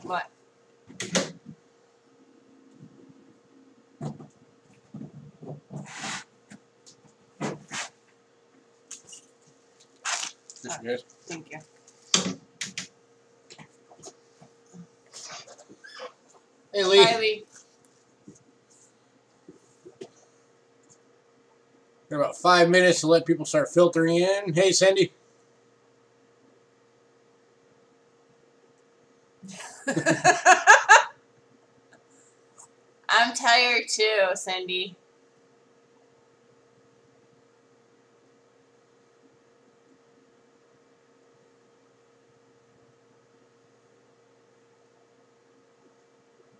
What? Yes. Thank you. Hey, Lee. Hi, Lee. Got about 5 minutes to let people start filtering in. Hey, Cindy. I'm tired too, Cindy.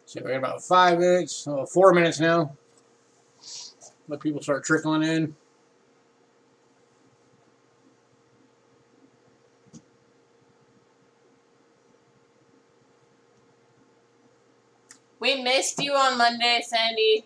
So we got about 5 minutes, 4 minutes now. Let people start trickling in. We missed you on Monday, Sandy.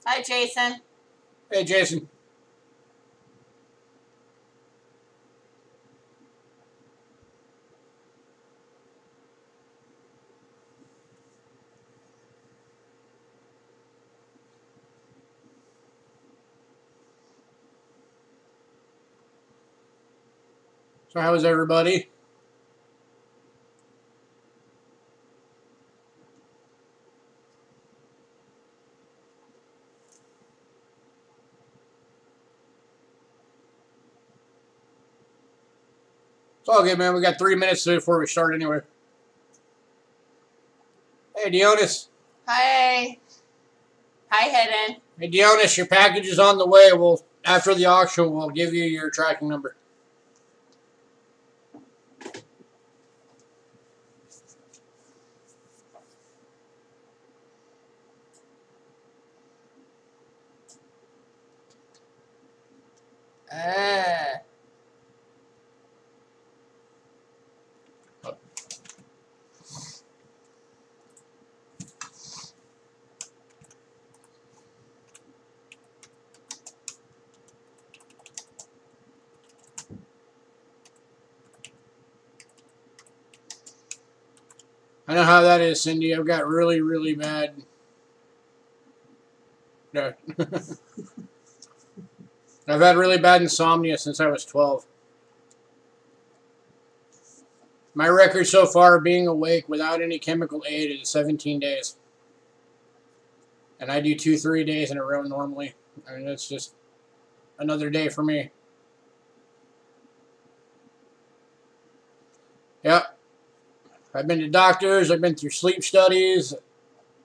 Hi, Jason. Hey, Jason. So how was everybody? It's all good, man. We got 3 minutes before we start anyway. Hey, Dionis. Hi. Hi, Hidden. Hey, Dionis, your package is on the way. After the auction, we'll give you your tracking number. I know how that is, Cindy. I've got really, really bad. No. I've had really bad insomnia since I was 12. My record so far of being awake without any chemical aid is 17 days. And I do 2-3 days in a row normally. I mean, it's just another day for me. Yep. I've been to doctors. I've been through sleep studies.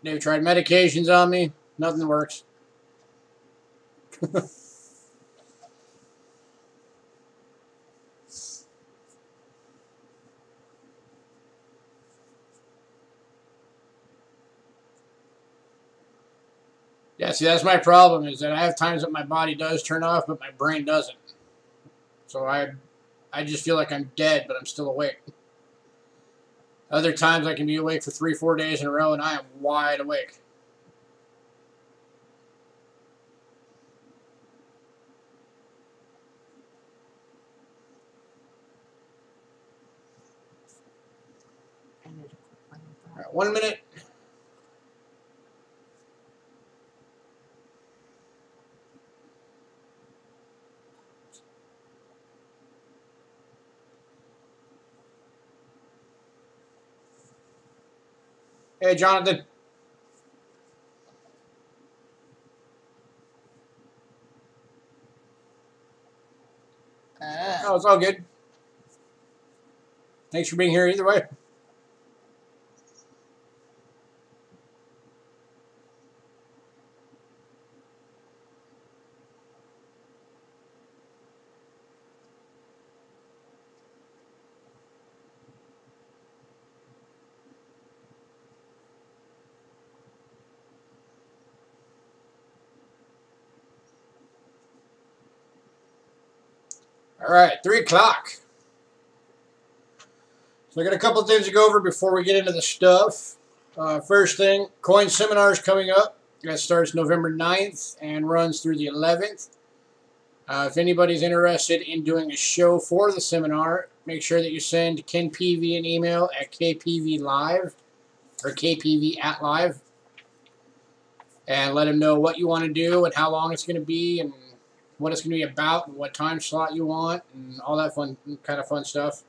They've tried medications on me. Nothing works. Yeah, see, that's my problem, is that I have times that my body does turn off, but my brain doesn't. So I just feel like I'm dead, but I'm still awake. Other times I can be awake for 3-4 days in a row, and I am wide awake. All right, 1 minute. Hey, Jonathan. Oh, it's all good. Thanks for being here either way. All right, 3 o'clock. So I got a couple of things to go over before we get into the stuff. First thing, coin seminar is coming up. That starts November 9th and runs through the 11th. If anybody's interested in doing a show for the seminar, make sure that you send Ken PV an email at kpvlive or kpv@live and let him know what you want to do and how long it's going to be and what it's going to be about and what time slot you want and all that kind of fun stuff.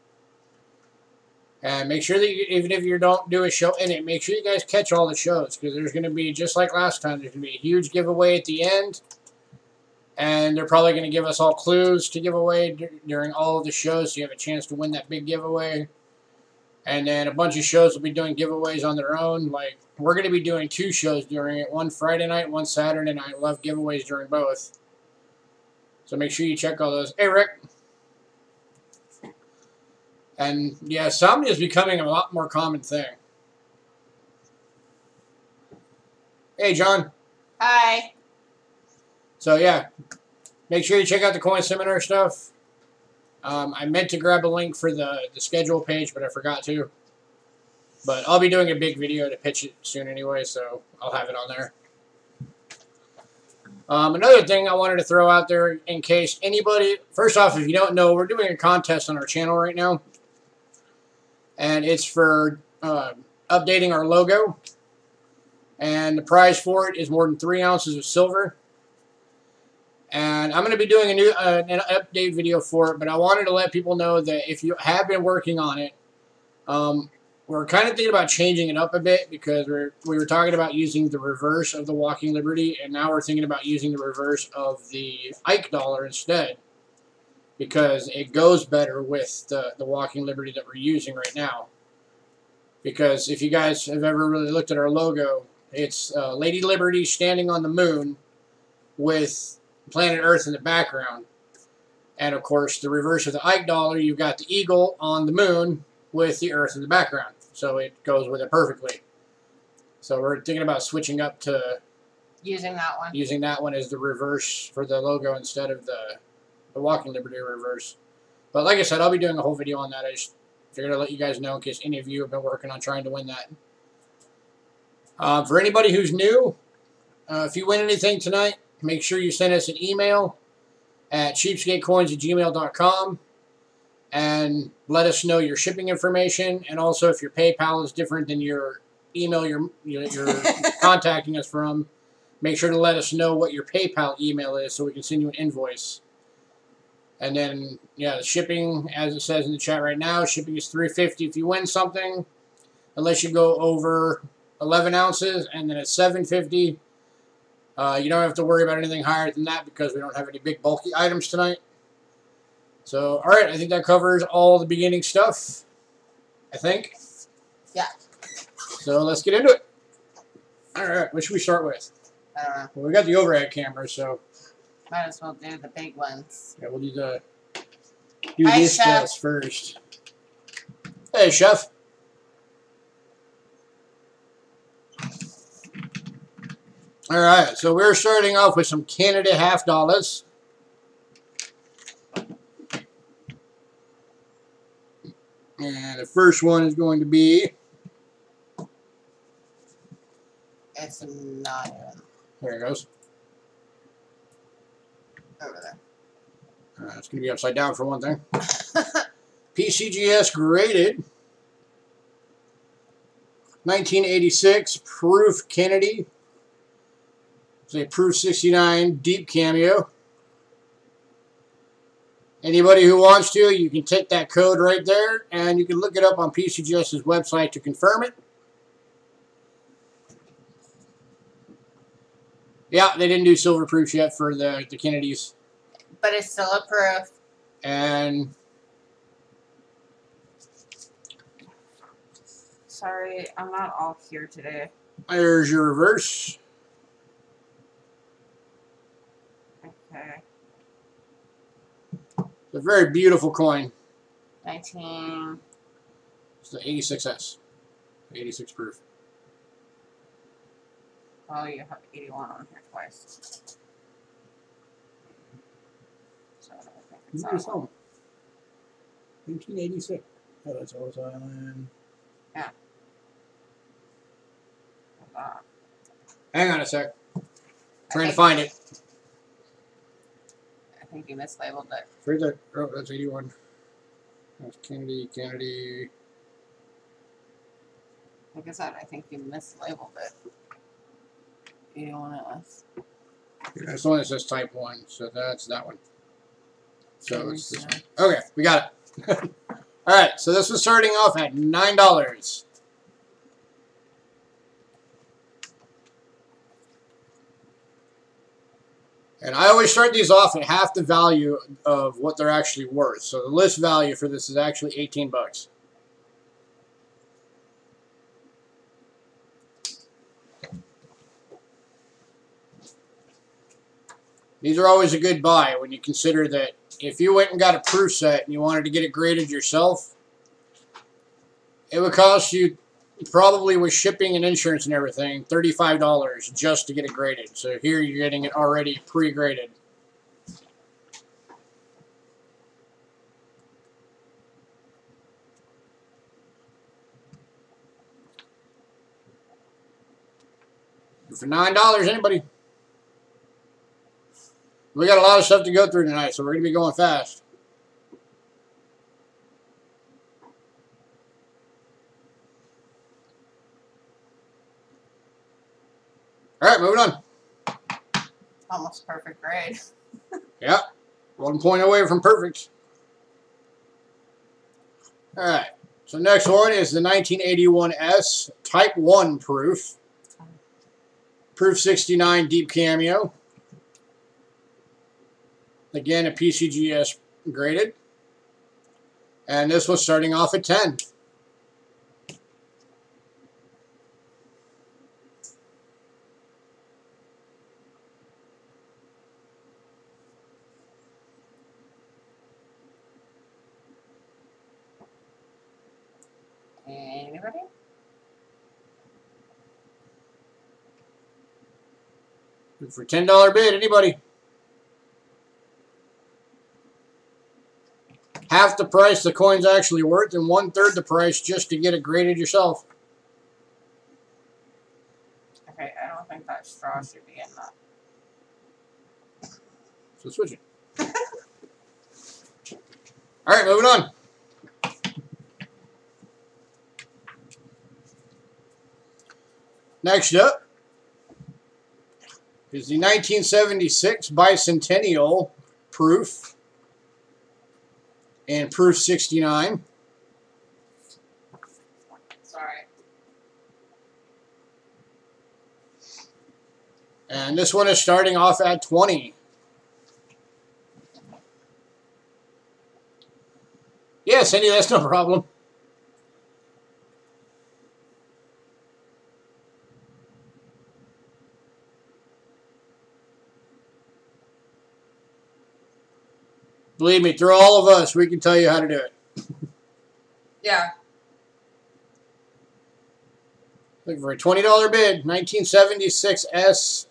And make sure that even if you don't do a show in it, make sure you guys catch all the shows because there's going to be, just like last time, there's going to be a huge giveaway at the end. And they're probably going to give us all clues to give away during all of the shows so you have a chance to win that big giveaway. And then a bunch of shows will be doing giveaways on their own. Like, we're going to be doing 2 shows during it. One Friday night, one Saturday night. We'll have giveaways during both. So make sure you check all those. Hey, Rick. And, yeah, insomnia is becoming a lot more common thing. Hey, John. Hi. So, yeah, make sure you check out the coin seminar stuff. I meant to grab a link for the schedule page, but I forgot to. But I'll be doing a big video to pitch it soon anyway, so I'll have it on there. Another thing I wanted to throw out there in case anybody... First off, if you don't know, we're doing a contest on our channel right now. And it's for updating our logo. And the prize for it is more than 3 ounces of silver. And I'm going to be doing a new an update video for it, but I wanted to let people know that if you have been working on it, we're kind of thinking about changing it up a bit because we were talking about using the reverse of the Walking Liberty, and now we're thinking about using the reverse of the Ike dollar instead because it goes better with the Walking Liberty that we're using right now. Because if you guys have ever really looked at our logo, it's Lady Liberty standing on the moon with planet Earth in the background. And of course, the reverse of the Ike dollar, you've got the eagle on the moon with the Earth in the background. So it goes with it perfectly. So we're thinking about switching up to Using that one. Using that one as the reverse for the logo instead of the Walking Liberty reverse. But like I said, I'll be doing a whole video on that. I just figured I'd let you guys know in case any of you have been working on trying to win that. For anybody who's new, if you win anything tonight, make sure you send us an email at cheapskatecoins@gmail.com and let us know your shipping information, and also if your PayPal is different than your email you're contacting us from, make sure to let us know what your PayPal email is so we can send you an invoice. And then, yeah, the shipping, as it says in the chat right now, shipping is $3.50 if you win something, unless you go over 11 ounces, and then it's $7.50. You don't have to worry about anything higher than that because we don't have any big bulky items tonight. So, all right, I think that covers all the beginning stuff, I think. Yeah. So let's get into it. All right, what should we start with? I don't know. Well, we got the overhead camera, so... Might as well do the big ones. Yeah, we'll do Hi, this Chef. test first. Hey, Chef. All right, so we're starting off with some Canada half dollars. And the first one is going to be... It's not even There it goes. over there. It's going to be upside down for one thing. PCGS graded. 1986 Proof Kennedy. It's a Proof 69 Deep Cameo. Anybody who wants to, you can take that code right there, and you can look it up on PCGS's website to confirm it. Yeah, they didn't do silver proofs yet for the Kennedys. But it's still a proof. And Sorry, I'm not all here today. there's your reverse. Okay. It's a very beautiful coin. 19. It's the 86S. 86 proof. Oh, you have 81 on here twice. So I don't think it's that one. 1986. Oh, that's Ellis Island. Yeah. Hang on a sec. Trying to find it. I think you mislabeled it. Where's that? Oh, that's 81. That's Kennedy. Like I said, I think you mislabeled it. You don't want to. That's the one that says type 1, so that's that one. So it's this Yeah. one. Okay, we got it. Alright, so this was starting off at $9. And I always start these off at half the value of what they're actually worth. So the list value for this is actually 18 bucks. These are always a good buy when you consider that if you went and got a proof set and you wanted to get it graded yourself, it would cost you, probably with shipping and insurance and everything, $35 just to get it graded. So here you're getting it already pre-graded. For $9, anybody? We got a lot of stuff to go through tonight, so we're going to be going fast. All right, moving on. Almost perfect grade. Yeah, 1 point away from perfect. All right, so next one is the 1981S Type 1 proof. Proof 69 Deep Cameo. Again, a PCGS graded. And this was starting off at 10. Anybody? For $10 bid, anybody? Half the price the coin's actually worth and 1/3 the price just to get it graded yourself. Okay, I don't think that straw should be in that. So switch it. All right, moving on. Next up is the 1976 Bicentennial proof and proof 69. Sorry. And this one is starting off at 20. Yeah, Cindy, that's no problem. Believe me, through all of us, we can tell you how to do it. Yeah. Looking for a $20 bid. 1976S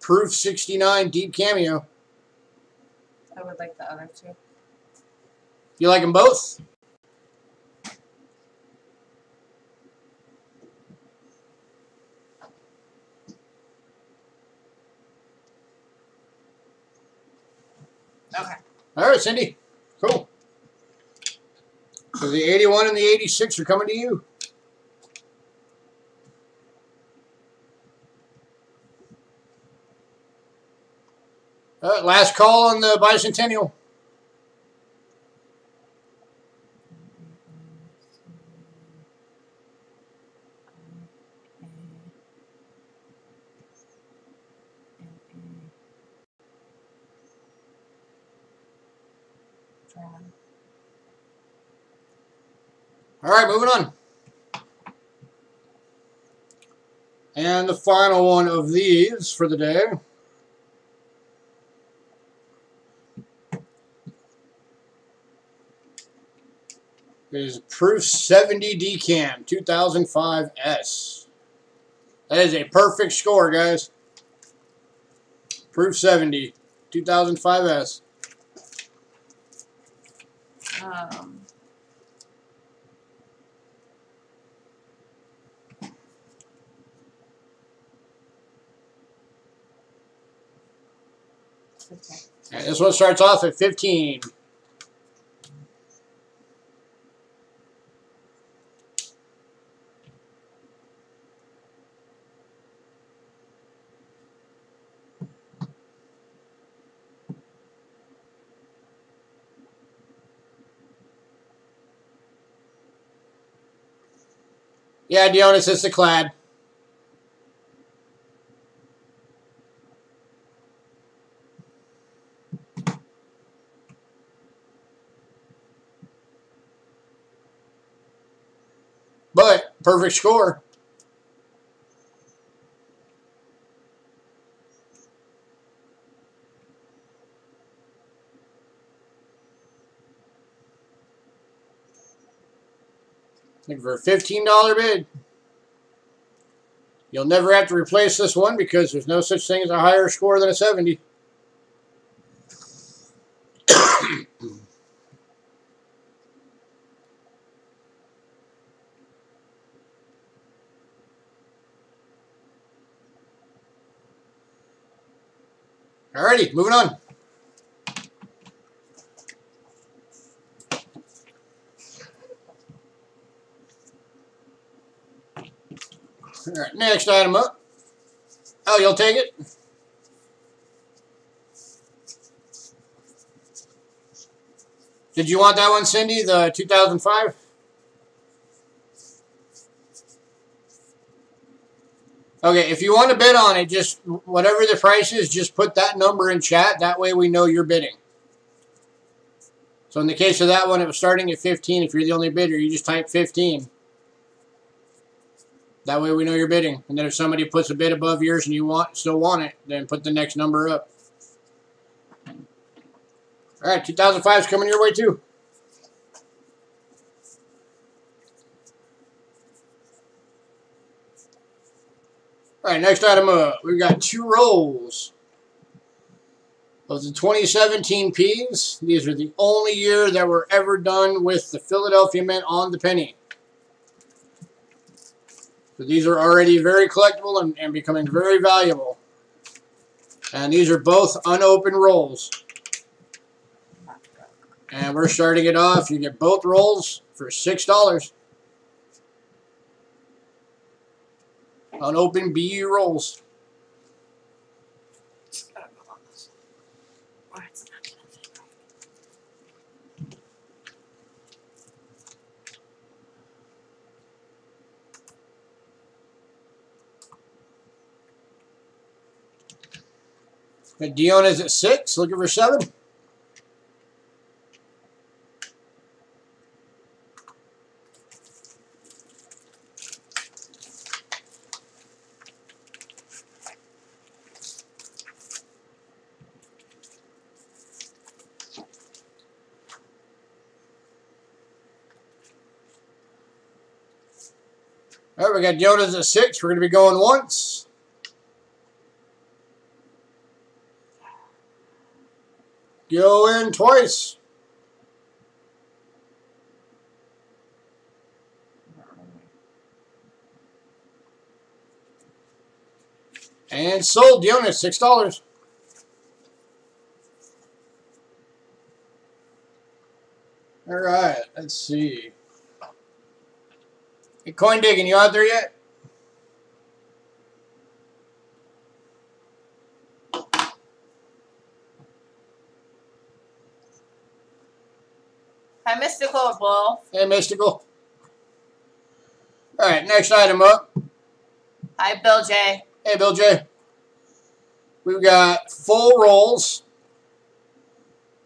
Proof 69 Deep Cameo. I would like the other two. You like them both? Okay. All right, Cindy. Cool. So the 81 and the 86 are coming to you. Last call on the Bicentennial. All right, moving on. And the final one of these for the day is Proof 70 Decam 2005S. That is a perfect score, guys. Proof 70 2005S. Okay. And this one starts off at 15. Yeah, Dionis, it's the clad. But perfect score. Looking for a $15 bid. You'll never have to replace this one because there's no such thing as a higher score than a 70. Alrighty, moving on. Alright, next item up. Oh, you'll take it? Did you want that one, Cindy? The 2005? Okay, if you want to bid on it, just whatever the price is, just put that number in chat. That way we know you're bidding. So in the case of that one, it was starting at 15. If you're the only bidder, you just type 15. That way we know you're bidding. And then if somebody puts a bid above yours and you still want it, then put the next number up. All right, 2005 is coming your way too. All right, next item up. We've got 2 rolls of the 2017 Ps. These are the only year that were ever done with the Philadelphia Mint on the penny. So these are already very collectible and becoming very valuable. And these are both unopened rolls. And we're starting it off. You get both rolls for $6. Unopened BU rolls. Dion is at 6, looking for 7. All right, we got Jonas at 6. We're going to be going once. Go in twice. And sold. Jonas, $6. All right, let's see. Hey, Coin Digging, you out there yet? Hi, Mystical Wolf. Hey, Mystical. All right, next item up. Hi, Bill J. Hey, Bill J. We've got full rolls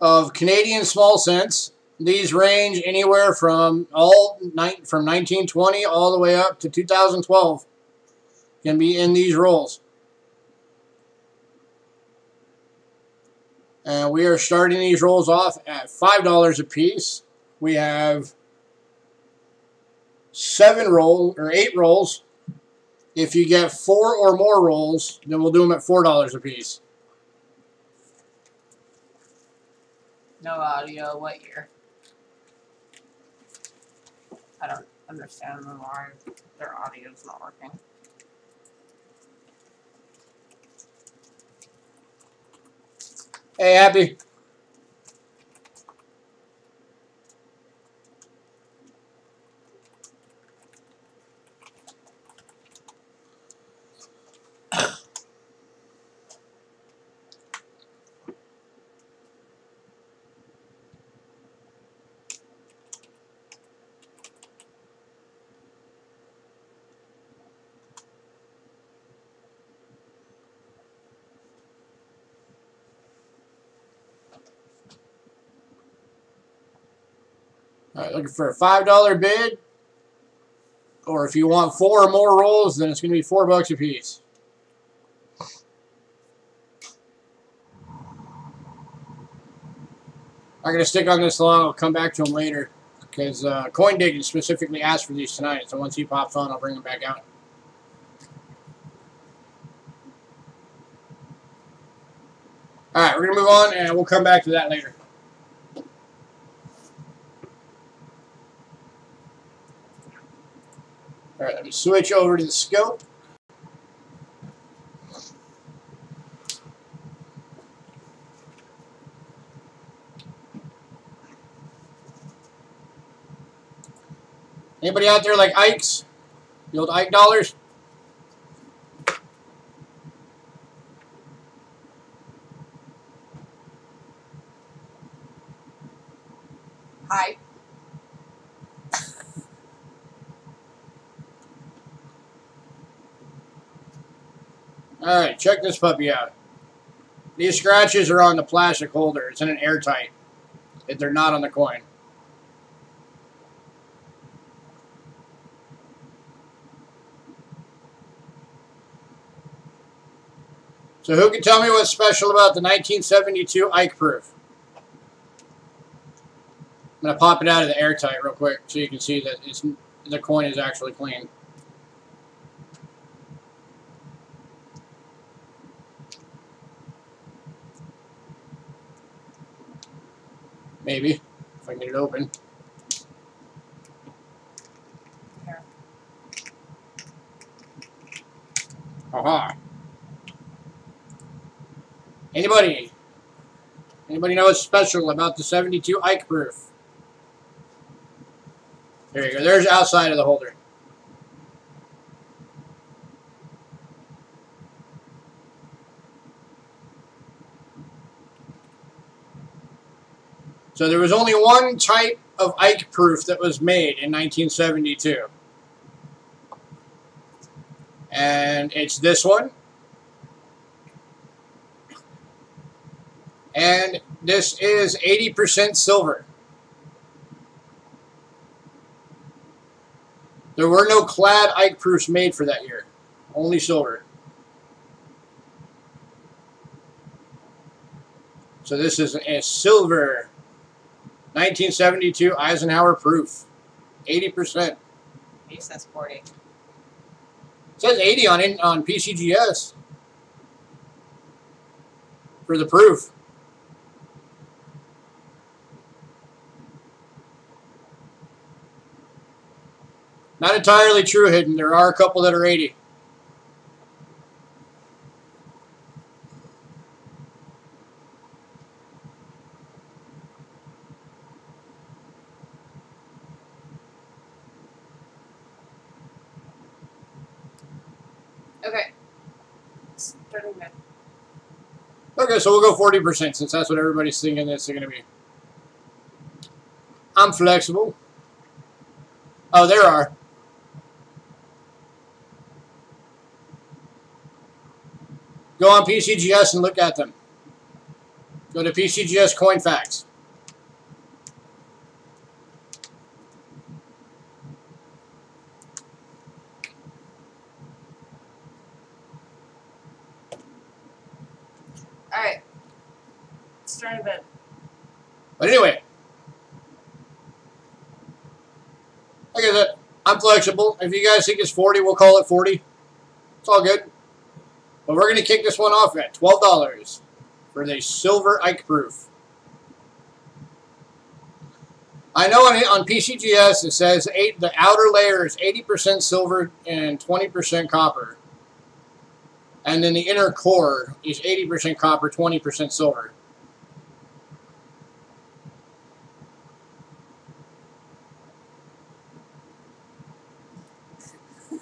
of Canadian small cents. These range anywhere from 1920 all the way up to 2012. Can be in these rolls. And we are starting these rolls off at $5 a piece. We have 8 rolls. If you get 4 or more rolls, then we'll do them at $4 a piece. No audio. What year? I don't understand why their audio's not working. Hey, Happy. All right, looking for a $5 bid. Or if you want 4 or more rolls, then it's going to be $4 a piece. I'm going to stick on this long. I'll come back to them later. Because Coin Digging specifically asked for these tonight. So once he pops on, I'll bring them back out. Alright, we're going to move on, and we'll come back to that later. Alright, let me switch over to the scope. Anybody out there like Ike's? The old Ike dollars? Hi. Alright, check this puppy out. These scratches are on the plastic holder. It's in an airtight. They're not on the coin. So who can tell me what's special about the 1972 Ike proof? I'm going to pop it out of the airtight real quick so you can see that the coin is actually clean. Maybe, if I can get it open. Here. Aha. Anybody know what's special about the 72 Ike proof? There you go. There's outside of the holder. So there was only one type of Ike proof that was made in 1972. And it's this one. And this is 80% silver. There were no clad Ike proofs made for that year. Only silver. So this is a silver 1972 Eisenhower proof. 80%. He says 40. It says 80 on PCGS. For the proof. Not entirely true, Hidden. There are a couple that are 80. Okay. Starting good. Okay, so we'll go 40% since that's what everybody's thinking it's going to be. I'm flexible. Oh, there are. Go on PCGS and look at them. Go to PCGS Coin Facts. Alright. Starting good. But anyway, like I said, I'm flexible. If you guys think it's 40, we'll call it 40. It's all good. But we're going to kick this one off at $12 for the silver Ike proof. I know on PCGS it says the outer layer is 80% silver and 20% copper. And then the inner core is 80% copper, 20% silver.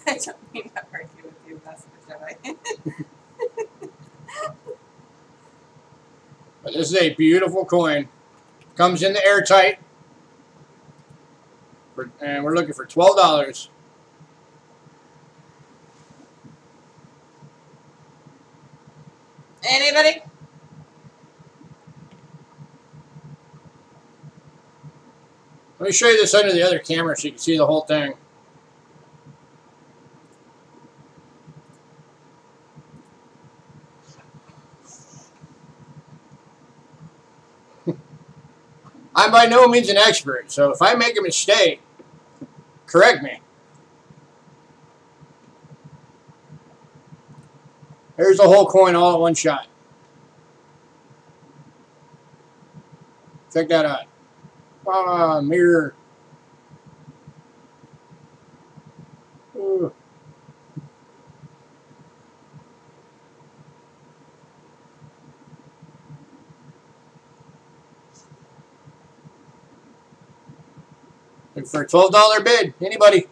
I don't mean to argue with you, that's for sure. But this is a beautiful coin. Comes in the airtight. And we're looking for $12. Anybody? Let me show you this under the other camera so you can see the whole thing. I'm by no means an expert, so if I make a mistake, correct me. There's the whole coin all at one shot. Check that out. Ah, mirror. Ooh. Looking for a $12 bid. Anybody?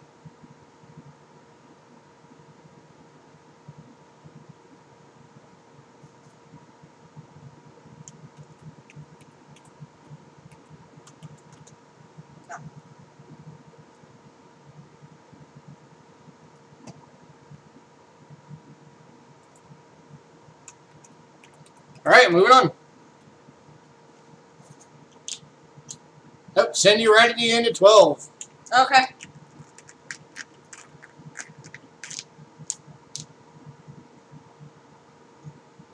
No. All right, moving on. Yep, send you right at the end at 12. Okay.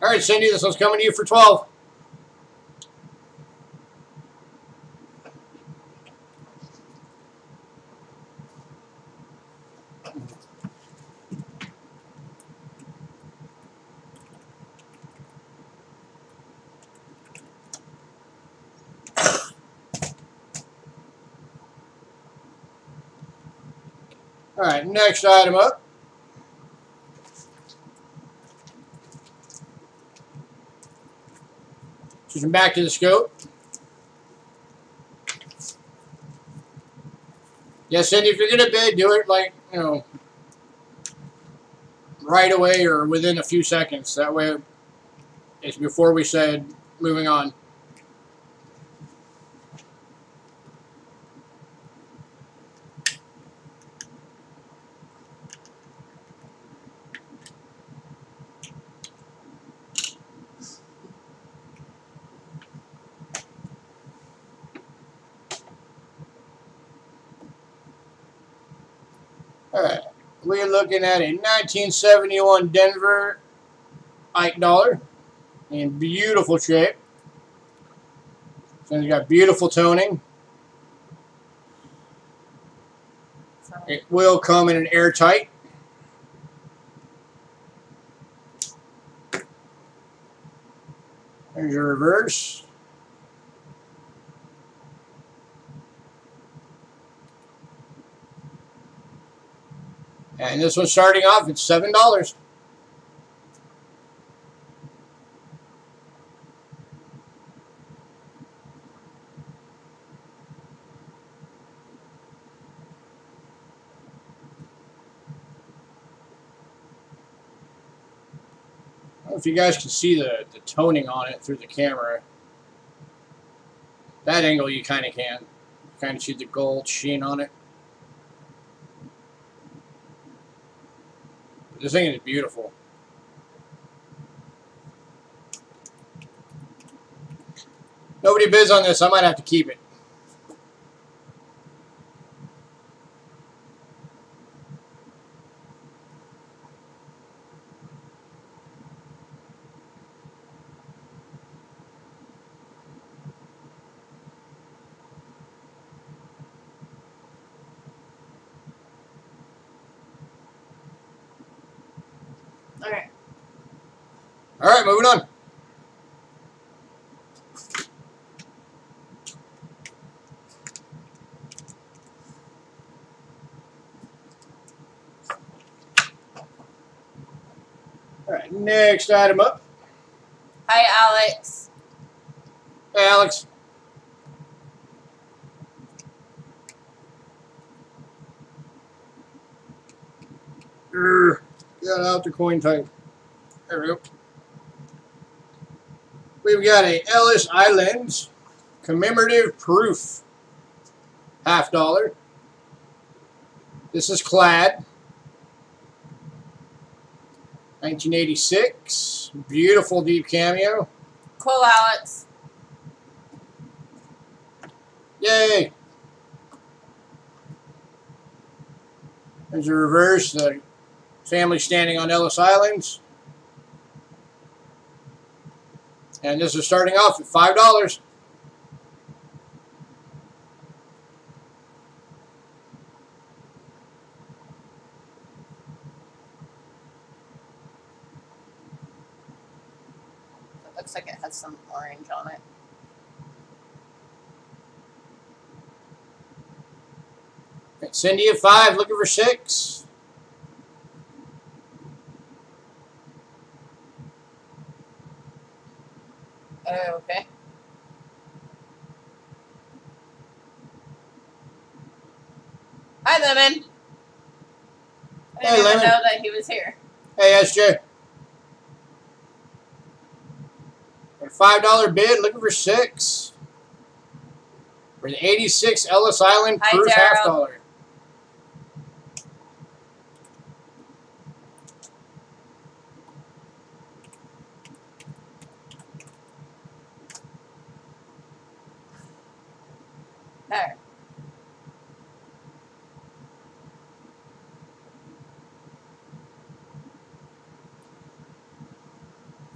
All right, Cindy, this one's coming to you for 12. All right, next item up. Switching back to the scope. Yeah, Cindy, if you're going to bid, do it like, you know, right away or within a few seconds. That way it's before we said moving on. All right, we're looking at a 1971 Denver Ike dollar in beautiful shape. So it's got beautiful toning. It will come in an airtight. There's your reverse. And this one's starting off at $7. I don't know if you guys can see the toning on it through the camera. That angle you kind of can. You kind of see the gold sheen on it. But this thing is beautiful. Nobody bids on this. I might have to keep it. Okay. All right, moving on. All right, next item up. Hi, Alex. Hey, Alex. Got out the coin type. There we go. We've got a Ellis Islands commemorative proof. $50. This is clad. 1986. Beautiful deep cameo. Cool, Alex. Yay! There's a reverse. The family standing on Ellis Islands. And this is starting off at $5. It looks like it has some orange on it. Cindy at 5, looking for 6. Oh, okay. Hi, Lemon. I didn't even Lemon. know that he was here. Hey, SJ. A $5 bid, looking for 6. For the 86 Ellis Island Hi, proof Daryl. $50. There.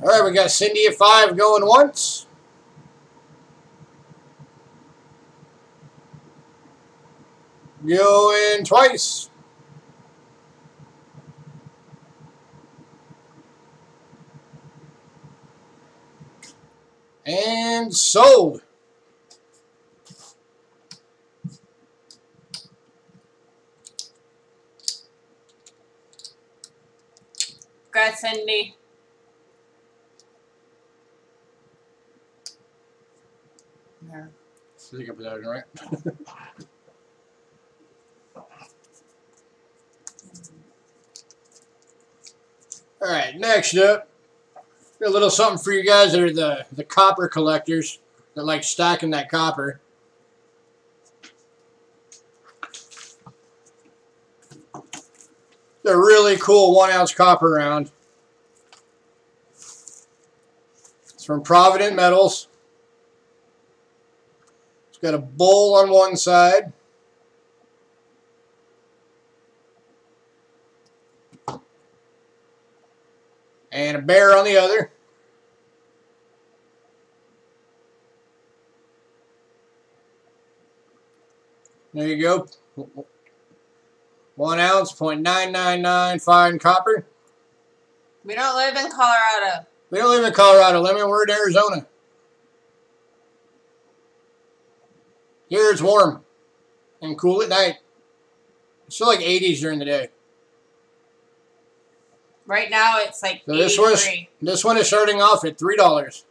All right, we got Cindy at 5 going once. Going twice. And sold. Congrats, Cindy. Yeah. I think I put that in right. All right, next up, got a little something for you guys that are the copper collectors that like stacking that copper. They're really cool 1-ounce copper round. It's from Provident Metals. It's got a bull on one side. And a bear on the other. There you go. 1 ounce, 0.999 fine copper. We don't live in Colorado. We don't live in Colorado, Lemon. We're in Arizona. Here it's warm and cool at night. It's still like 80s during the day. Right now it's like So 83. this one is starting off at $3.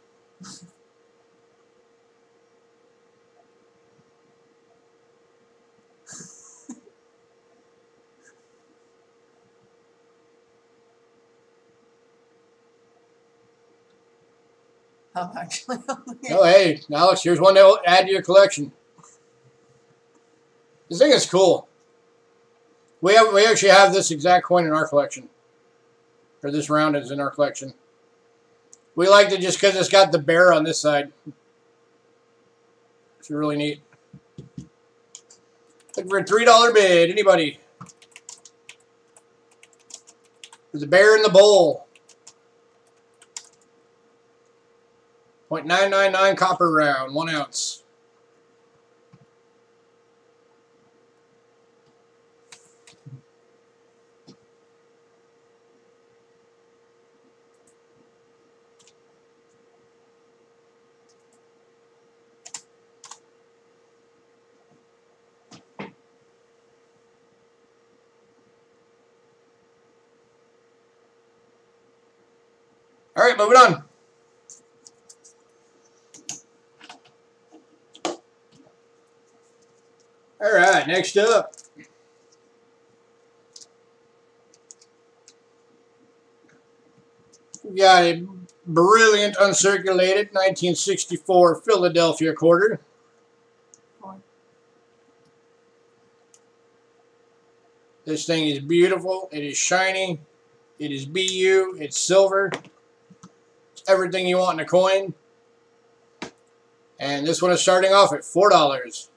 Oh, actually. Oh, hey, Alex, here's one to add to your collection. This thing is cool. We actually have this exact coin in our collection. Or this round is in our collection. We liked it just because it's got the bear on this side. It's really neat. Looking for a $3 bid. Anybody? There's a bear in the bowl. 0.999 copper round, 1 ounce. All right, moving on. All right, next up. We got a brilliant uncirculated 1964 Philadelphia quarter. This thing is beautiful. It is shiny. It is BU. It's silver. It's everything you want in a coin. And this one is starting off at $4.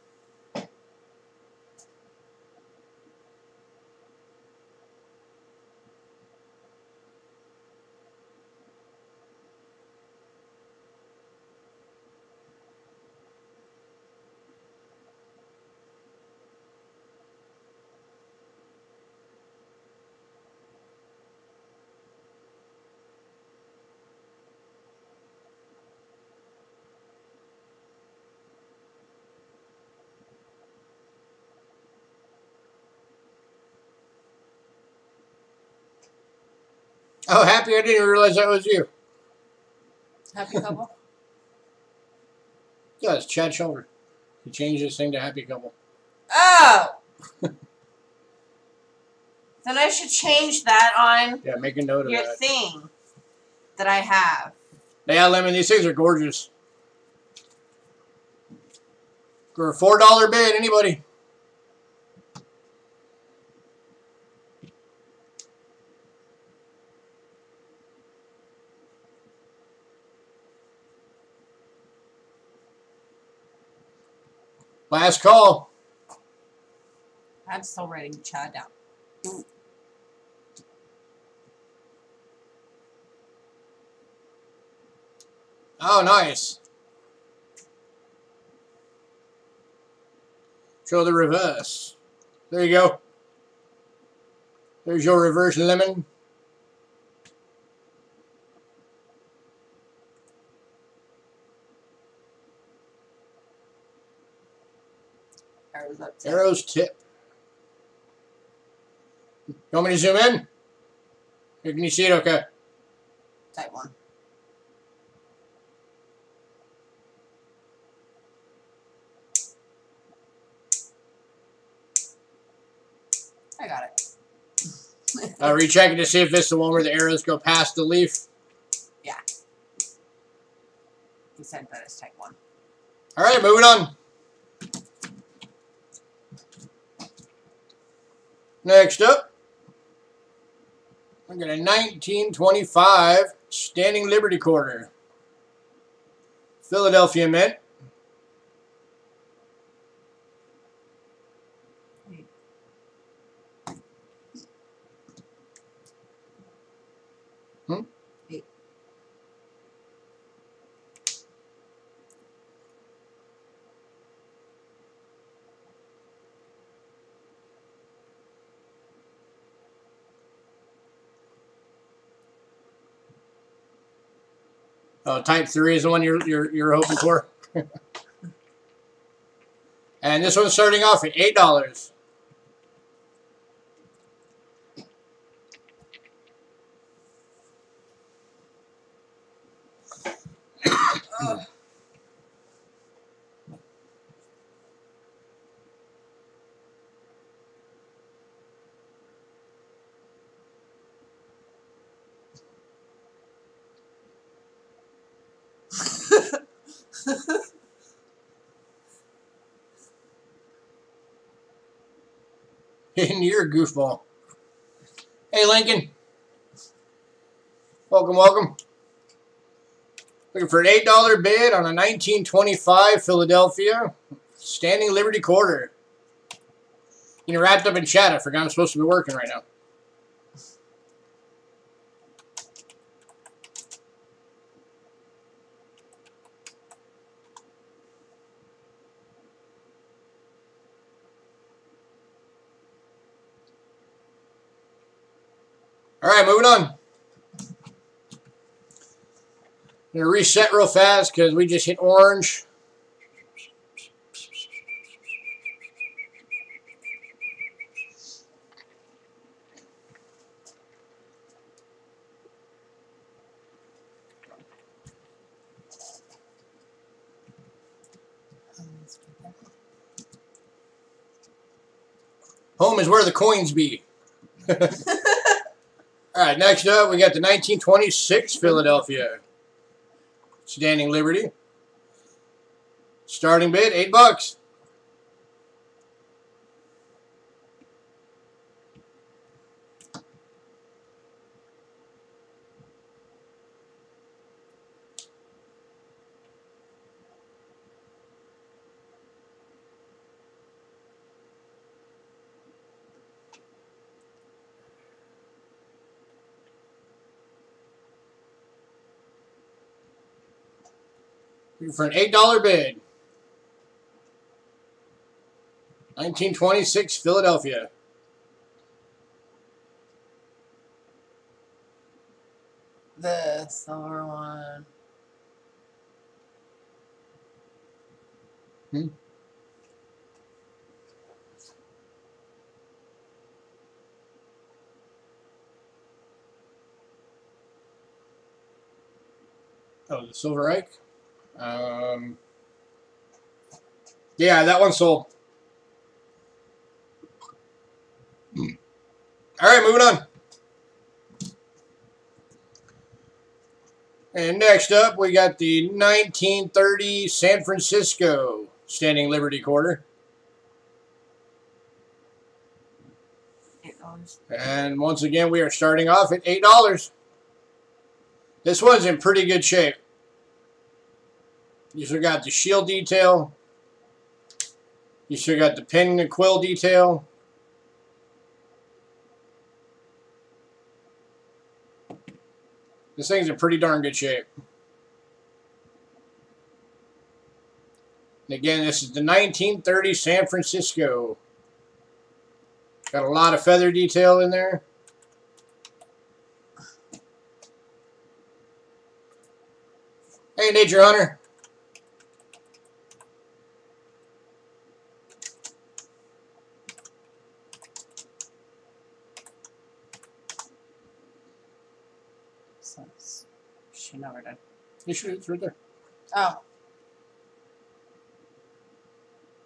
Oh, happy! I didn't even realize that was you. Happy couple? Yeah, it's Chad Shoulder. He changed his thing to happy couple. Oh! Then I should change that on Yeah, make a note of your that. thing that I have. Yeah, Lemon, these things are gorgeous. For a $4 bid, anybody? Last call. I'm still writing Chad down. Oh, nice. Show the reverse. There you go. There's your reverse lemon. Arrows up tip. Arrow's tip. You want me to zoom in? Or can you see it okay? Type 1. I got it. Rechecking to see if this is the one where the arrows go past the leaf. Yeah. He said that is type 1. All right, moving on. Next up, I got a 1925 Standing Liberty Quarter. Philadelphia Mint. Oh, type 3 is the one you're hoping for. And this one's starting off at $8. And you're a goofball. Hey, Lincoln. Welcome, welcome. Looking for an $8 bid on a 1925 Philadelphia Standing Liberty Quarter. You wrapped up in chat. I forgot I'm supposed to be working right now. All right, moving on. I'm going to reset real fast because we just hit orange. Home is where the coins be. All right, next up, we got the 1926 Philadelphia Standing Liberty. Starting bid, $8. For an $8 bid. 1926 Philadelphia. The silver one. Oh, the Silver Ike? Yeah, that one sold. All right, moving on. And next up, we got the 1930 San Francisco Standing Liberty Quarter. $8. And once again, we are starting off at $8. This one's in pretty good shape. You still got the shield detail. You still got the pin and quill detail. This thing's in pretty darn good shape. And again, this is the 1930 San Francisco. Got a lot of feather detail in there. Hey, Nature Hunter. She never did. You should, it's right there. Oh.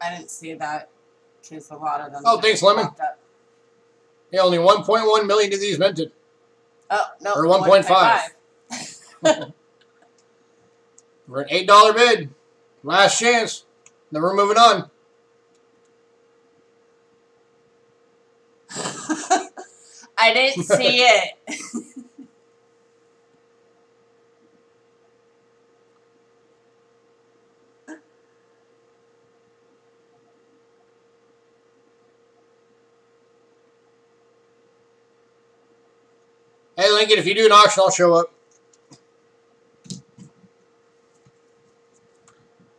I didn't see that because a lot of them. Oh, thanks, Lemon. popped up. Yeah, only 1.1 million of these minted. Oh, no. Or 1.5. We're an $8 bid. Last chance. Then we're moving on. I didn't see it. Hey, Lincoln, if you do an auction, I'll show up.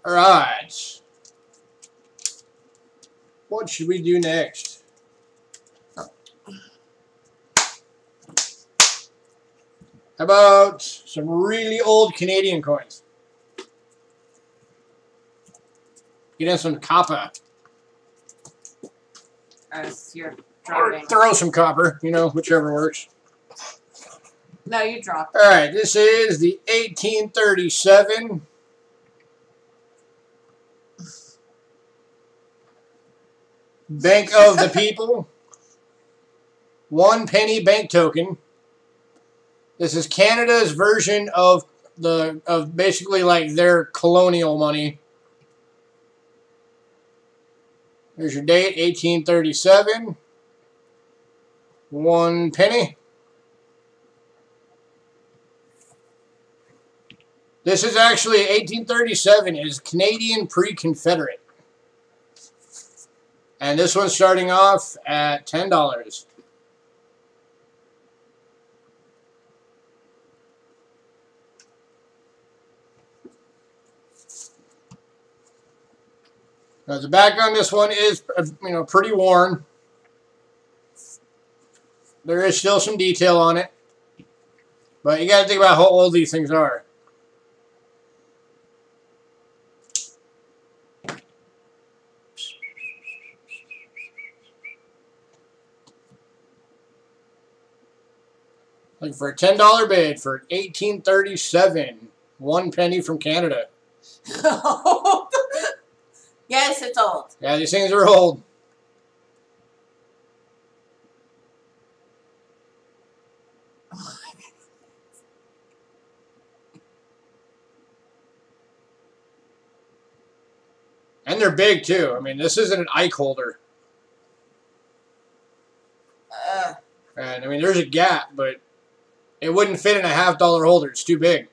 All right. What should we do next? How about some really old Canadian coins? Get in some copper. As you're Or dropping. throw some copper, you know, whichever works. No, you dropped. All right, this is the 1837 Bank of the People 1 penny bank token. This is Canada's version of basically like their colonial money. Here's your date, 1837. 1 penny. This is actually 1837 is Canadian pre-Confederate. And this one's starting off at $10. Now the back on this one is, you know, pretty worn. There is still some detail on it. But you got to think about how old these things are. Looking for a $10 bid for 1837. 1 penny from Canada. Yes, it's old. Yeah, these things are old. And they're big, too. I mean, this isn't an Ike holder. And, I mean, there's a gap, but it wouldn't fit in a $half holder. It's too big.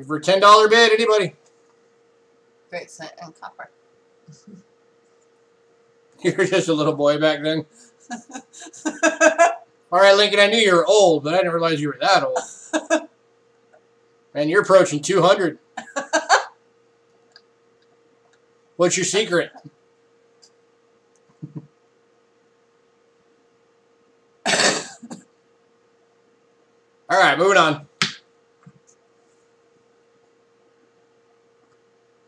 For a $10 bid, anybody? Great cent and copper. You were just a little boy back then. All right, Lincoln, I knew you were old, but I didn't realize you were that old. Man, you're approaching 200. What's your secret? All right, moving on.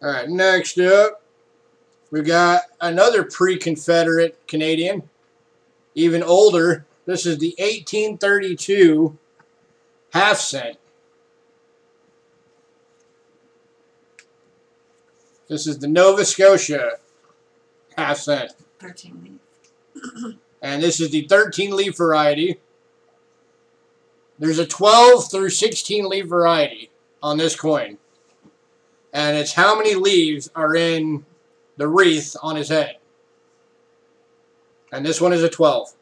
All right, next up, we got another pre-Confederate Canadian, even older. This is the 1832 half cent. This is the Nova Scotia half cent. 13 leaf. And this is the 13 leaf variety. There's a 12 through 16 leaf variety on this coin. And it's how many leaves are in the wreath on his head. And this one is a 12.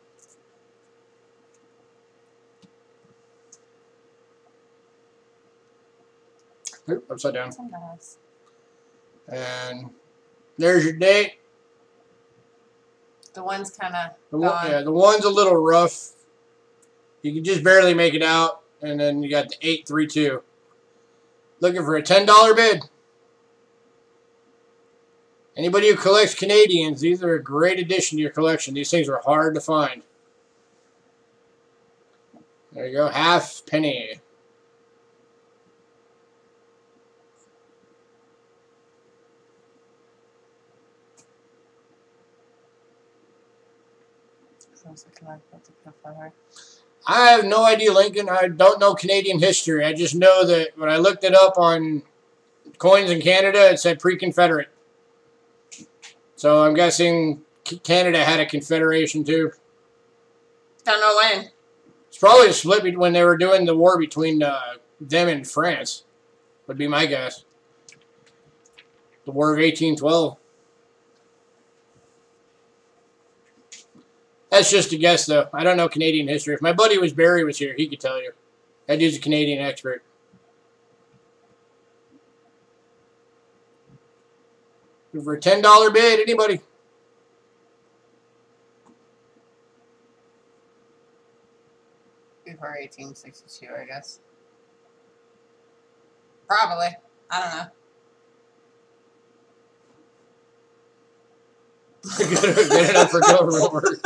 Oop, upside down. And there's your date. The one's kind of yeah, the one's a little rough. You can just barely make it out. And then you got the 832. Looking for a $10 bid. Anybody who collects Canadians, these are a great addition to your collection. These things are hard to find. There you go, half penny. I have no idea, Lincoln. I don't know Canadian history. I just know that when I looked it up on coins in Canada, it said pre-Confederate. So I'm guessing Canada had a confederation too. Don't know when. It's probably a split when they were doing the war between them and France, would be my guess. The War of 1812. That's just a guess, though. I don't know Canadian history. If my buddy Barry was here, he could tell you. That dude's a Canadian expert. For a $10 bid, anybody? Before 1862, I guess. Probably. I don't know. Good enough for government work.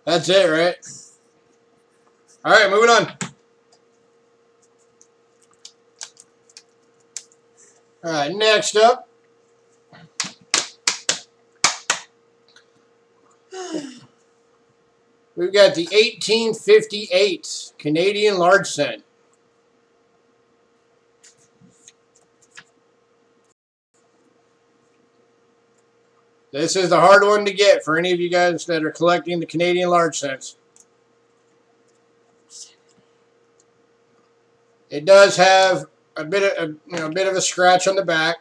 That's it, right? All right, moving on. All right, next up. We've got the 1858 Canadian large cent. This is the hard one to get for any of you guys that are collecting the Canadian large cents. It does have a bit of a scratch on the back.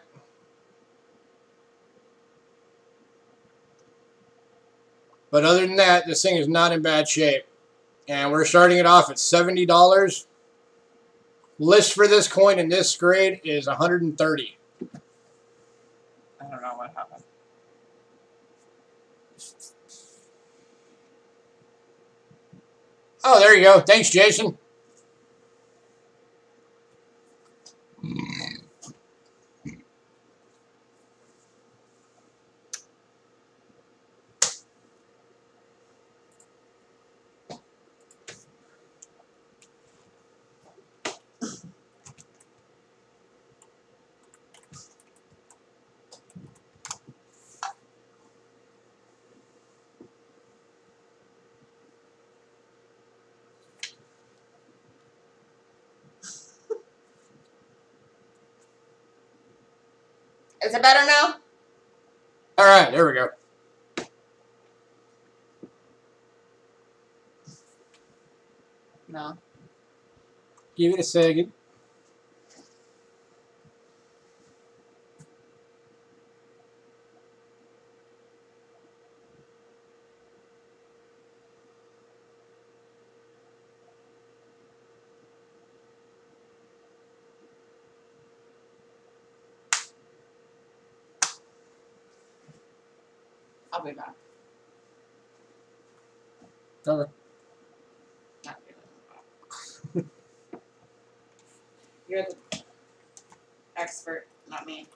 But other than that, this thing is not in bad shape. And we're starting it off at $70. List for this coin in this grade is $130. I don't know what happened. Oh, there you go. Thanks, Jason. Is it better now? All right, there we go. No. Give it a second. I'll be back. Okay. Not really. You're the expert, not me.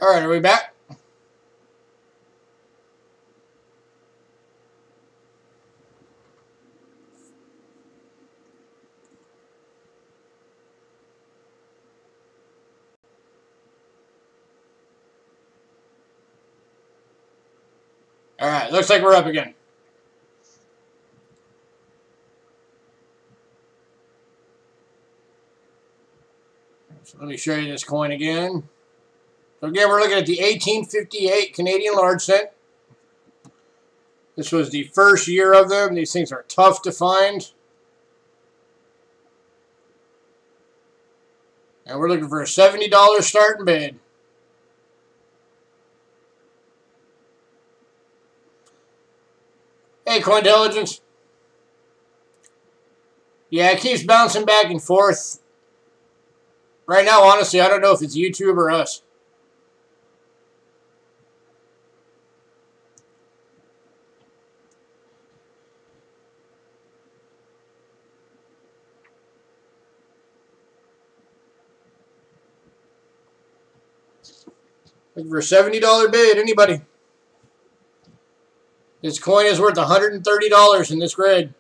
All right, are we back? All right, looks like we're up again. So let me show you this coin again. So again, we're looking at the 1858 Canadian large cent. This was the first year of them. These things are tough to find. And we're looking for a $70 starting bid. Hey, Cointelligence. Yeah, it keeps bouncing back and forth. Right now, honestly, I don't know if it's YouTube or us. Looking for a $70 bid. Anybody? This coin is worth $130 in this grid.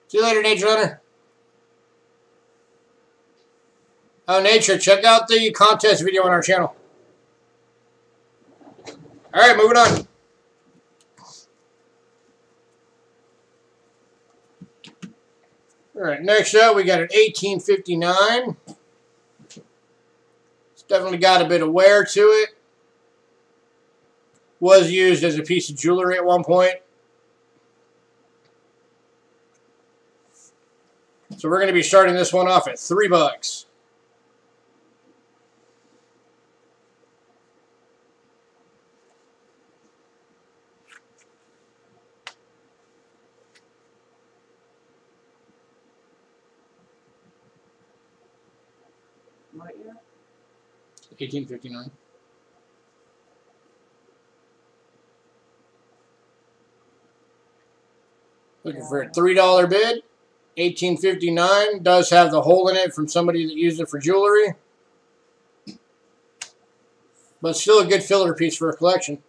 See you later, Nature Hunter. Oh, Nature, check out the contest video on our channel. All right, moving on. All right, next up, we got an 1859. It's definitely got a bit of wear to it. Was used as a piece of jewelry at one point. So we're going to be starting this one off at $3. What year? 1859. Looking for a $3 bid. 1859 does have the hole in it from somebody that used it for jewelry. But still a good filler piece for a collection.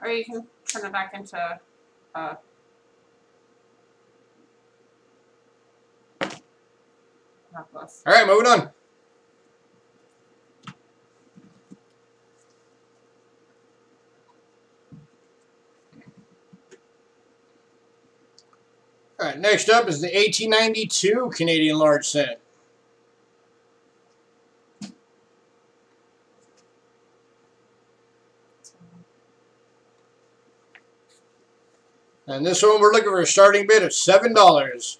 Or you can turn it back into necklace. All right, moving on. All right, next up is the 1892 Canadian large cent. And this one we're looking for a starting bid of $7.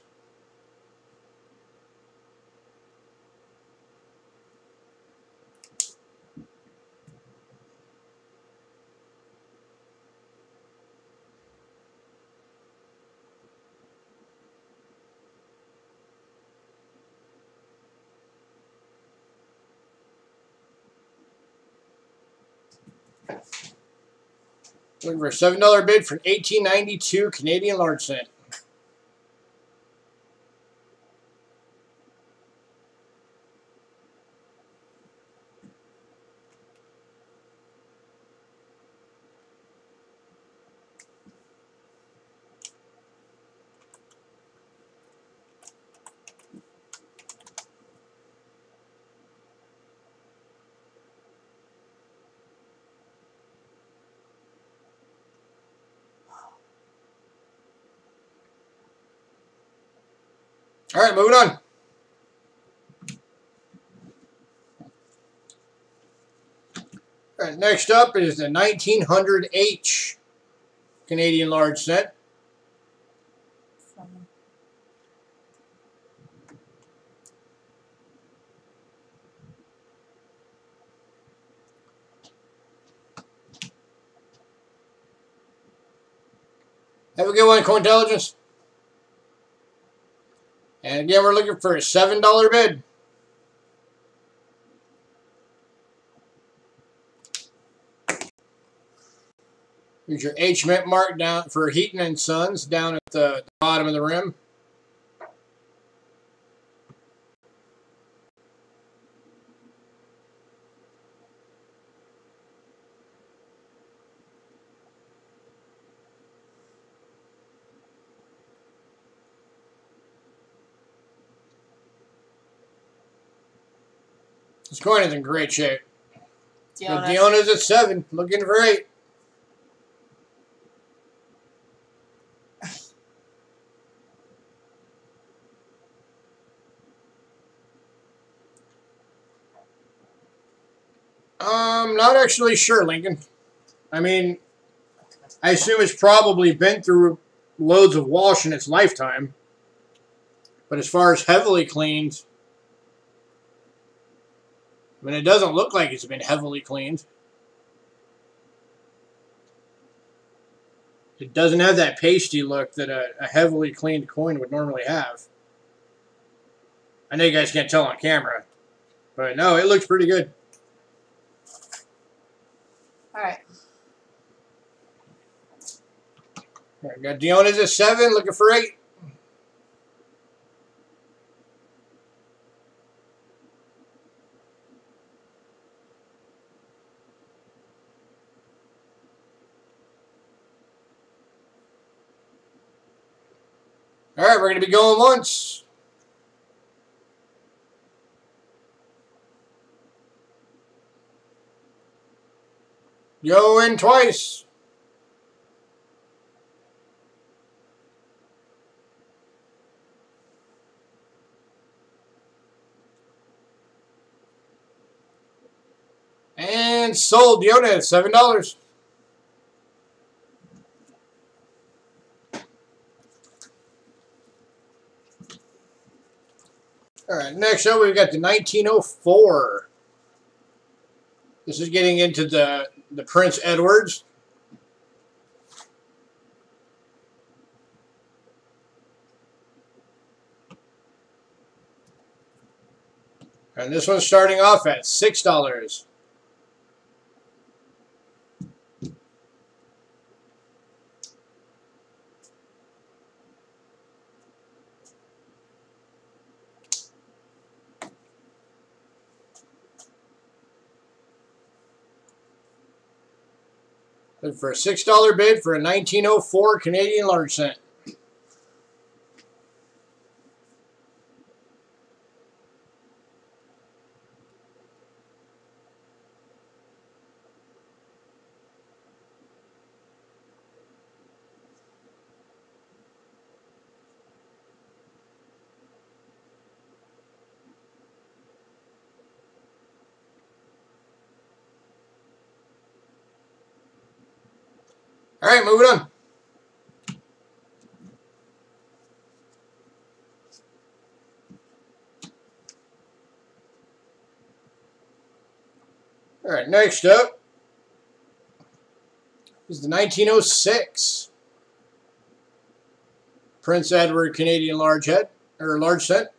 Looking for a $7 bid for 1892 Canadian large cent. All right, moving on. All right, next up is the 1900H Canadian large cent. Have a good one, Cointelligence. And again, we're looking for a $7 bid. Here's your H mint mark down for Heaton and Sons down at the bottom of the rim. This coin is in great shape. Deona's. The coin is in great shape. Deona's. The Deona's at 7, looking for 8. I'm not actually sure, Lincoln. I mean, I assume it's probably been through loads of wash in its lifetime. But as far as heavily cleaned, I mean, it doesn't look like it's been heavily cleaned. It doesn't have that pasty look that a heavily cleaned coin would normally have. I know you guys can't tell on camera, but no, it looks pretty good. All right. All right, got Deona's at 7, looking for 8. All right, we're going to be going once. Going twice. And sold Deona at $7. All right, next up we've got the 1904. This is getting into the Prince Edwards. And this one's starting off at $6. Looking for a $6 bid for a 1904 Canadian large cent. All right, moving on. All right, next up is the 1906 Prince Edward Canadian large head, or large set.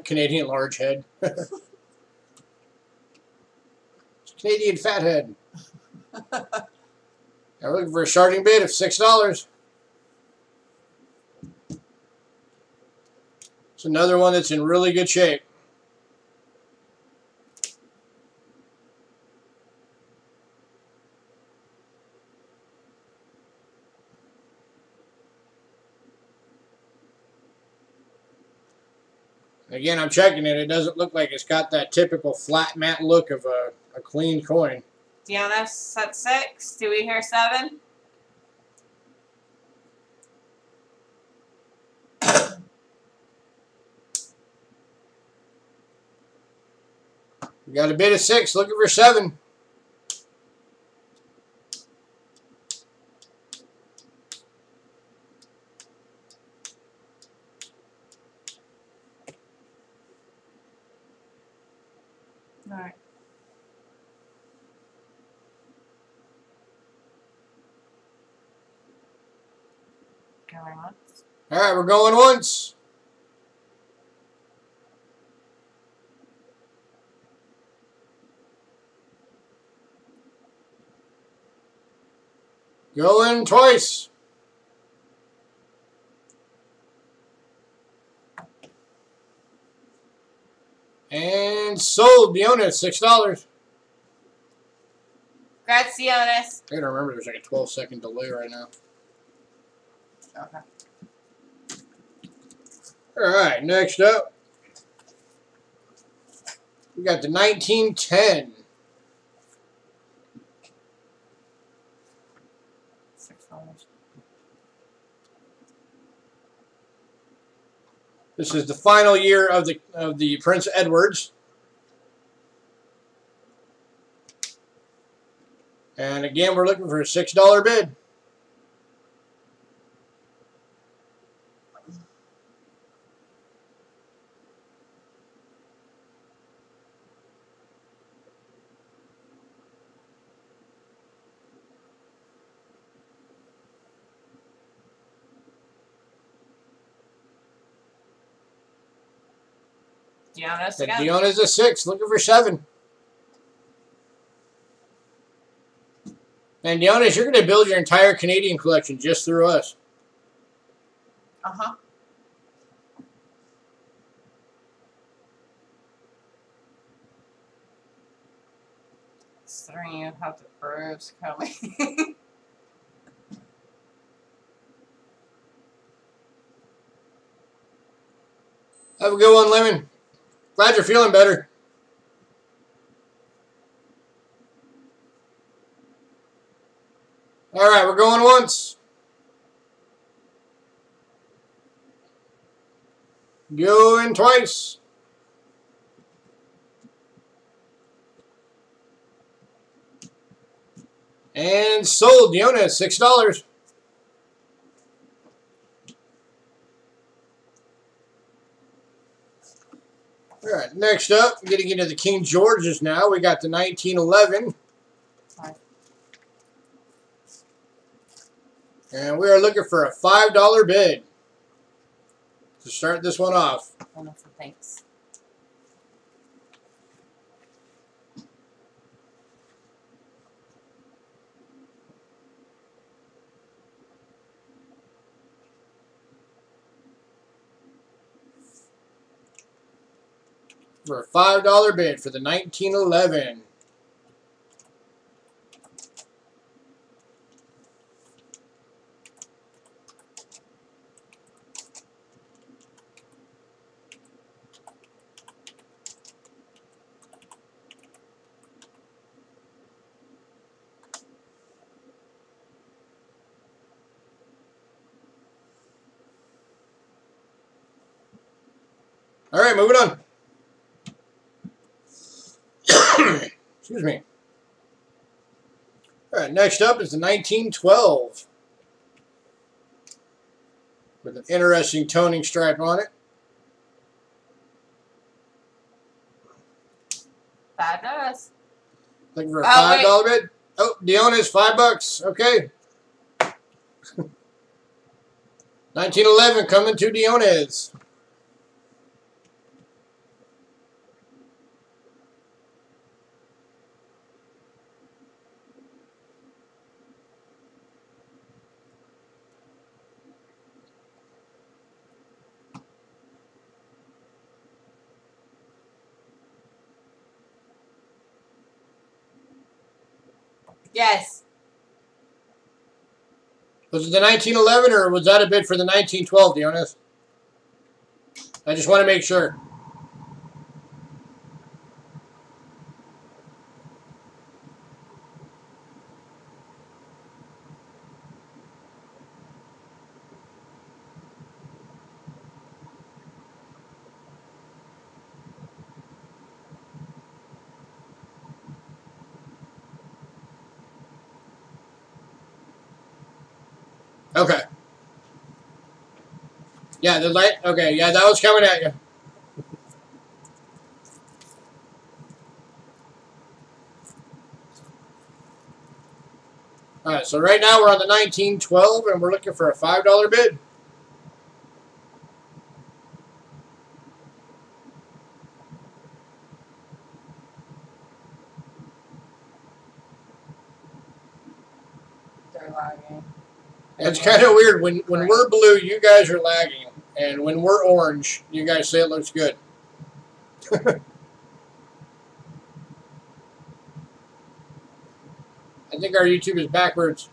Canadian large head. Canadian fat head. I'm looking for a starting bid of $6. It's another one that's in really good shape. Again, I'm checking it. It doesn't look like it's got that typical flat matte look of a clean coin. Deanna's at 6. Do we hear 7? We got a bid of 6, looking for 7. All right. Going once. All right, we're going once. Going twice. And sold. Deanna, $6. Gracias. I gotta remember there's like a 12-second delay right now. Okay. All right, next up, we got the 1910 $6. This is the final year of the Prince Edwards. And again, we're looking for a $6 bid. Deanna's And again. Deanna's a 6, looking for 7. And Deanna, you're going to build your entire Canadian collection just through us. Uh-huh. Considering you have the Braves coming. Have a good one, Lemon. Glad you're feeling better. All right, we're going once. Going twice. And sold. Deanna, $6. All right, next up, getting into the King Georges now. We got the 1911. Right. And we are looking for a $5 bid to start this one off. Wonderful, thanks. For a $5 bid for the 1911. All right, moving on. Excuse me. Alright, next up is the 1912. With an interesting toning stripe on it. $5. Looking for a $5 bid? Oh, Diona's $5. Okay. 1911 coming to Diona's. Yes. Was it the 1911 or was that a bid for the 1912, Dionis? I just want to make sure. Okay. Yeah, the light. Okay, yeah, that was coming at you. All right, so right now we're on the 1912 and we're looking for a $5 bid. They're lagging. It's kind of weird. When we're blue, you guys are lagging. And when we're orange, you guys say it looks good. I think our YouTube is backwards.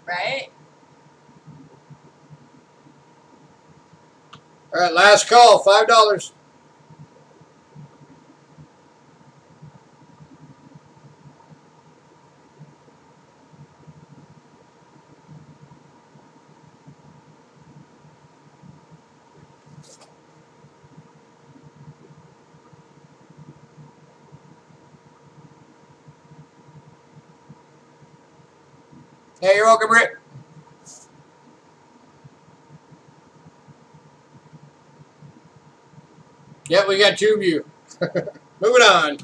Right? All right, last call, $5. Hey, you're welcome, Rick. Yep, we got two of you. Moving on.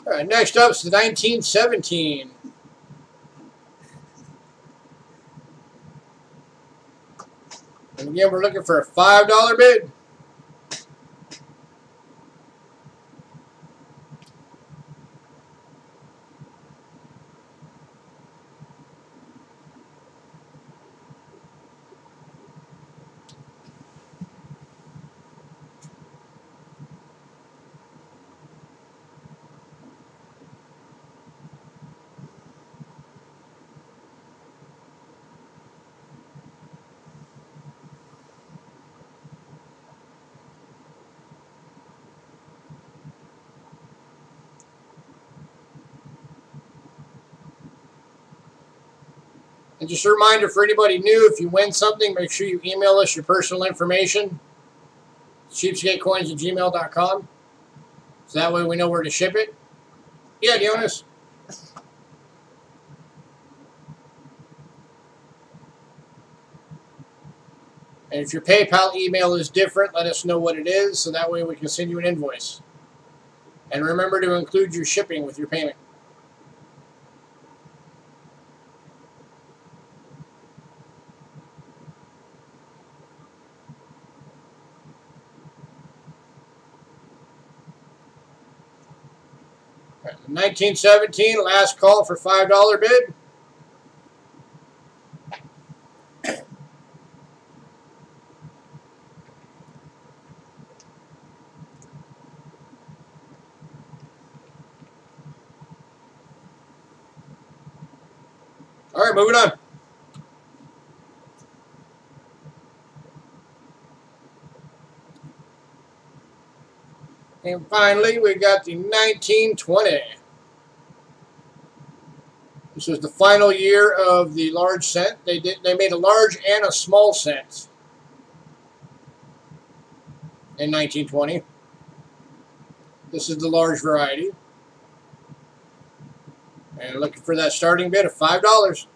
All right, next up is the 1917. And again, we're looking for a $5 bid. And just a reminder for anybody new, if you win something, make sure you email us your personal information. Cheapskatecoins@gmail.com. So that way we know where to ship it. Yeah, Dionis. And if your PayPal email is different, let us know what it is, so that way we can send you an invoice. And remember to include your shipping with your payment. All right, 1917, last call for $5 bid. All right, moving on. And finally, we got the 1920. This was the final year of the large cent. They made a large and a small cent in 1920. This is the large variety. And looking for that starting bid of $5.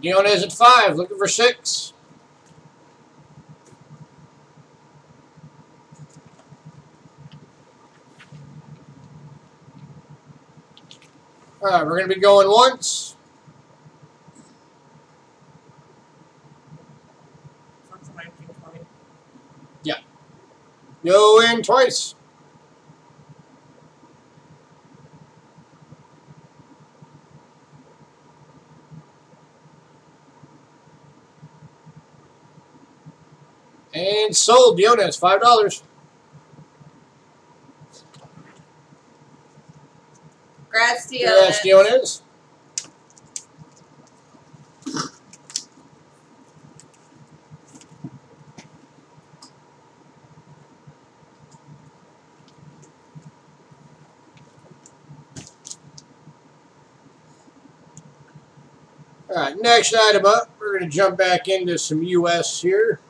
Dion is at 5, looking for 6. All right, we're going to be going once. Yeah. Go in twice. And sold. Dionis, $5. Congrats, Dionis. Yes, Dionis. All right, next item up, we're going to jump back into some U.S. here.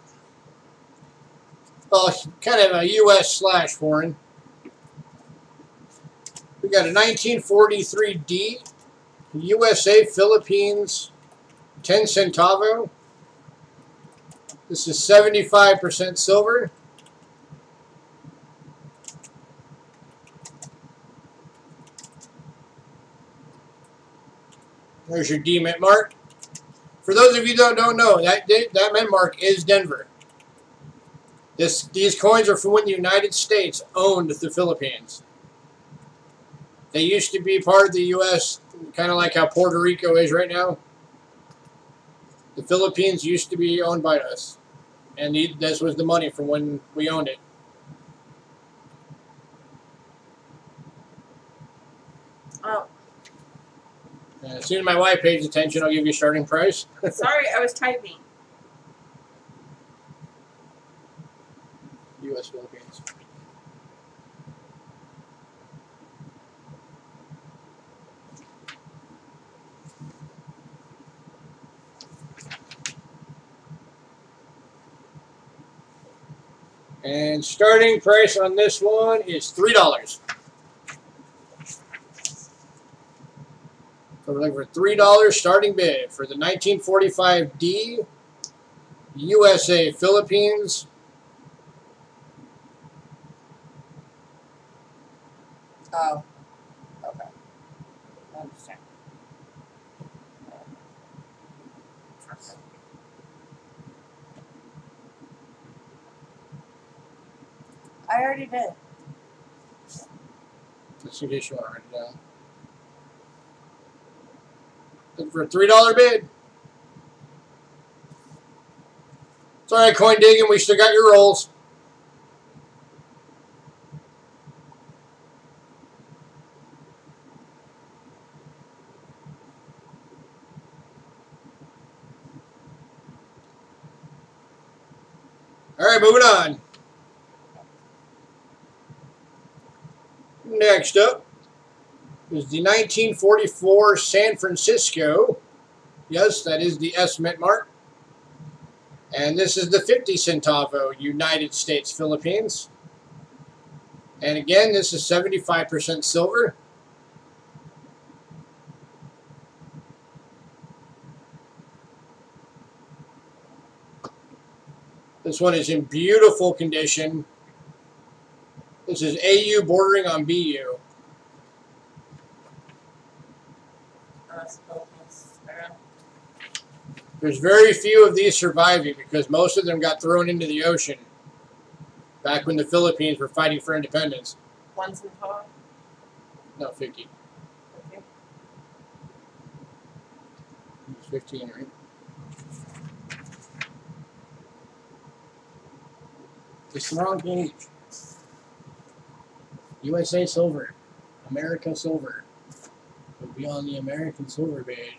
Well, kind of a U.S. / foreign. We got a 1943D, USA, Philippines, 10 centavo. This is 75% silver. There's your D mint mark. For those of you that don't know, that mint mark is Denver. These coins are from when the United States owned the Philippines. They used to be part of the U.S., kind of like how Puerto Rico is right now. The Philippines used to be owned by us. And this was the money from when we owned it. Oh. As soon as my wife pays attention, I'll give you a starting price. Sorry, I was typing. U.S. Philippines. And starting price on this one is $3. So we're looking for $3 starting bid for the 1945D USA Philippines. Oh. Okay. I understand. I already did. Let's see if you want to write it down. Looking for a $3 bid. It's alright, coin digging, we still got your rolls. Alright, moving on. Next up is the 1944 San Francisco. Yes, that is the S mint mark. And this is the 50 centavo United States Philippines. And again, this is 75% silver. This one is in beautiful condition. This is AU bordering on BU. There's very few of these surviving because most of them got thrown into the ocean back when the Philippines were fighting for independence. One's in total? No, 50. Okay. It's 15, right? It's the wrong page. USA silver. America silver. It'll be on the American silver page.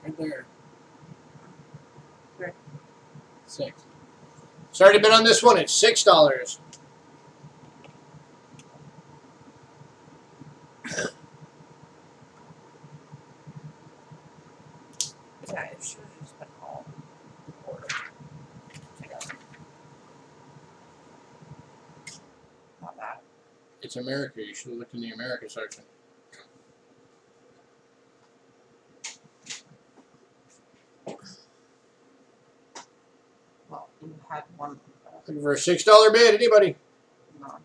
Right there. Sure. 6. Started to bid on this one at $6. Yeah, it should have just been all order together. Not that. It's America. You should have looked in the America section. Well, you had one. Looking for a $6 bid. Anybody? No.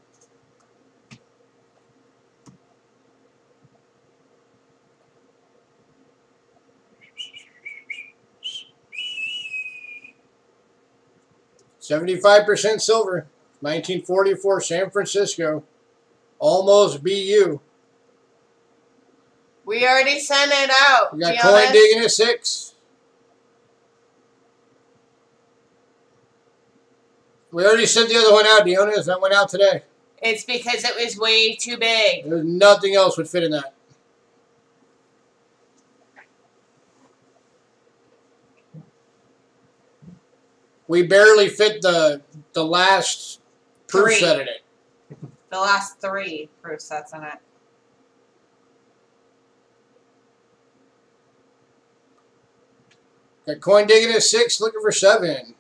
$75 silver. 1944 San Francisco. Almost BU. We already sent it out. We got Giannis. coin digging at 6. We already sent the other one out, Dionis. That went out today. It's because it was way too big. There's nothing else would fit in that. We barely fit the last proof 3. set in it. The last 3 proof sets in it. Got coin digging at 6, looking for 7.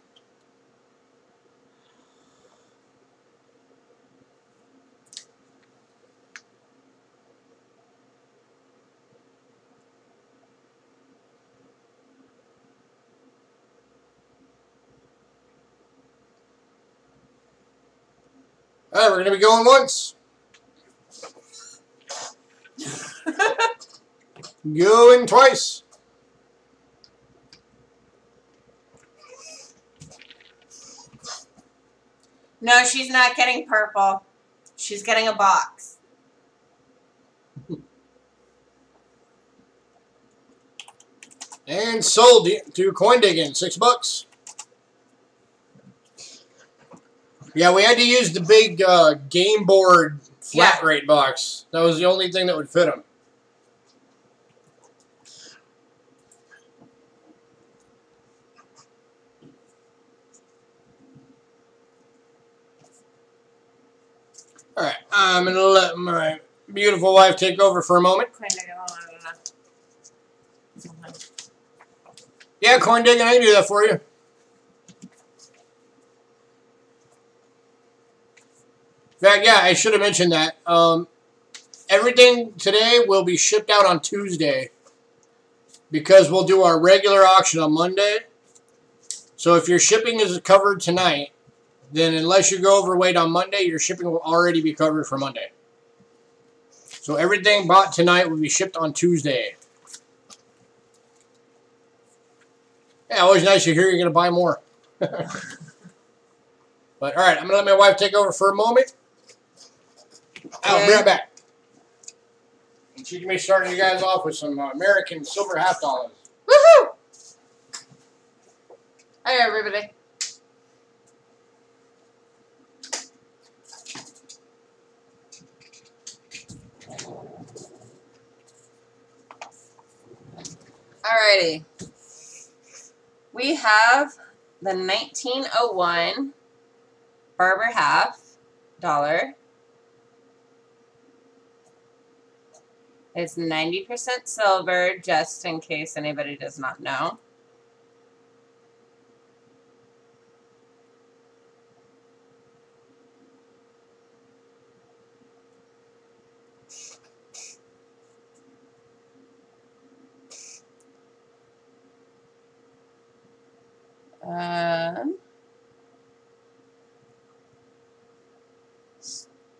All right, we're going to be going once. Going twice. No, she's not getting purple. She's getting a box. And sold to coin digging, $6. Yeah, we had to use the big game board flat rate box. That was the only thing that would fit them. All right, I'm going to let my beautiful wife take over for a moment. Yeah, coin digging, I can do that for you. In fact, yeah, I should have mentioned that. Everything today will be shipped out on Tuesday because we'll do our regular auction on Monday. So if your shipping is covered tonight, then unless you go overweight on Monday, your shipping will already be covered for Monday. So everything bought tonight will be shipped on Tuesday. Yeah, always nice to hear you're going to buy more. But all right, I'm going to let my wife take over for a moment. I'll be right back. And she can be starting you guys off with some American silver $50. Woohoo! Hi, everybody. Alrighty. We have the 1901 Barber $50. It's 90% silver, just in case anybody does not know.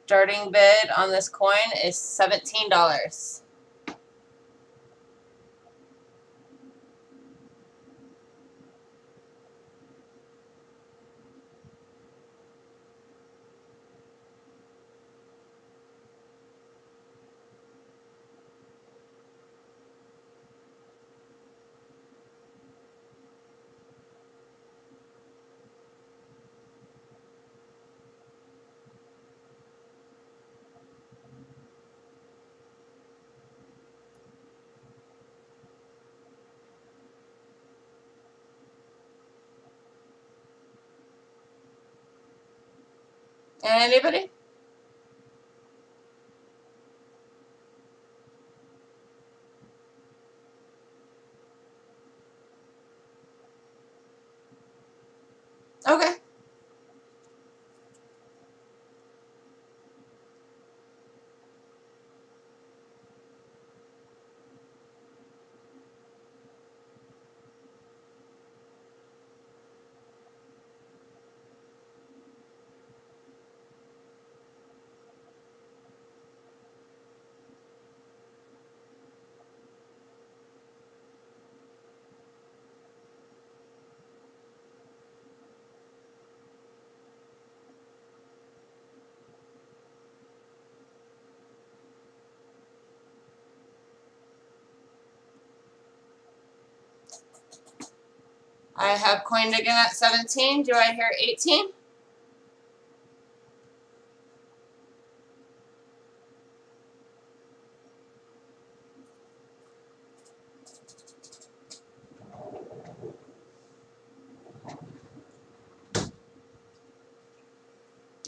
Starting bid on this coin is $17. Anybody? Okay. I have coined again at 17. Do I hear 18?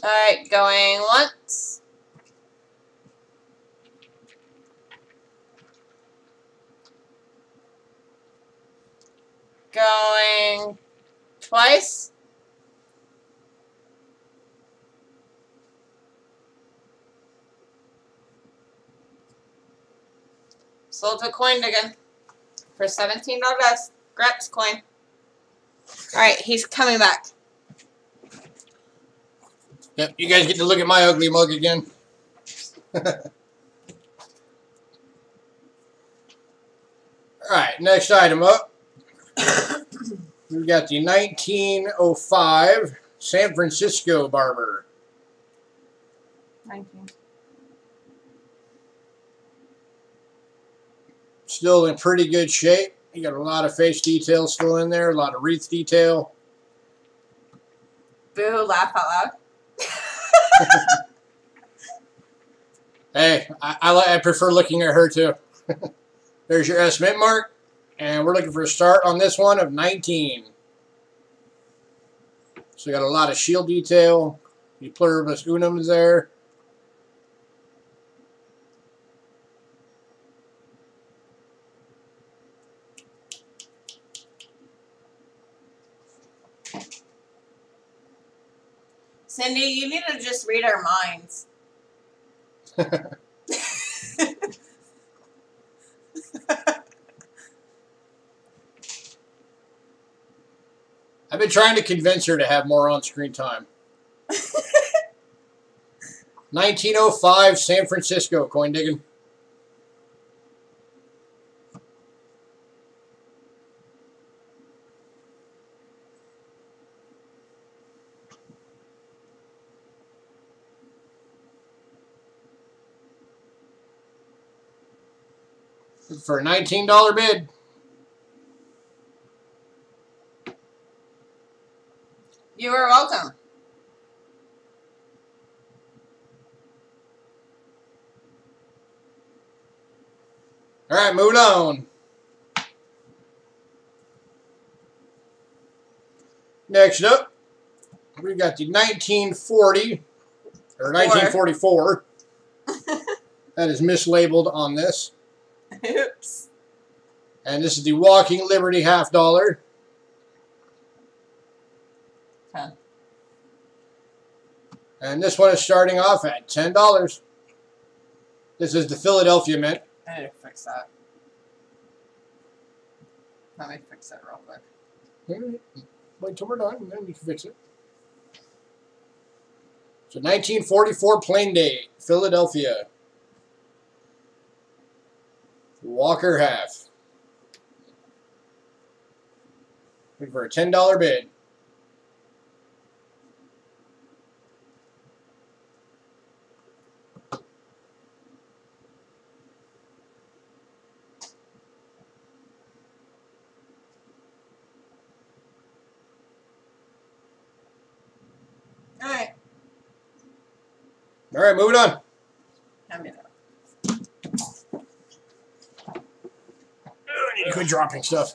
Alright, going once. Going twice. Sold a coin again for $17. Graps coin. Alright, he's coming back. Yep, you guys get to look at my ugly mug again. Alright, next item up. We've got the 1905 San Francisco Barber. 19. Still in pretty good shape. You got a lot of face detail still in there, a lot of wreath detail. Boo, laugh out loud. Hey, I prefer looking at her too. There's your estimate mark, and we're looking for a start on this one of 19. So you got a lot of shield detail. The pluribus unum is there. Cindy, you need to just read our minds. I've been trying to convince her to have more on-screen time. 1905 San Francisco coin digging. For a $19 bid. You are welcome. All right, moving on. Next up, we got the 1940 or 1944. That is mislabeled on this. Oops. And this is the Walking Liberty $50. Huh. And this one is starting off at $10. This is the Philadelphia Mint. I need to fix that. Let me fix it real quick. Wait till we're done, and then you can fix it. So 1944 plain date, Philadelphia. Walker half. Looking for a $10 bid. Alright. All right, moving on. Hand me that. I need to quit dropping stuff.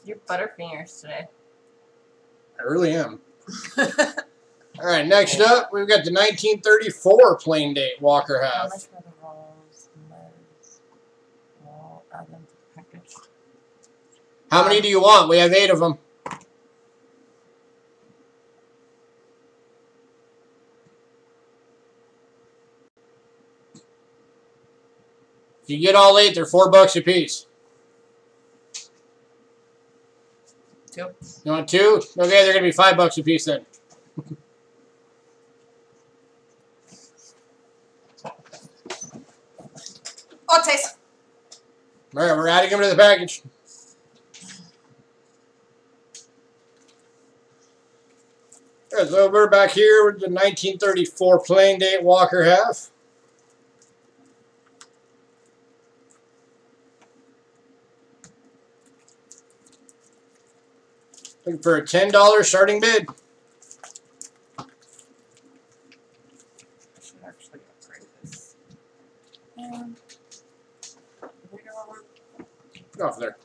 Your butterfingers today. I really am. All right, next up, we've got the 1934 plain date Walker How half. much for the rolls and those? I'll add them to the package. How many do you want? We have 8 of them. If you get all 8, they're $4 a piece. 2. You want 2? Okay, they're going to be $5 a piece then. Oh, taste. All right, we're adding them to the package. All right, so we're back here with the 1934 plain date Walker half. Looking for a $10 starting bid. I should actually upgrade this. And Get off there.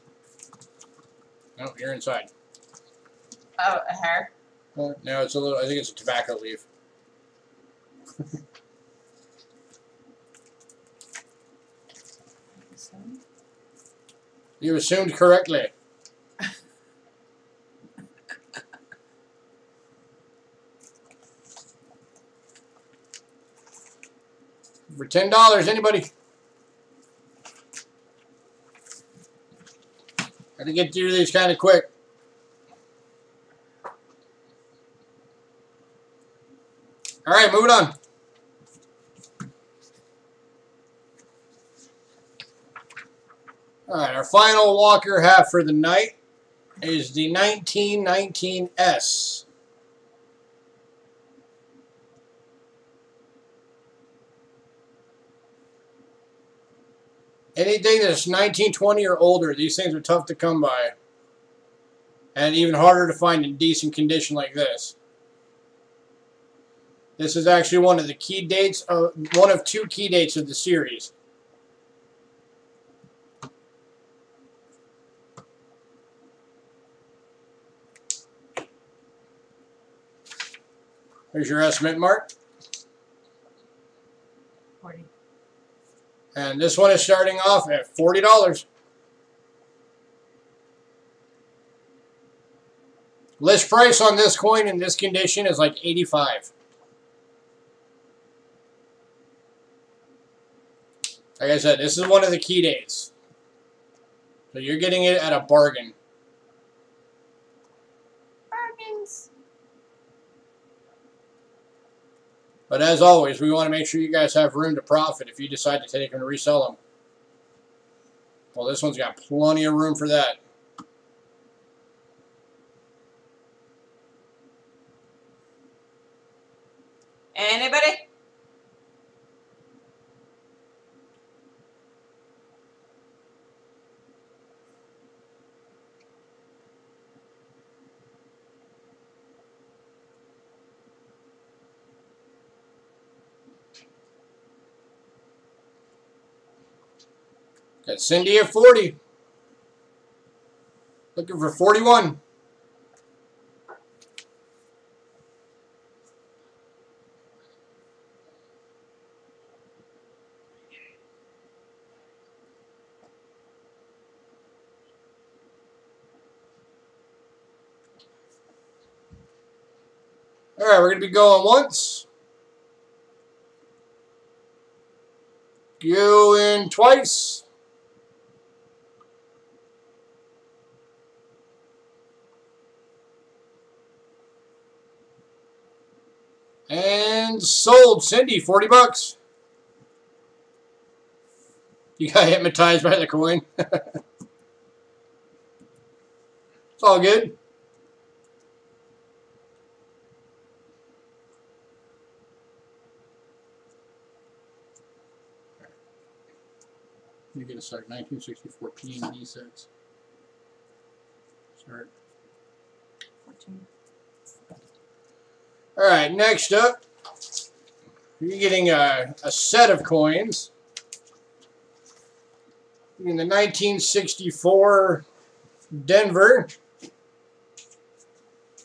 No, you're inside. Oh, a hair. No, it's a little. I think it's a tobacco leaf. You assumed correctly. For $10, anybody? Got to get through these kind of quick. All right, moving on. All right, our final Walker half for the night is the 1919S. Anything that's 1920 or older, these things are tough to come by. And even harder to find in decent condition like this. This is actually one of the key dates of one of 2 key dates of the series. Here's your estimate, Mark. 40. And this one is starting off at $40. List price on this coin in this condition is like $85. Like I said, this is one of the key dates. So you're getting it at a bargain. Bargains. But as always, we want to make sure you guys have room to profit if you decide to take them and resell them. Well, this one's got plenty of room for that. Anybody? Got Cindy at 40. Looking for 41. All right, we're going to be going once. Going twice. And sold. Cindy, $40. You got hypnotized by the coin. It's all good. You get to start 1964 P&D sets. Start. 14. All right, next up, you're getting a set of coins. In the 1964 Denver.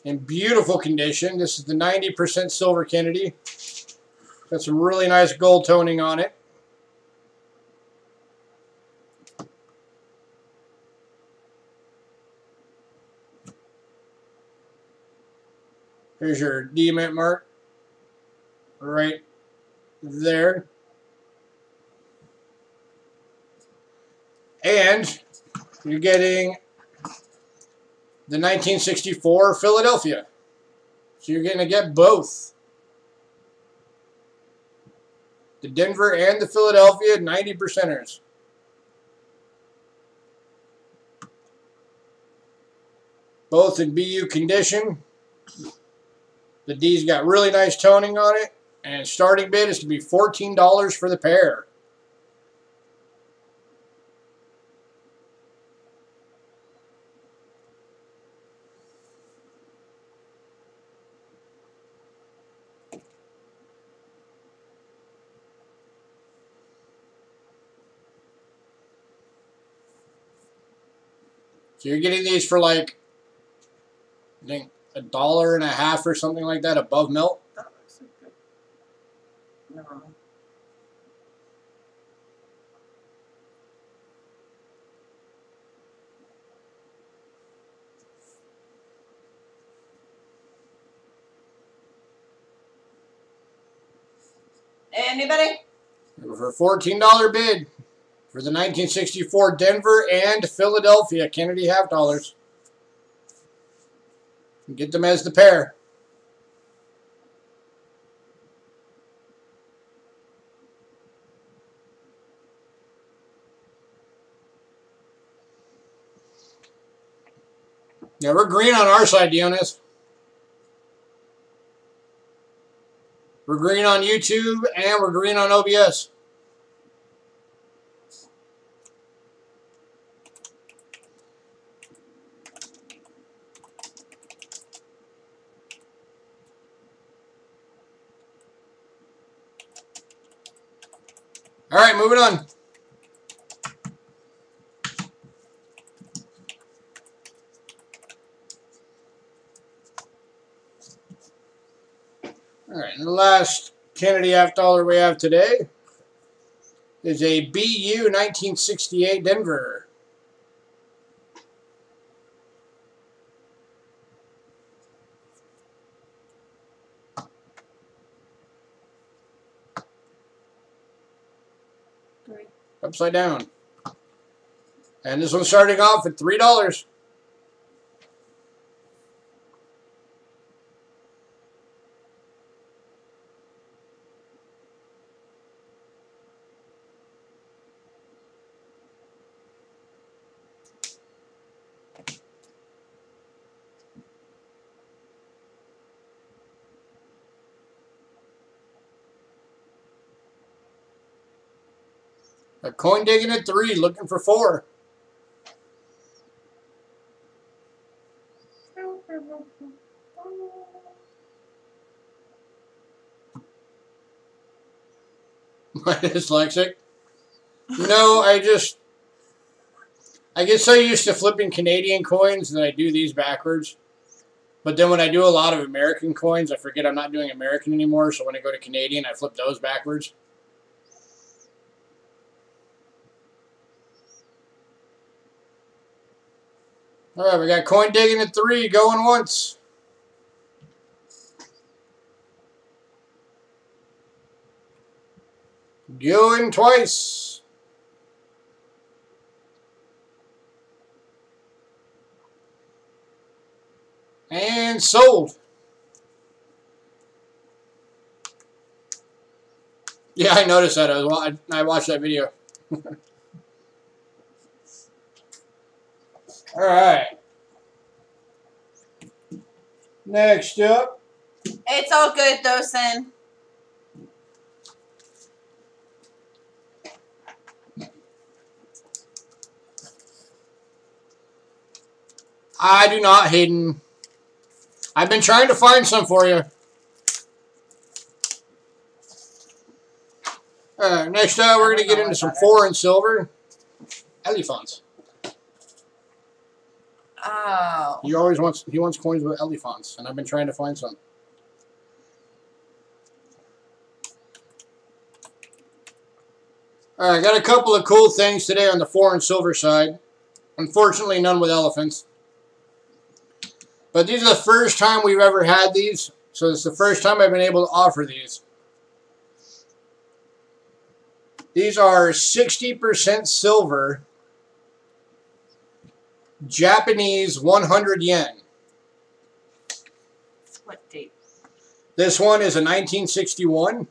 in beautiful condition. This is the 90% silver Kennedy. Got some really nice gold toning on it. Here's your D-mint mark right there. And you're getting the 1964 Philadelphia. So you're going to get both. The Denver and the Philadelphia 90%ers. Both in BU condition. The D's got really nice toning on it. And starting bid is to be $14 for the pair. So you're getting these for like, I think, $1.50 or something like that above melt. That looks so good. No. Anybody? For a $14 bid for the 1964 Denver and Philadelphia Kennedy half dollars. Get them as the pair. Yeah, we're green on our side, Dionis. We're green on YouTube and we're green on OBS. All right, moving on. All right, and the last Kennedy half dollar we have today is a BU 1968 Denver. Upside down. And this one's starting off at $3. A coin digging at 3, looking for 4. My dyslexic. No, I get so used to flipping Canadian coins that I do these backwards. But then when I do a lot of American coins, I forget I'm not doing American anymore. So when I go to Canadian, I flip those backwards. All right, we got coin digging at 3, going once. Going twice. And sold. Yeah, I noticed that. I watched that video. All right. Next up. It's all good, Dawson. I do not, Hayden. I've been trying to find some for you. Next up, we're going to get into some foreign silver. Elephants. Oh. He wants coins with elephants, and I've been trying to find some. Alright, I got a couple of cool things today on the foreign silver side. Unfortunately, none with elephants. But these are the first time we've ever had these, so it's the first time I've been able to offer these. These are 60% silver, Japanese 100 yen. What date? This one is a 1961.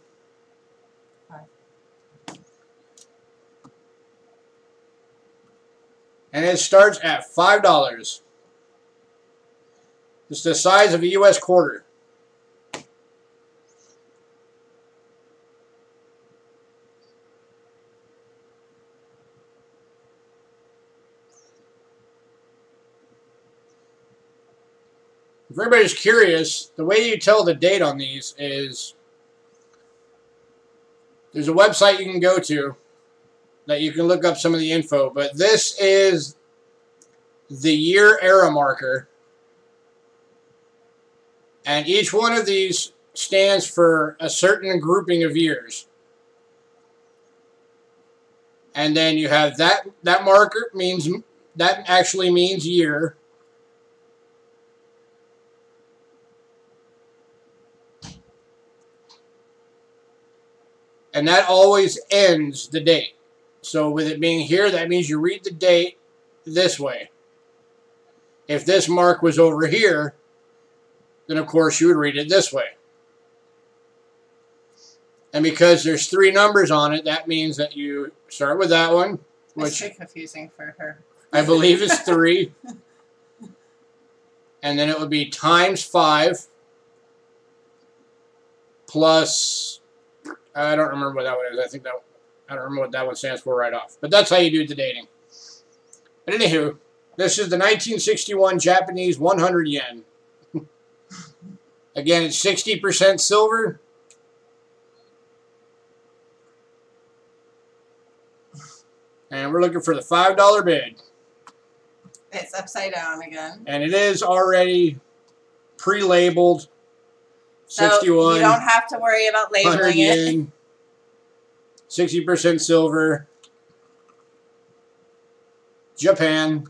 And it starts at $5. It's the size of a U.S. quarter. If everybody's curious, the way you tell the date on these is there's a website you can go to that you can look up some of the info, but this is the year era marker, and each one of these stands for a certain grouping of years. And then you have that marker means, that actually means year. And that always ends the date. So with it being here, that means you read the date this way. If this mark was over here, then of course you would read it this way. And because there's 3 numbers on it, that means that you start with that one, It's which too confusing for her. I believe is 3. And then it would be times 5 plus, I don't remember what that one is. I don't remember what that one stands for right off. But that's how you do the dating. But anywho, this is the 1961 Japanese 100 yen. Again, it's 60% silver. And we're looking for the $5 bid. It's upside down again. And it is already pre-labeled. So 61. you don't have to worry about 100 labeling it. yen. 60% silver. Japan.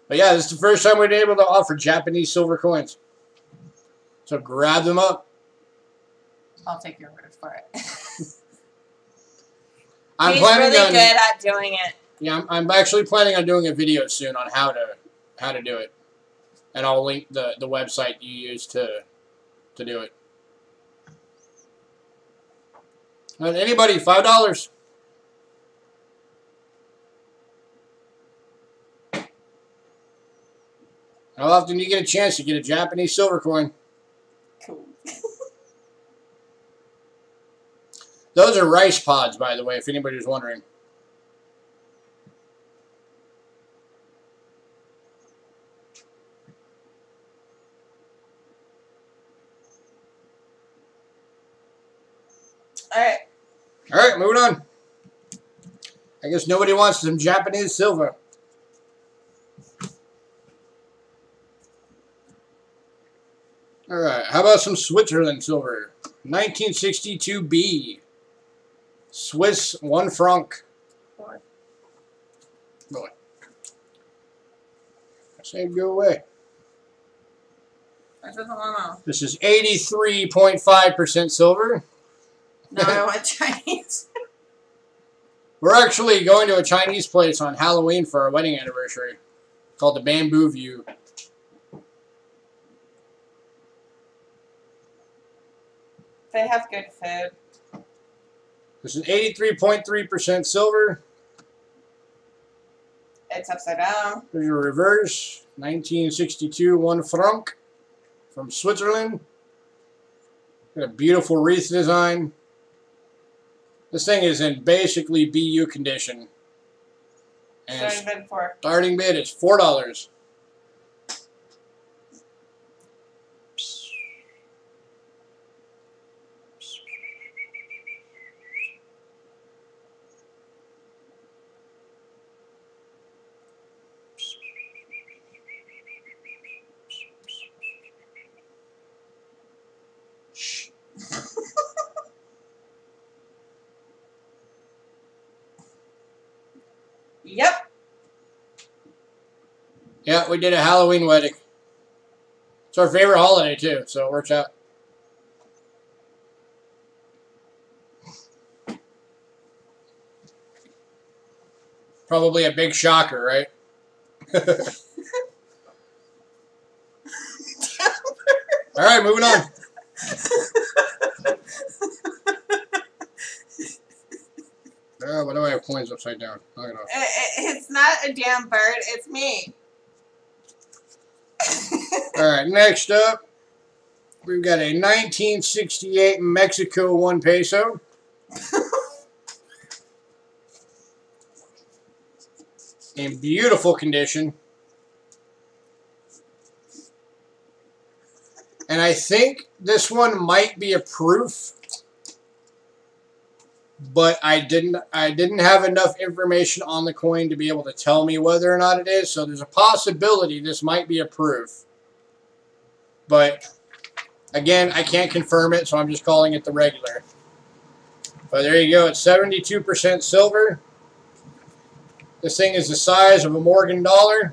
But yeah, this is the first time we've been able to offer Japanese silver coins. So grab them up. I'll take your word for it. I'm He's planning really on, good at doing it. Yeah, I'm actually planning on doing a video soon on how to do it, and I'll link the website you use to do it. And anybody, $5. How often do you get a chance to get a Japanese silver coin? Cool. Those are rice pods, by the way, if anybody was wondering. Alright. Alright, moving on. I guess nobody wants some Japanese silver. Alright, how about some Switzerland silver? 1962B. Swiss 1 franc. Boy. Boy. I said go away. That doesn't want to. This is 83.5% silver. No, I want Chinese. We're actually going to a Chinese place on Halloween for our wedding anniversary called the Bamboo View. They have good food. This is 83.3% silver. It's upside down. There's your reverse. 1962 1 franc from Switzerland. Got a beautiful wreath design. This thing is in basically BU condition. And Starting bid for. starting bid is $4. Yeah, we did a Halloween wedding. It's our favorite holiday, too, so it works out. Probably a big shocker, right? All right, moving on. Oh, why do I have coins upside down? It's not a damn bird. It's me. All right, next up, we've got a 1968 Mexico 1 peso. In beautiful condition. And I think this one might be a proof, but I didn't have enough information on the coin to be able to tell me whether or not it is. So there's a possibility this might be a proof. But again, I can't confirm it, so I'm just calling it the regular. But there you go. It's 72% silver. This thing is the size of a Morgan dollar.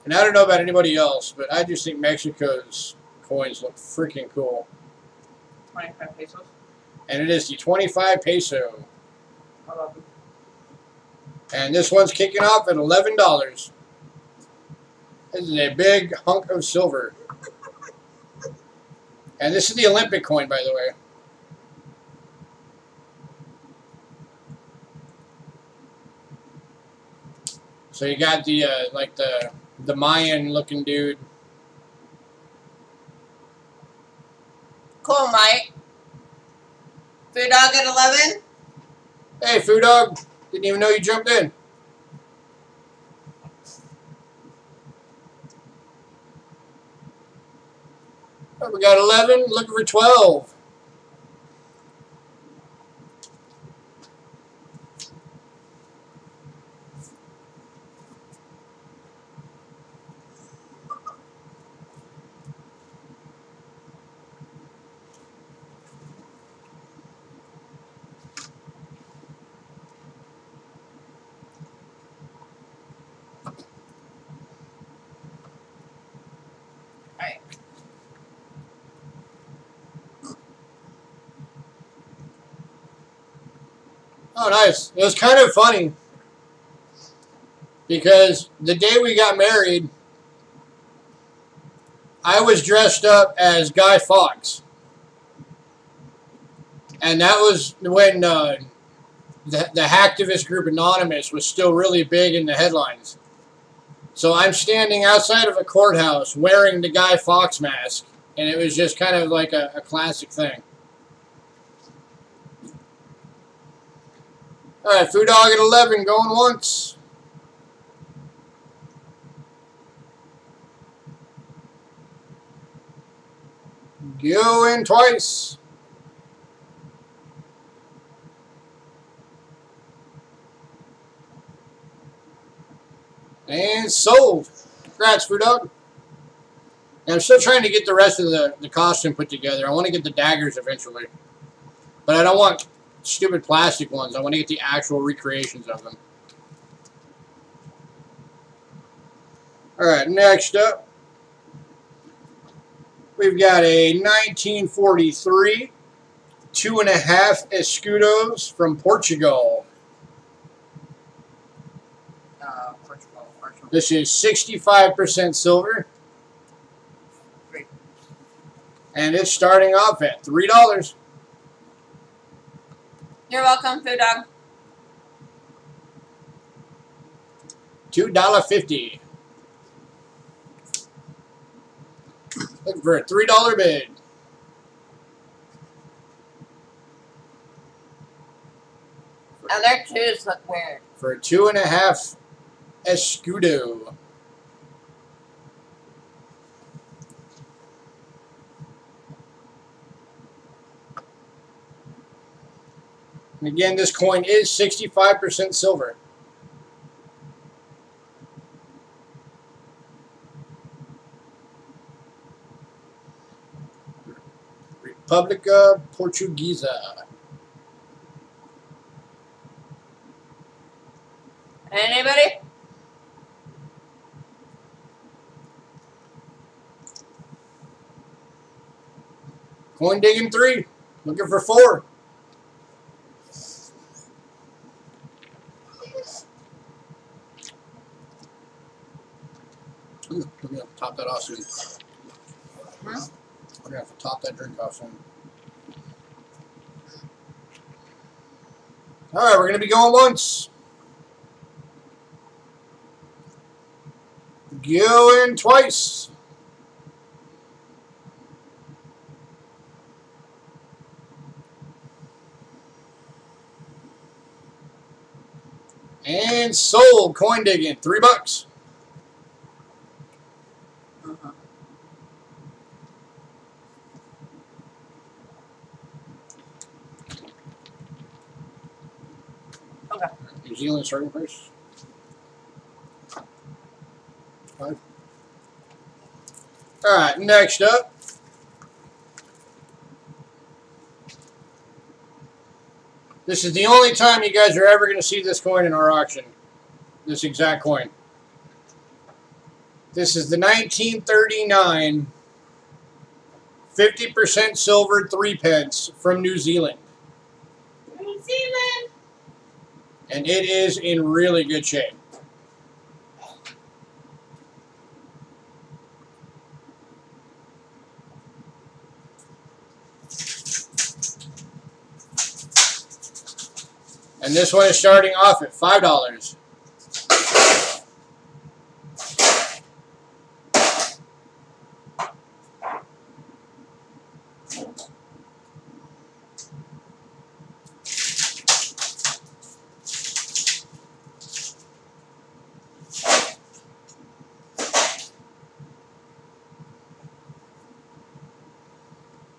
And I don't know about anybody else, but I just think Mexico's coins look freaking cool. 25 pesos. And it is the 25 peso. I love it. And this one's kicking off at $11. This is a big hunk of silver. And this is the Olympic coin, by the way. So you got the like the Mayan looking dude. Cool, Mike. Food dog at 11. Hey, Food Dog. Didn't even know you jumped in. Oh, we got 11. Looking for 12. Alright. Oh, nice. It was kind of funny because the day we got married, I was dressed up as Guy Fawkes. And that was when the hacktivist group Anonymous was still really big in the headlines. So I'm standing outside of a courthouse wearing the Guy Fawkes mask. And it was just kind of like a classic thing. Alright, Food Dog at 11 going once. Going twice. And sold. Congrats, Food Dog. And I'm still trying to get the rest of the costume put together. I want to get the daggers eventually. But I don't want stupid plastic ones. I want to get the actual recreations of them. Alright, next up. We've got a 1943 2.5 escudos from Portugal. Portugal. This is 65% silver. Great. And it's starting off at $3. You're welcome, Food Dog. $2.50. Looking for a $3 bid. Now their twos look weird. For a 2.5 escudo. And again, this coin is 65% silver. República Portuguesa. Anybody? Coin digging 3. Looking for 4. Ooh, we're gonna have to top that off soon. Huh? We're gonna have to top that drink off soon. Alright, we're gonna be going once. Going twice. And sold. Coin digging. $3. Uh-huh. Okay. New Zealand starting price. 5. Alright, next up. This is the only time you guys are ever going to see this coin in our auction. This exact coin. This is the 1939 50% silver 3 pence from New Zealand. New Zealand. And it is in really good shape. And this one is starting off at $5.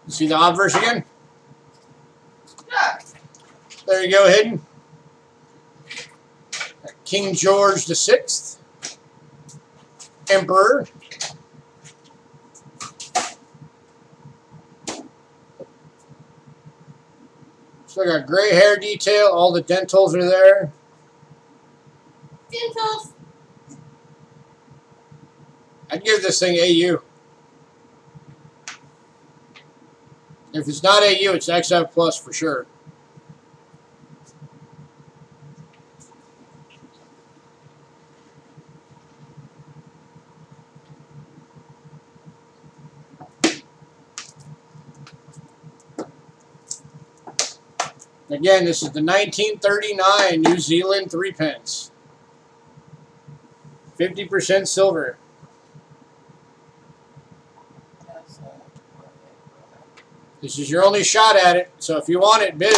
See the obverse again? Yeah. There you go, hidden. King George VI, Emperor. Still got gray hair detail. All the dentals are there. Dentals. I'd give this thing AU. If it's not AU, it's XF Plus for sure. Again, this is the 1939 New Zealand 3 pence. 50% silver. This is your only shot at it, so if you want it, bid.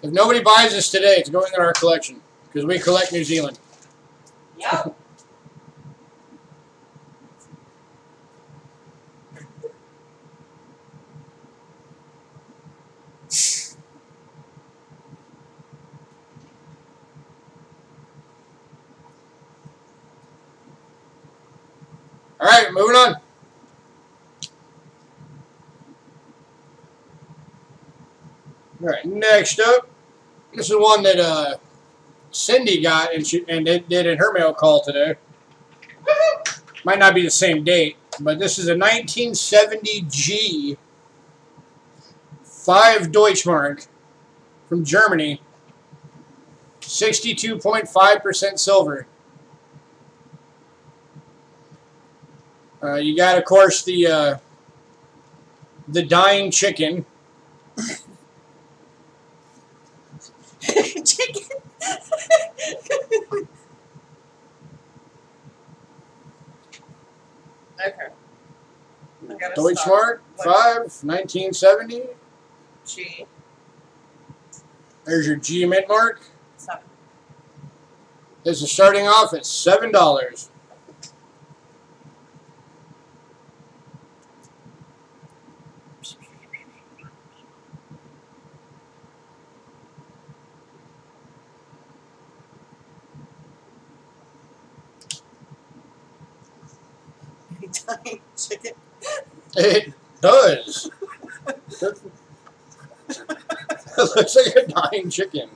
If nobody buys this today, it's going in our collection because we collect New Zealand. Yep. All right, moving on. All right, next up, this is one that Cindy got and did in her mail call today. Might not be the same date, but this is a 1970 G 5 Deutschmark from Germany. 62.5% silver. You got, of course, the dying chicken. Chicken. Okay. I gotta Deutschmark, stop. 5, 1970. G. There's your G mint mark. 7. This is starting off at $7. Dying chicken. It does. It looks like a dying chicken.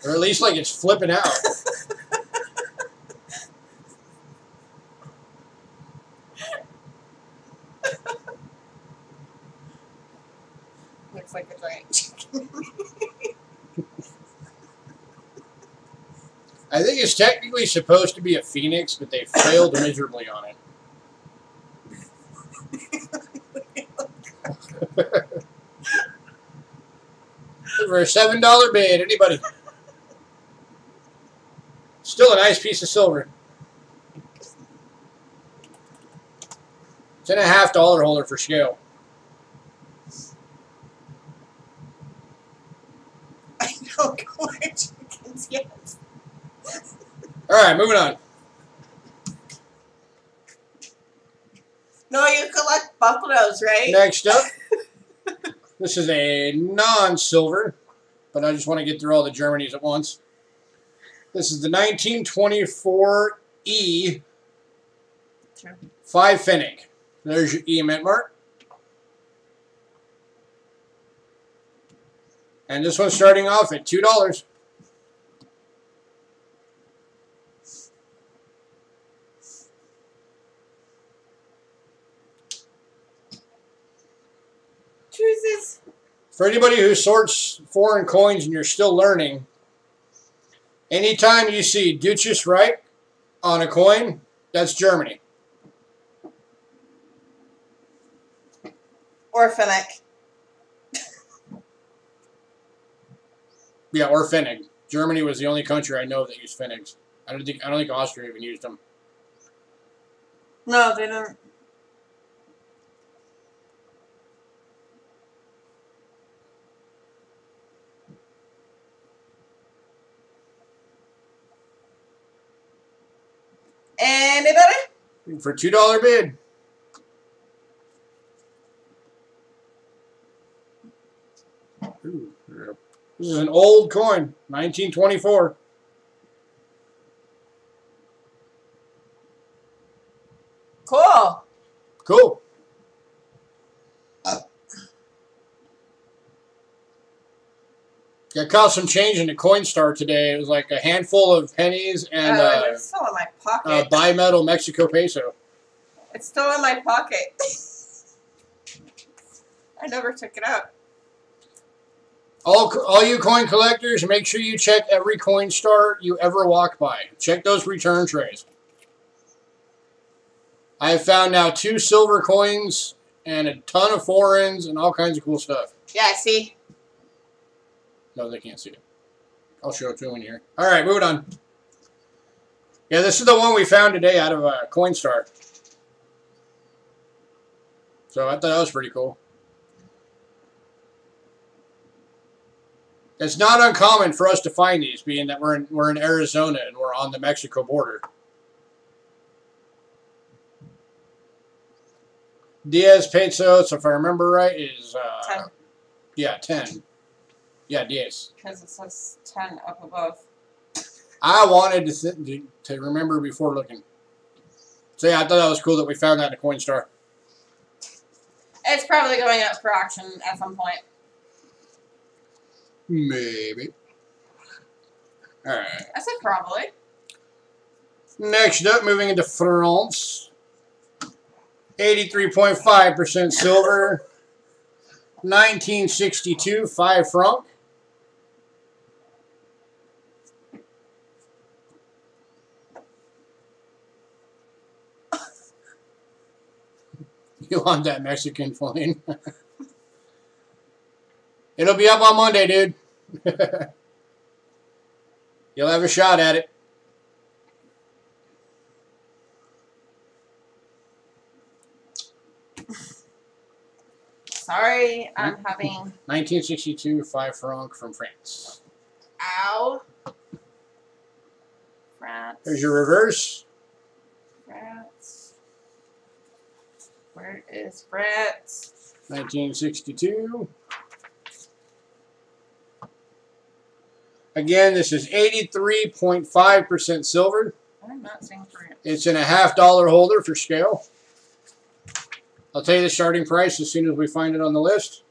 Or at least like it's flipping out. Looks like a giant chicken. I think it's technically supposed to be a phoenix, but they failed miserably on it. For a $7 bid, anybody? Still a nice piece of silver. It's in a $1/2 holder for scale. I don't collect chickens yet. Alright, moving on. No, you collect buffaloes, right? Next up, this is a non-silver, but I just want to get through all the Germanys at once. This is the 1924 E 5 Pfennig. There's your E mint mark. And this one's starting off at $2. Chooses. For anybody who sorts foreign coins and you're still learning, anytime you see Deutsches Reich on a coin, that's Germany. Or Finnick. Yeah, or Pfennig. Germany was the only country I know that used Pfennigs. I don't think Austria even used them. No, they don't. Anybody? For $2 bid. Ooh, yeah. This is an old coin, 1924. Cool. Cool. I caught some change in the Coinstar today. It was like a handful of pennies and it's still in my pocket. bimetal Mexico peso. It's still in my pocket. I never took it out. All you coin collectors, make sure you check every Coinstar you ever walk by. Check those return trays. I have found now 2 silver coins and a ton of foreigns and all kinds of cool stuff. Yeah, see? No, they can't see it. I'll show it to them in here. All right, moving on. Yeah, this is the one we found today out of Coinstar. So I thought that was pretty cool. It's not uncommon for us to find these, being that we're in Arizona and we're on the Mexico border. Diaz pesos, if I remember right, is 10. Yeah, 10. Yeah, Diaz. Because it says 10 up above. I wanted to remember before looking. So yeah, I thought that was cool that we found that in a Coinstar. It's probably going up for auction at some point. Maybe. Alright. I said probably. Next up, moving into France. 83.5% silver. 1962, 5 franc. You want that Mexican coin? It'll be up on Monday, dude. You'll have a shot at it. Sorry, I'm having... 1962, 5 franc from France. Ow. France. There's your reverse. France. Where is France? 1962. Again, this is 83.5% silver. I'm not seeing France. It's in a $50 holder for scale. I'll tell you the starting price as soon as we find it on the list.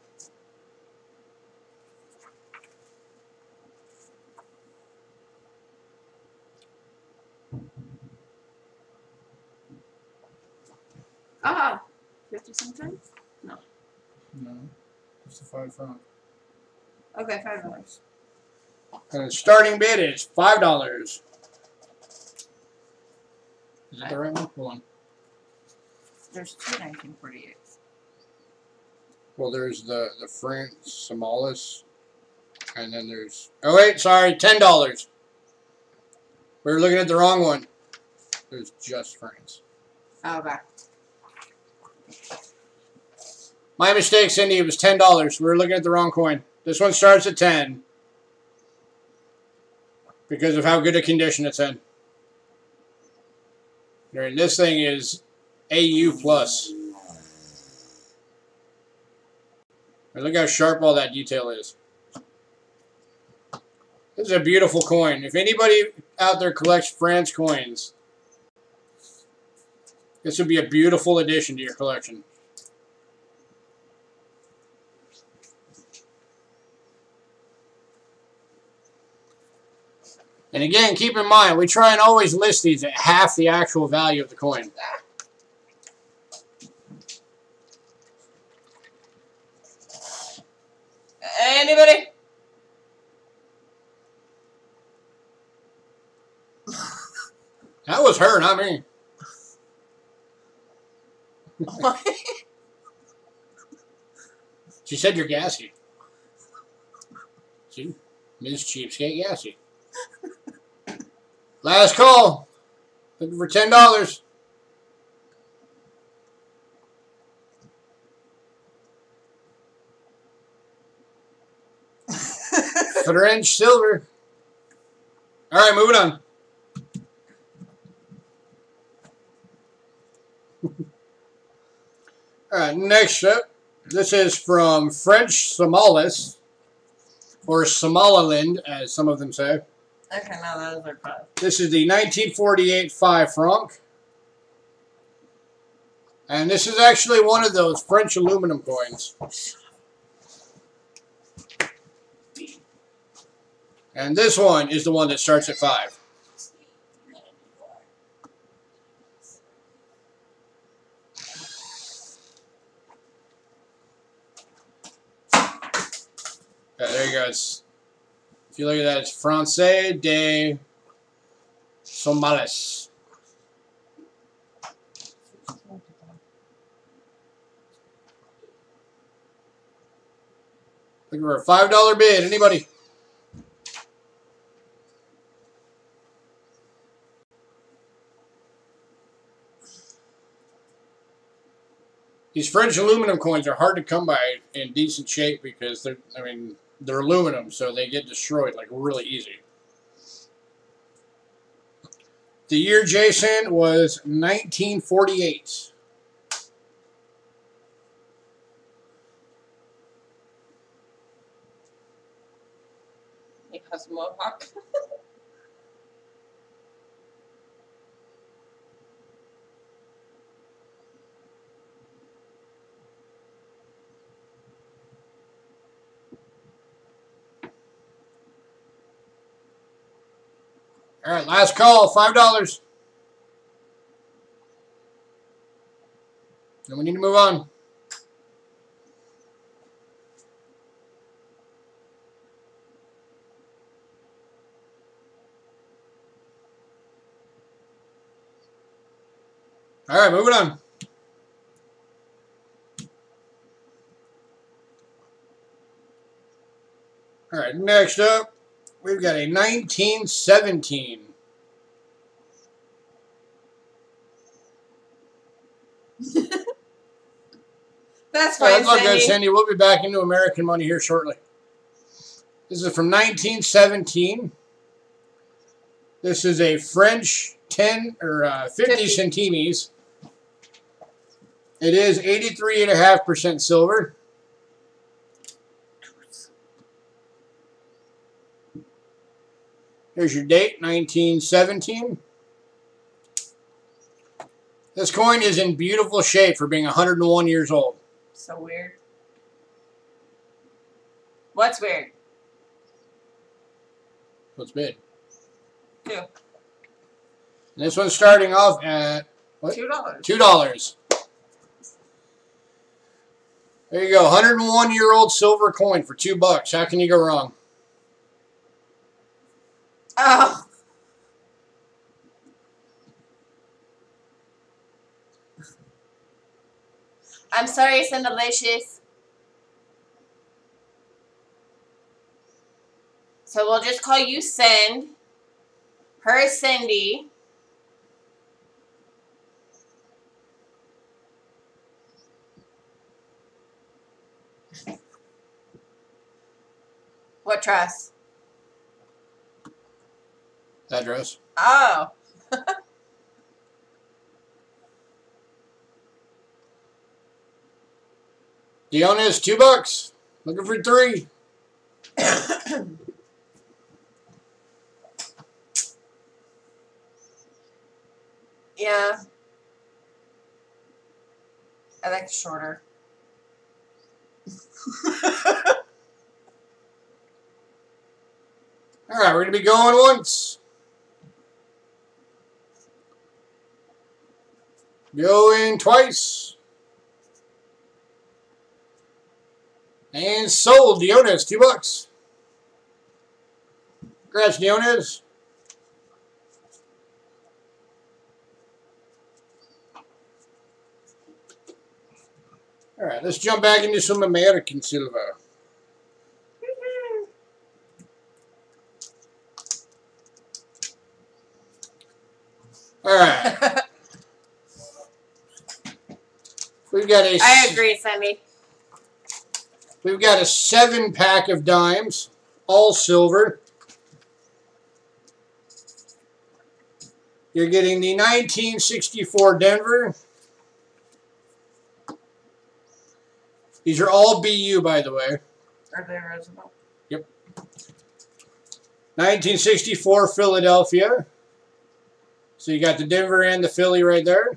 Ah, 50 cents? No. No, it's the 5 franc. Okay, $5. And the starting bid is $5. Is that the right one? Hold on. There's two 1948s. Well, there's the French Somalis, and then there's... Oh, wait, sorry, $10. We were looking at the wrong one. There's just France. Oh, okay. My mistake, Cindy. It was $10. We were looking at the wrong coin. This one starts at 10 because of how good a condition it's in. And this thing is AU+. And look how sharp all that detail is. This is a beautiful coin. If anybody out there collects France coins, this would be a beautiful addition to your collection. And again, keep in mind, we try and always list these at half the actual value of the coin. Anybody? That was her, not me. She said you're gassy. See? Ms. Cheapskate gassy. Last call. Looking for $10. French silver. All right, moving on. All right, next up, this is from French Somalis, or Somaliland, as some of them say. Okay, now that is our five. This is the 1948 5 franc. And this is actually one of those French aluminum coins. And this one is the one that starts at 5. There you go. If you look at that, it's Francais de Somalis. Looking for a $5 bid. Anybody? These French aluminum coins are hard to come by in decent shape because they're aluminum, so they get destroyed like really easy. The year, Jason, was 1948. He has a mohawk. All right, last call, $5. And we need to move on. All right, moving on. All right, next up, we've got a 1917. That's fine, That's all good, Cindy. Cindy. We'll be back into American money here shortly. This is from 1917. This is a French 10 or 50 centimes. It is 83.5% silver. Here's your date, 1917. This coin is in beautiful shape for being 101 years old. So weird. What's weird? What's bid? 2. And this one's starting off at what? $2. $2. There you go. 101-year-old silver coin for $2. How can you go wrong? Oh. I'm sorry, Cindelicious. So we'll just call you Cindy. Her Cindy. What dress? That dress. Oh. Diona's $2. Looking for 3. Yeah. I like shorter. All right, we're going to be going once. Going twice. And sold. Diona's $2. Congrats, Diona's. All right, let's jump back into some American silver. All right. We've got a. I agree, Cindy. We've got a 7-pack of dimes, all silver. You're getting the 1964 Denver. These are all BU, by the way. Are they original? Yep. 1964 Philadelphia. So you got the Denver and the Philly right there.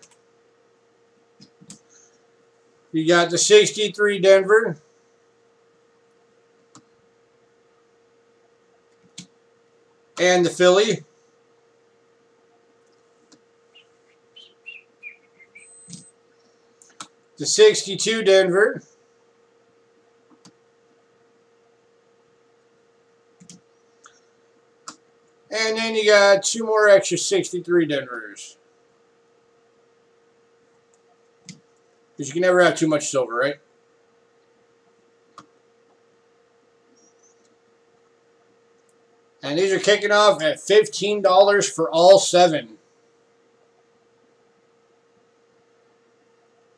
You got the 63 Denver. And the Philly. The 62 Denver. And then you got 2 more extra 63 Denvers. Because you can never have too much silver, right? And these are kicking off at $15 for all 7.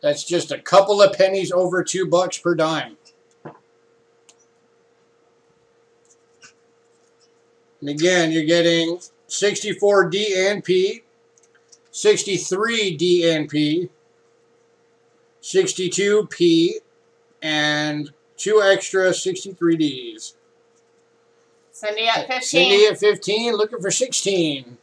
That's just a couple of pennies over $2 per dime. And again, you're getting 64 DNP, 63 DNP, 62P, and 2 extra 63Ds. Cindy at 15. Cindy at 15, looking for 16.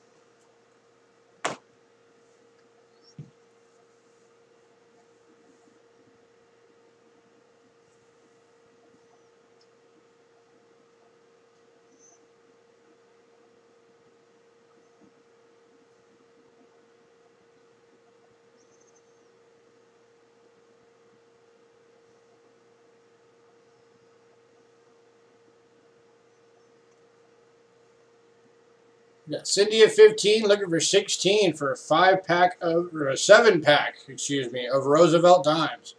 We got Cindy at 15, looking for 16 for a 5-pack of, or a 7-pack, excuse me, of Roosevelt dimes.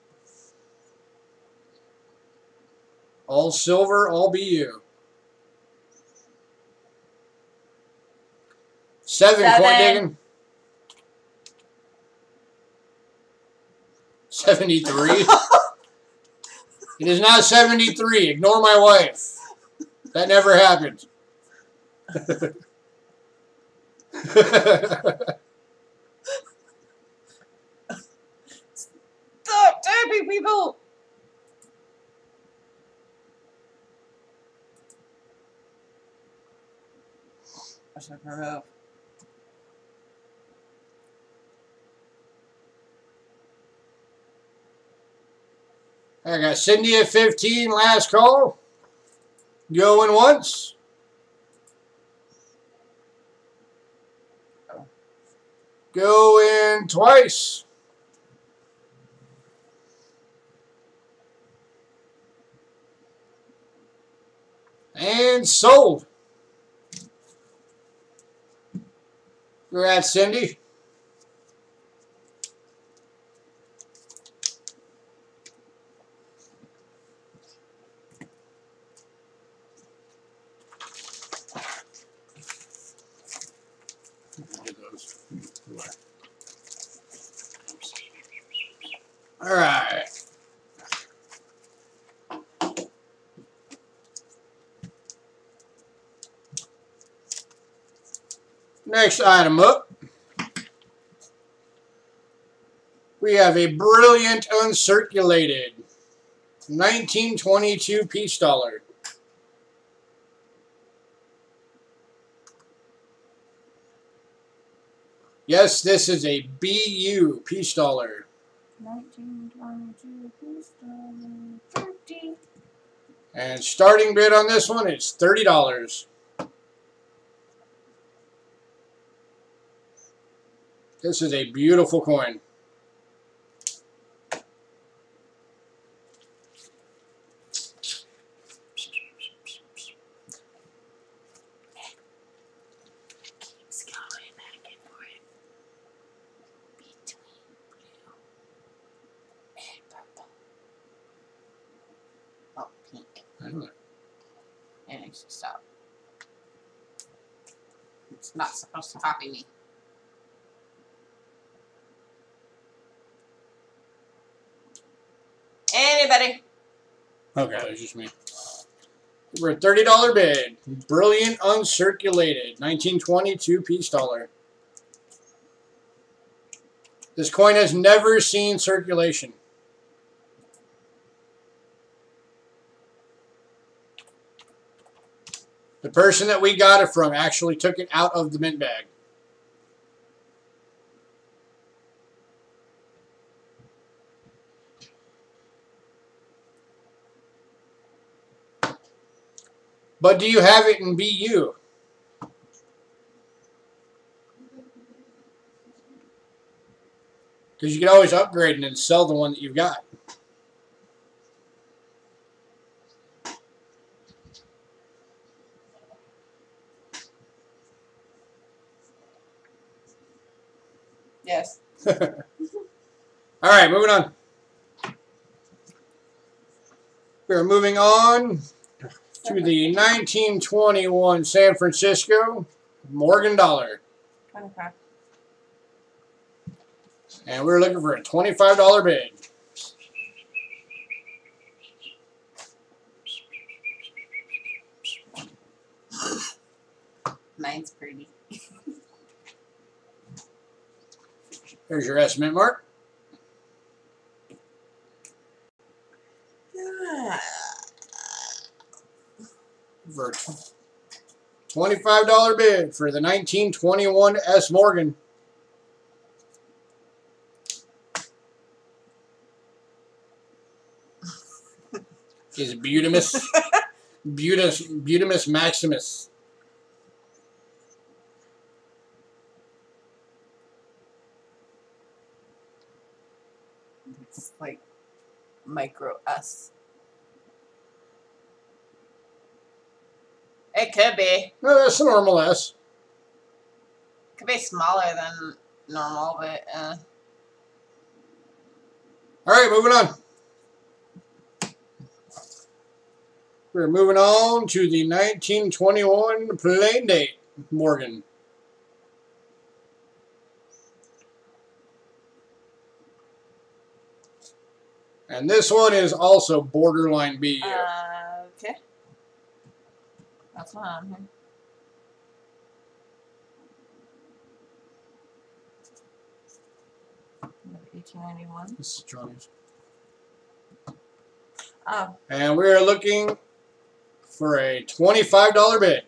All silver, all BU. 7 coin digging. 73. It is not 73. Ignore my wife. That never happened. Stop tapping people! I should remove. I got Cindy at 15, last call. Going once. Going twice. And sold. Congrats, Cindy. All right. Next item up. We have a brilliant uncirculated 1922 peace dollar. Yes, this is a BU peace dollar. 1922 peace dollar. 30. And starting bid on this one is $30. This is a beautiful coin. Keeps going back and forth between blue and purple. Oh, pink. I know. It needs to stop. It's not supposed to copy me. Anybody? Okay, that's just me. We're a $30 bid. Brilliant uncirculated 1922 peace dollar. This coin has never seen circulation. The person that we got it from actually took it out of the mint bag. But do you have it in BU? Because you can always upgrade and then sell the one that you've got. Yes. All right, moving on. We're moving on to the 1921 San Francisco Morgan dollar. 25. And we're looking for a $25 bid. Mine's pretty. There's your estimate, Mark. For $25 bid for the 1921 S. Morgan. Is Butimus Maximus. It's like micro S. It could be. No, that's a normal S. Could be smaller than normal, but All right, moving on. We're moving on to the 1921 plain date Morgan. And this one is also borderline BU. okay. That's what I'm here. Number 1891. This is Johnny's. Oh, And we're looking for a $25 bid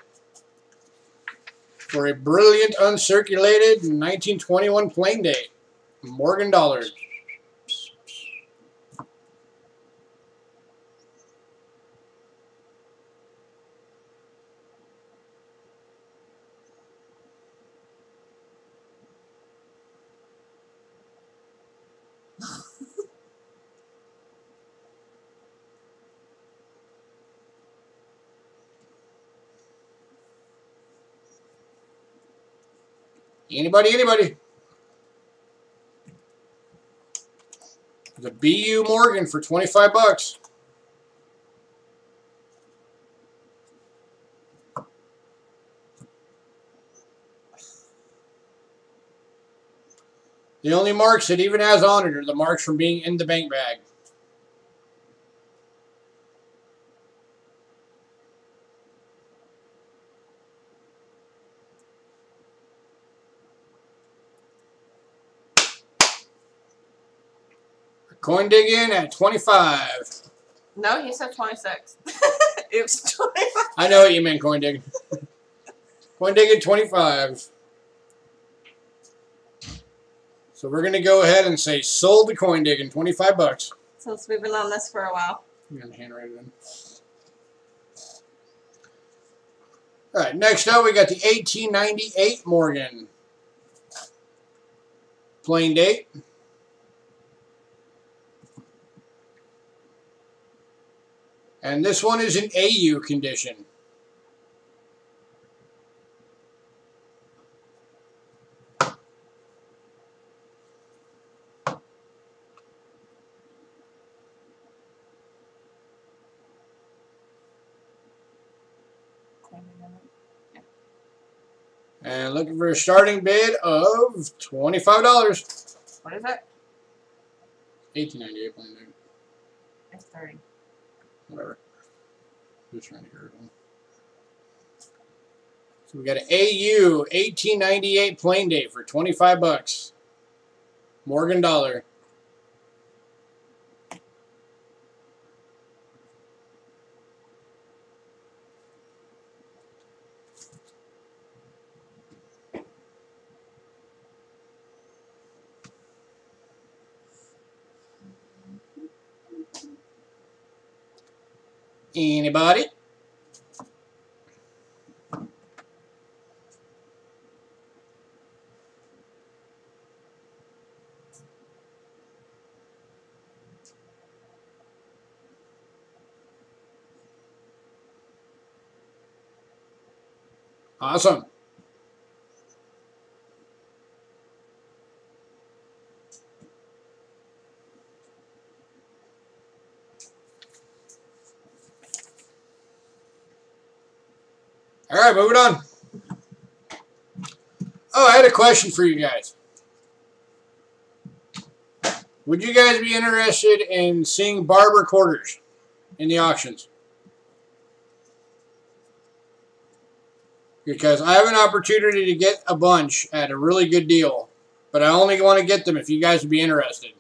for a brilliant uncirculated 1921 plain date Morgan dollar. Anybody, anybody? The BU Morgan for 25 bucks. The only marks it even has on it are the marks from being in the bank bag. Coin digging at 25. No, he said 26. It was 25. I know what you meant, coin digging. Coin digging 25. So we're going to go ahead and say sold the coin digging, 25 bucks. Since we've been on this for a while. I'm going to handwrite it in. All right, next up we got the 1898 Morgan. Plain date. And this one is in AU condition. And looking for a starting bid of $25. What is it? 1898 plain date. It's 30. Whatever. Just trying to hear it. So we got an AU 1898 plain date for 25 bucks. Morgan dollar. Anybody? Awesome. All right, moving on. Oh, I had a question for you guys. Would you guys be interested in seeing barber quarters in the auctions? Because I have an opportunity to get a bunch at a really good deal, but I only want to get them if you guys would be interested.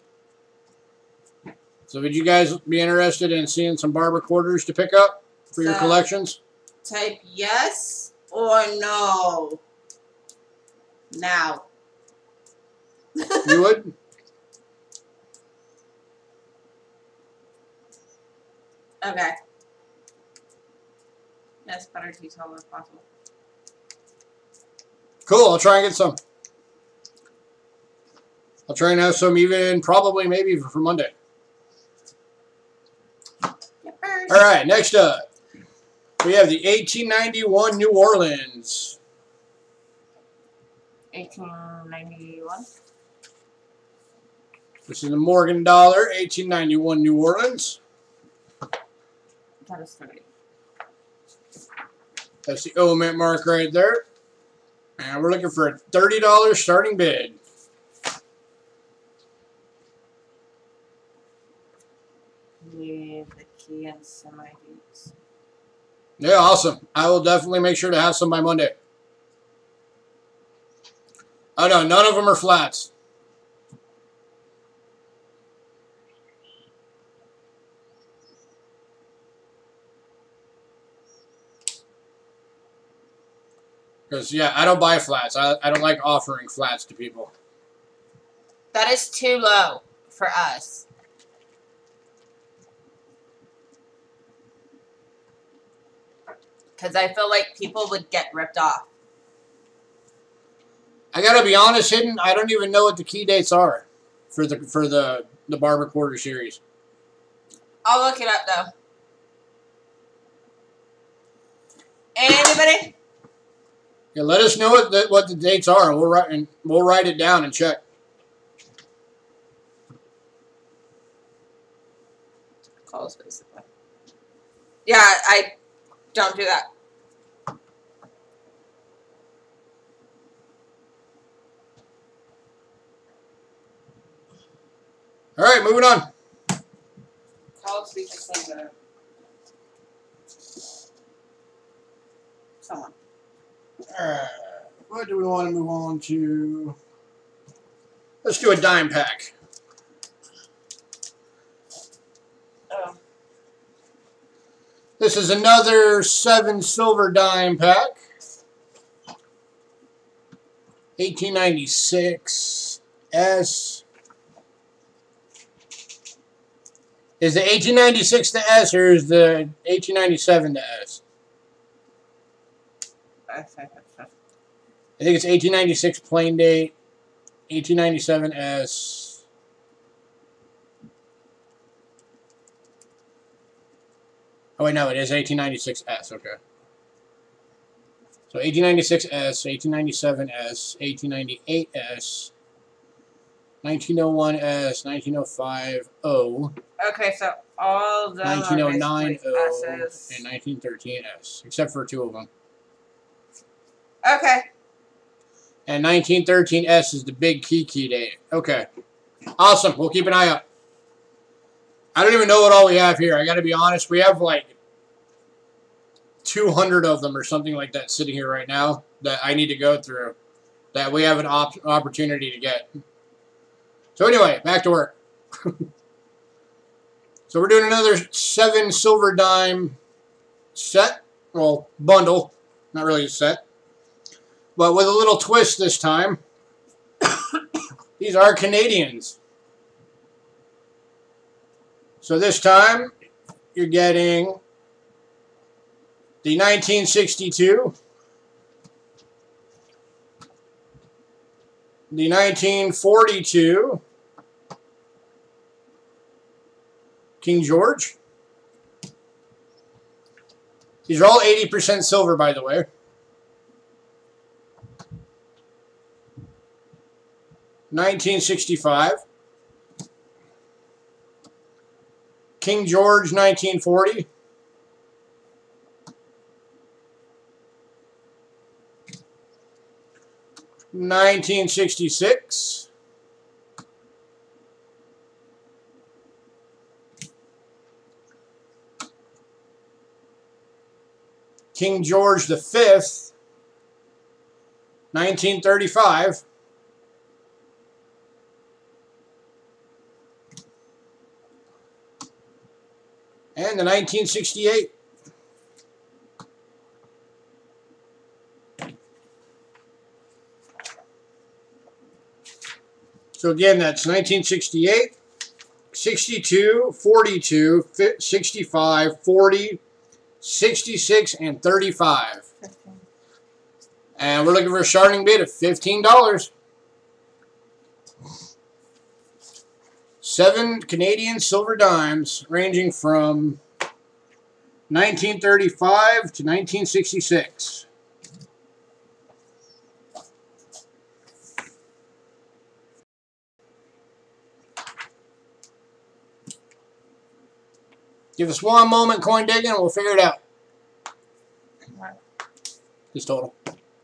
So would you guys be interested in seeing some barber quarters to pick up for your collections? Type yes or no. Now. You would? Okay. Yes, better detail if possible. Cool, I'll try and get some. I'll try and have some even probably maybe for Monday. All right, next up. We have the 1891 New Orleans. 1891. This is the Morgan dollar, 1891 New Orleans. That is 30. That's the O mint mark right there. And we're looking for a $30 starting bid. With the key and some IDs. Yeah, awesome. I will definitely make sure to have some by Monday. Oh no, none of them are flats. Because, yeah, I don't buy flats. I don't like offering flats to people. That is too low for us. Because I feel like people would get ripped off. I gotta be honest, Hidden, I don't even know what the key dates are for the Barber Quarter series. I'll look it up though. Anybody? Yeah, let us know what the dates are, and we'll write it down and check. Calls basically. Yeah, I don't do that. All right, moving on. Calls we just need to someone. All right, what do we want to move on to? Let's do a dime pack. Oh. This is another 7 silver dime pack. 1896 S. Is the 1896 the S or is the 1897 the S? I think it's 1896 plain date, 1897 S. Oh wait, no, it is 1896 S. Okay. So 1896 S, 1897 S, 1898 S, 1901 S, 1905 O. Okay, so all of them 1909 are O S's. and 1913 S, except for 2 of them. Okay. And 1913 S is the big key date. Okay. Awesome. We'll keep an eye out. I don't even know what all we have here. I got to be honest. We have like 200 of them or something like that sitting here right now that I need to go through that we have an opportunity to get. So anyway, back to work. So we're doing another 7 silver dime set. Well, bundle. Not really a set. But with a little twist this time. These are Canadians. So this time, you're getting the 1962, the 1942 King George. These are all 80% silver, by the way. 1965. King George, 1940. $1966. King George V, 1935. And the 1968. So again, that's 1968, 62, 42, 65, 40, 66, and 35. 15. And we're looking for a starting bid of $15. 7 Canadian silver dimes ranging from 1935 to 1966. Give us one moment, coin digging, and we'll figure it out. What? His total.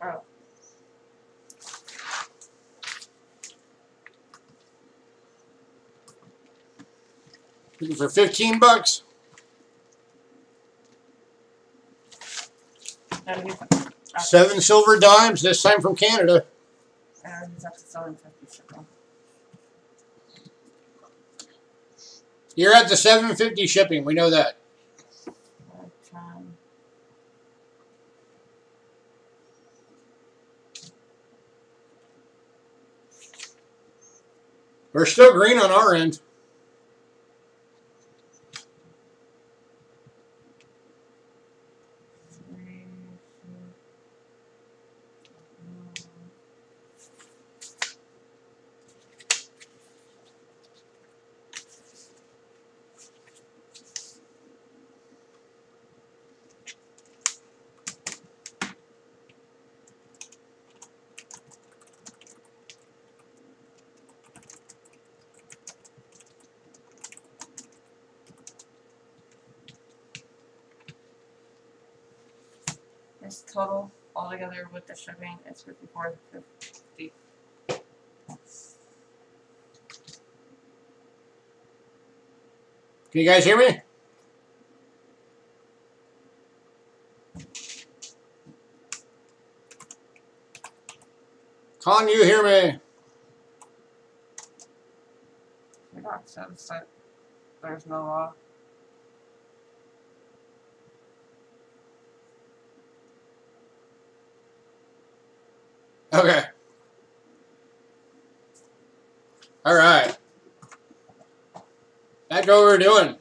Oh. Looking for $15. And he's 7 silver dimes, this time from Canada. he's up to selling 50 shipping. You're at the $7.50 shipping. We know that. We're still green on our end. is total altogether with the shipping. It's $54.50. Can you guys hear me? Can you hear me? The doc says that there's no law. Okay. All right. That's what we're doing.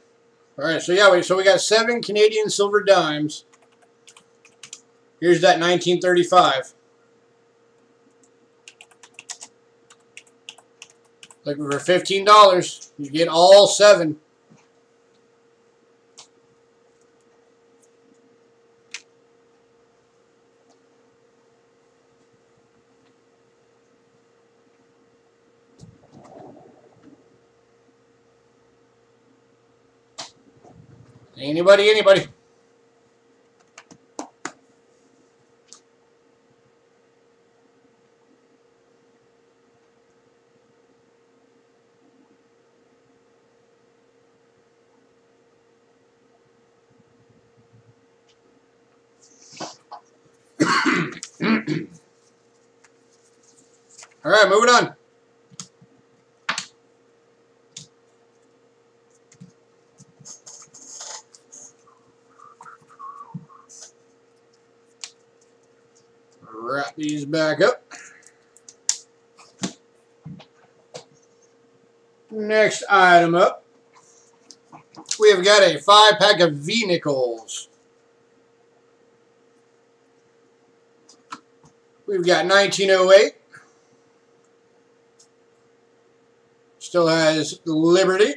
All right. So yeah, we got 7 Canadian silver dimes. Here's that 1935. Looking for $15. You get all 7. Anybody, anybody. All right, moving on. Wrap these back up. Next item up, we have got a 5-pack of V-Nickels. We've got 1908. Still has Liberty.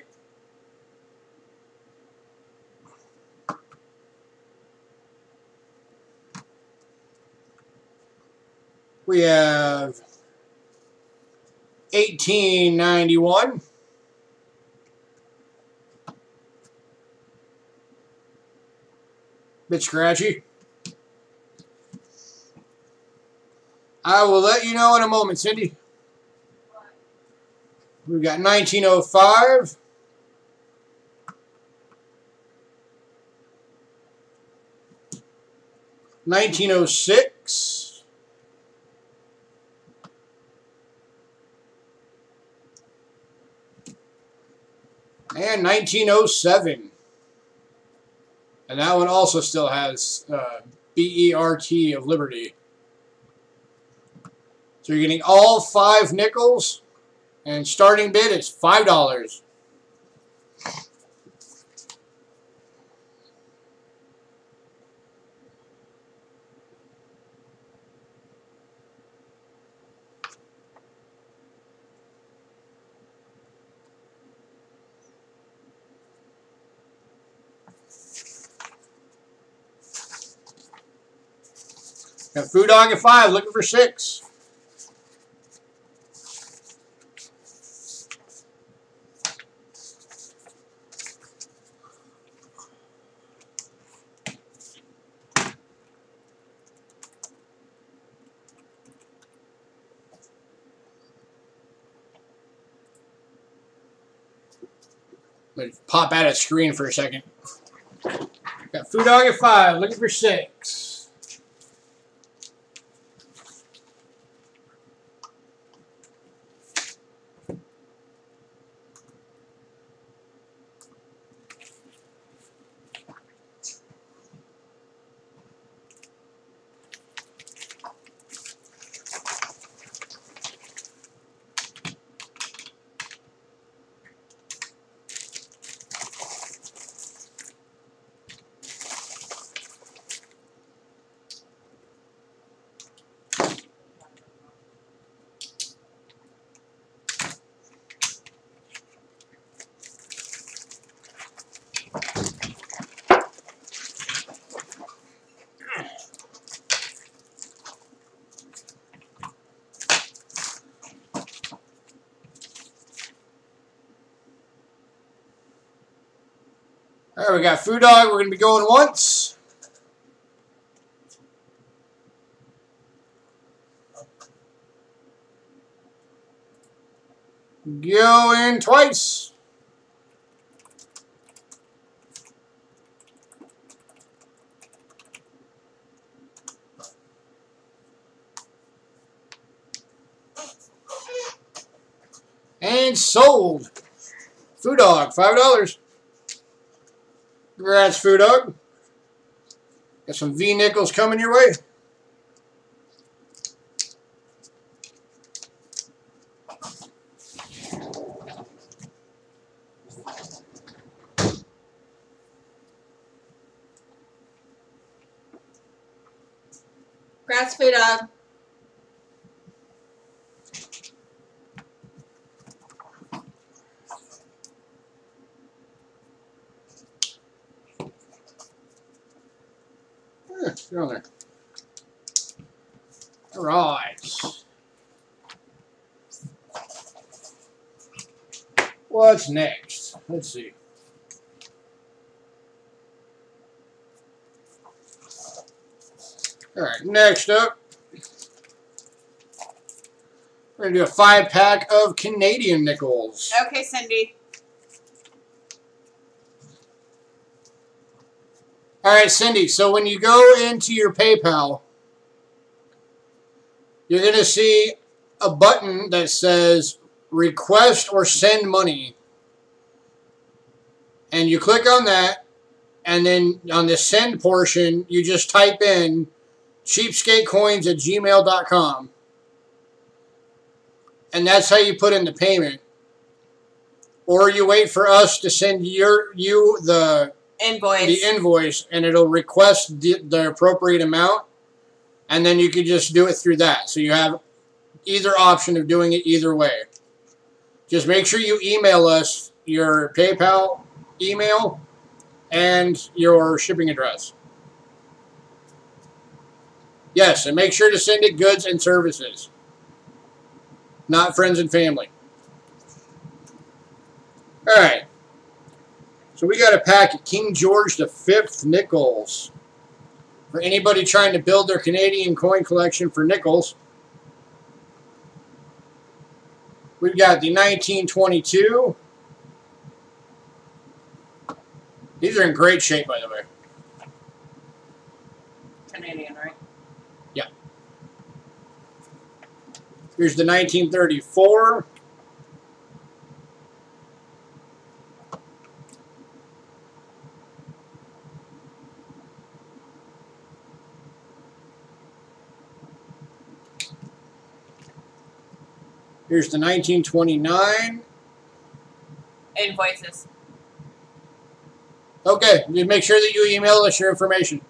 We have 1891. Bit scratchy. I will let you know in a moment, Cindy. We've got 1905. $1906. And 1907. And that one also still has BERT of Liberty. So you're getting all 5 nickels, and starting bid is $5. Got Food Dog at 5, looking for 6. Let me pop out of screen for a second. Got Food Dog at 5, looking for 6. All right, we got Food Dog. We're going to be going once. Going twice. And sold. Food Dog, $5. Congrats, Food Dog. Got some V nickels coming your way. Congrats, Food Dog. Get on there. All right. What's next? Let's see. All right, next up, we're going to do a 5-pack of Canadian nickels. Okay, Cindy. All right, Cindy, so when you go into your PayPal, you're going to see a button that says request or send money. And you click on that, and then on the send portion, you just type in cheapskatecoins@gmail.com. And that's how you put in the payment. Or you wait for us to send you the invoice, and it'll request the appropriate amount, and then you can just do it through that. So you have either option of doing it either way. Just make sure you email us your PayPal email and your shipping address. Yes, and make sure to send it goods and services, not friends and family. All right. So we got a pack of King George V nickels. For anybody trying to build their Canadian coin collection for nickels, we've got the 1922. These are in great shape, by the way. Canadian, right? Yeah. Here's the 1934. Here's the 1929. Invoices. Okay, just make sure that you email us your information.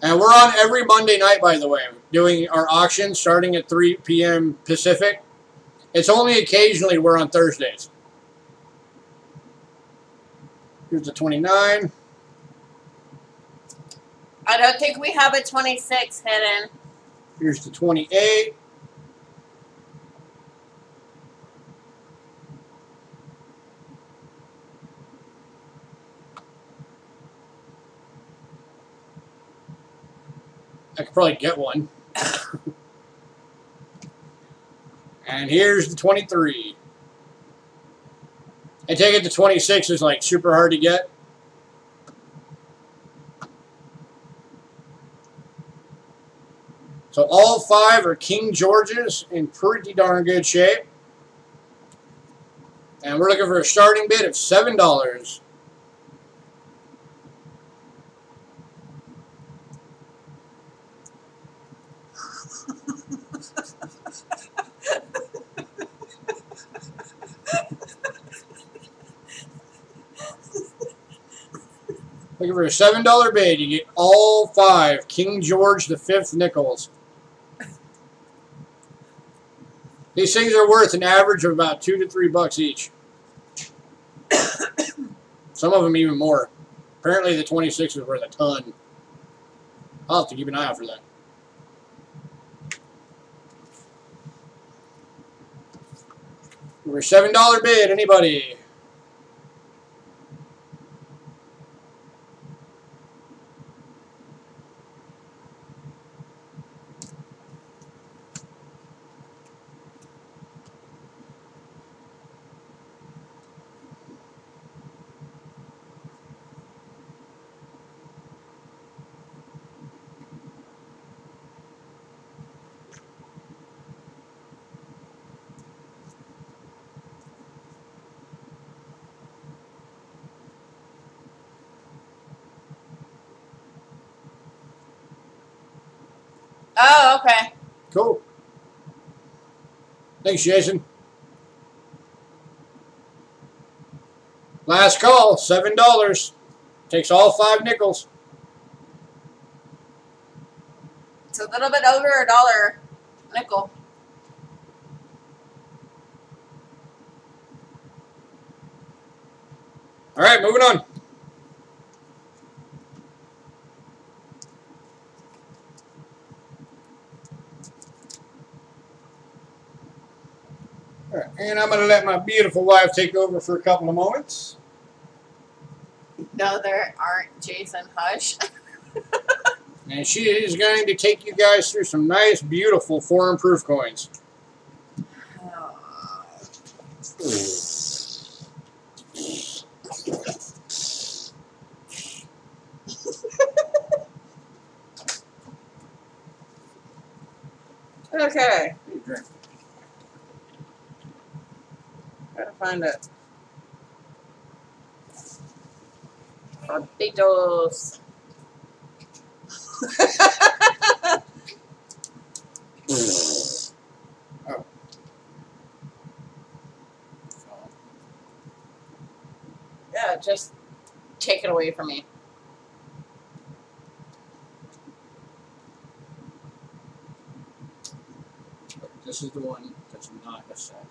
And we're on every Monday night, by the way, doing our auction starting at 3 p.m. Pacific. It's only occasionally we're on Thursdays. Here's the 29. I don't think we have a 26 hidden. Here's the 28. I could probably get one. And here's the 23. I take it the 26 is like super hard to get. So all 5 are King Georges in pretty darn good shape. And we're looking for a starting bid of $7. Looking for a $7 bid. You get all 5 King George V nickels. These things are worth an average of about $2 to $3 each. Some of them even more. Apparently the 26 is worth a ton. I'll have to keep an eye out for that. For a $7 bid, anybody? Oh, okay. Cool. Thanks, Jason. Last call, $7. Takes all 5 nickels. It's a little bit over $1 nickel. All right, moving on. All right, and I'm going to let my beautiful wife take over for a couple of moments. No, there aren't, Jason. Hush. And she is going to take you guys through some nice, beautiful foreign proof coins. Okay. Gotta find it. Potatoes. Oh. Yeah, just take it away from me. This is the one that's not a set.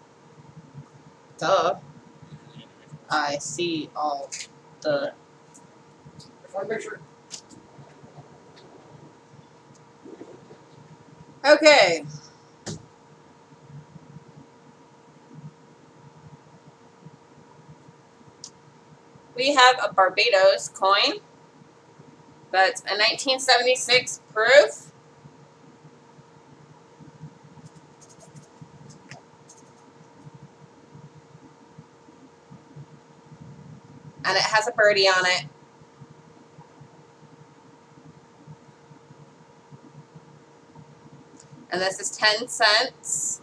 Duh. I see all the. One picture. Okay. We have a Barbados coin. That's a 1976 proof. And it has a birdie on it. And this is 10 cents.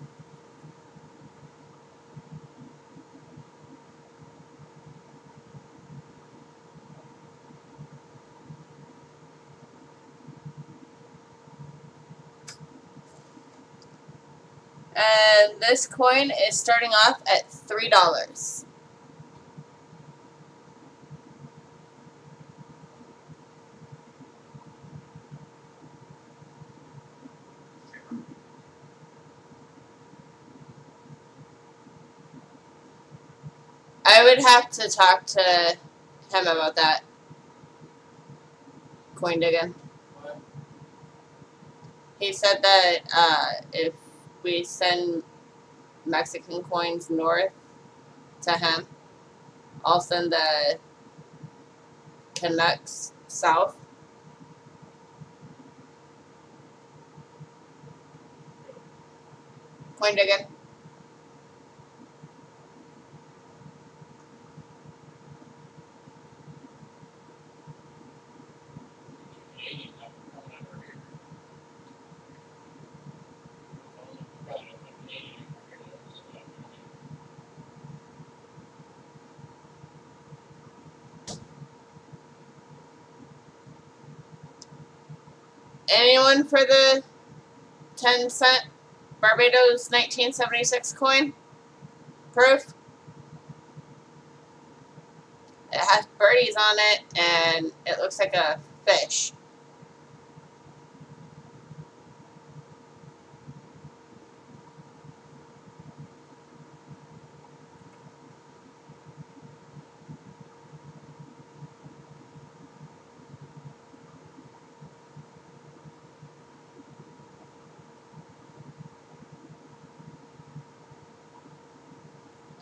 And this coin is starting off at $3. I would have to talk to him about that coin digging. What? He said that if we send Mexican coins north to him, I'll send the Canucks south. Coin digging. Anyone for the 10-cent Barbados 1976 coin? Proof? It has birdies on it, and it looks like a fish.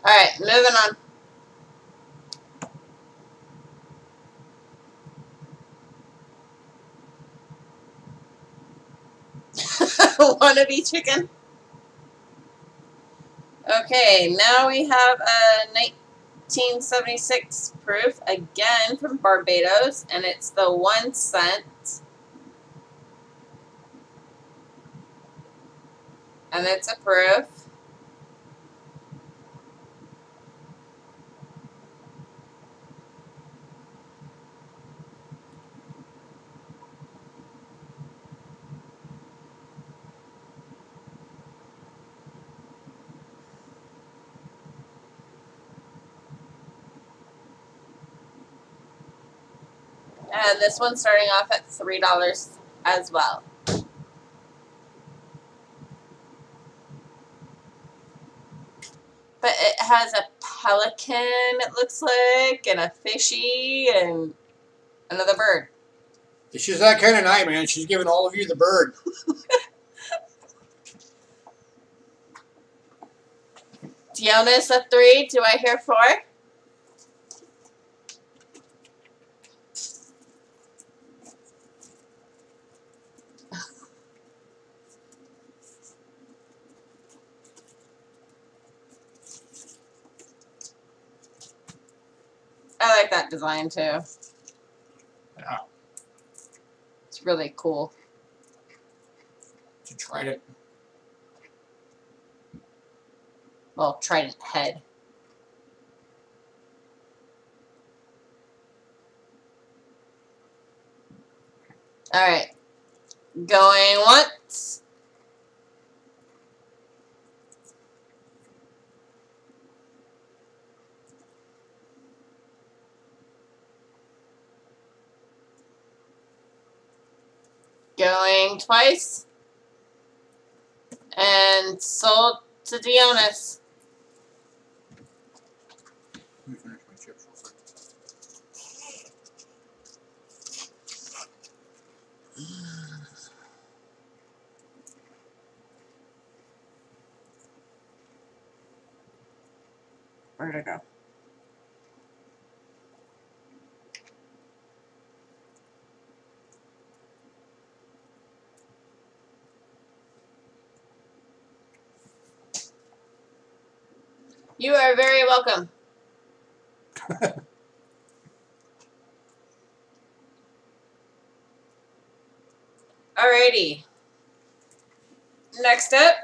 Alright, moving on. Wannabe chicken. Okay, now we have a 1976 proof, again from Barbados, and it's the 1 cent. And it's a proof. And this one's starting off at $3 as well. But it has a pelican, it looks like, and a fishy, and another bird. She's that kind of night, man. She's giving all of you the bird. Dionis a 3. Do I hear 4? I like that design too. Yeah. It's really cool. You tried it. Well, trident head. Alright. Going once. Going twice. And sold to Dionis. Let me finish my chips real quick. Where'd it go? You are very welcome. Alrighty. Next up,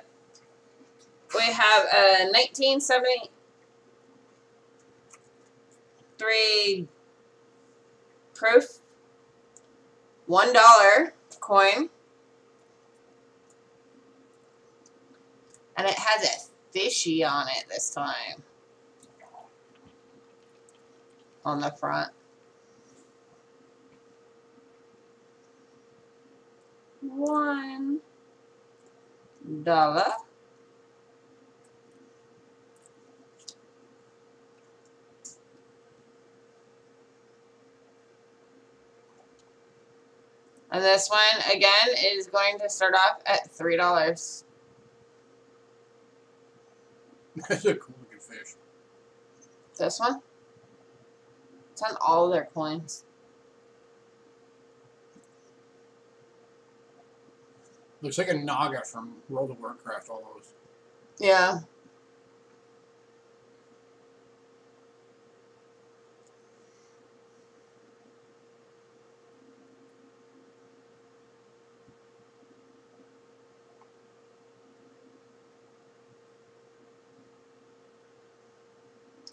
we have a 1973 proof $1 coin. And it has a fishy on it this time. On the front. $1. And this one, again, is going to start off at $3. That's a cool looking fish. This one? It's on all of their coins. Looks like a Naga from World of Warcraft, all those. Yeah.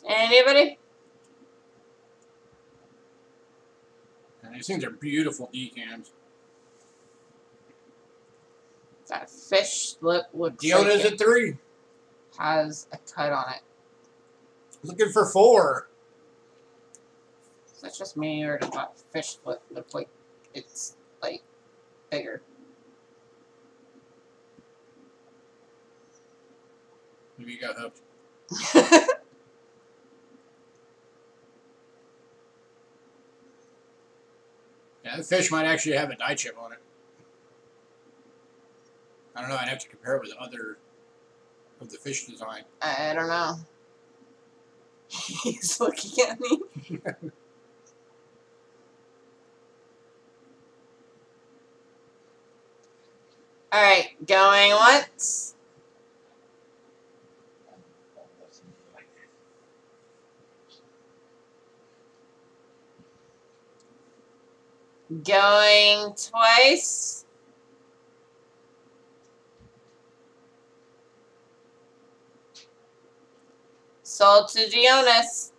Anybody? And these things are beautiful decans. That fish lip looks Diona's like it at 3. has a cut on it. Looking for 4. Is that just me, or does that fish lip look like it's, like, bigger? Maybe you got hooked. Yeah, the fish might actually have a dye chip on it. I don't know. I'd have to compare it with other of the fish design. I don't know. He's looking at me. Alright, going once. Going twice. Sold to Dionis.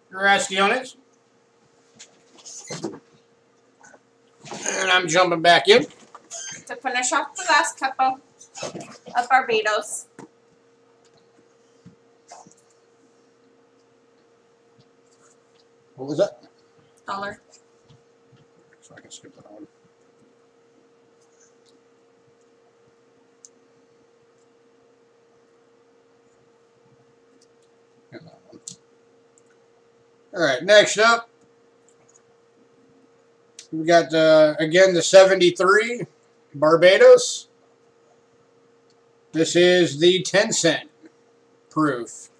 Congrats, Dionis. And I'm jumping back in. To finish off the last couple of Barbados. What was that? $1. So I can skip that one. And that one. All right, next up, we got again the 73 Barbados. This is the 10-cent proof.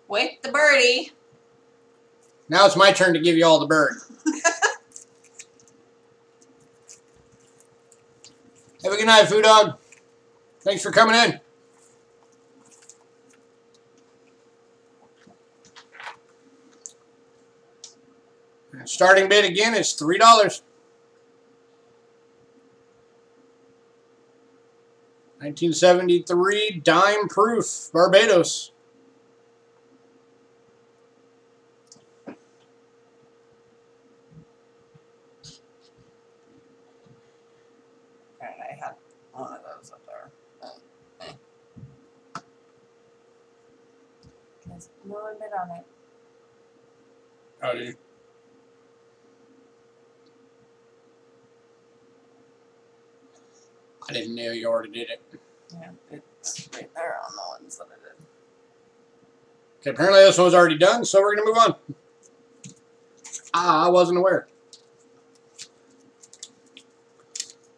With the birdie. Now it's my turn to give you all the bird. Have a good night, Food Dog. Thanks for coming in. Starting bid again is $3. 1973 dime proof Barbados. And I had one of those up there. Because no one bid on it. Oh, did you? I didn't know you already did it. Yeah, it's right there on the ones that I did. Okay, apparently this one's already done, so we're going to move on. I wasn't aware.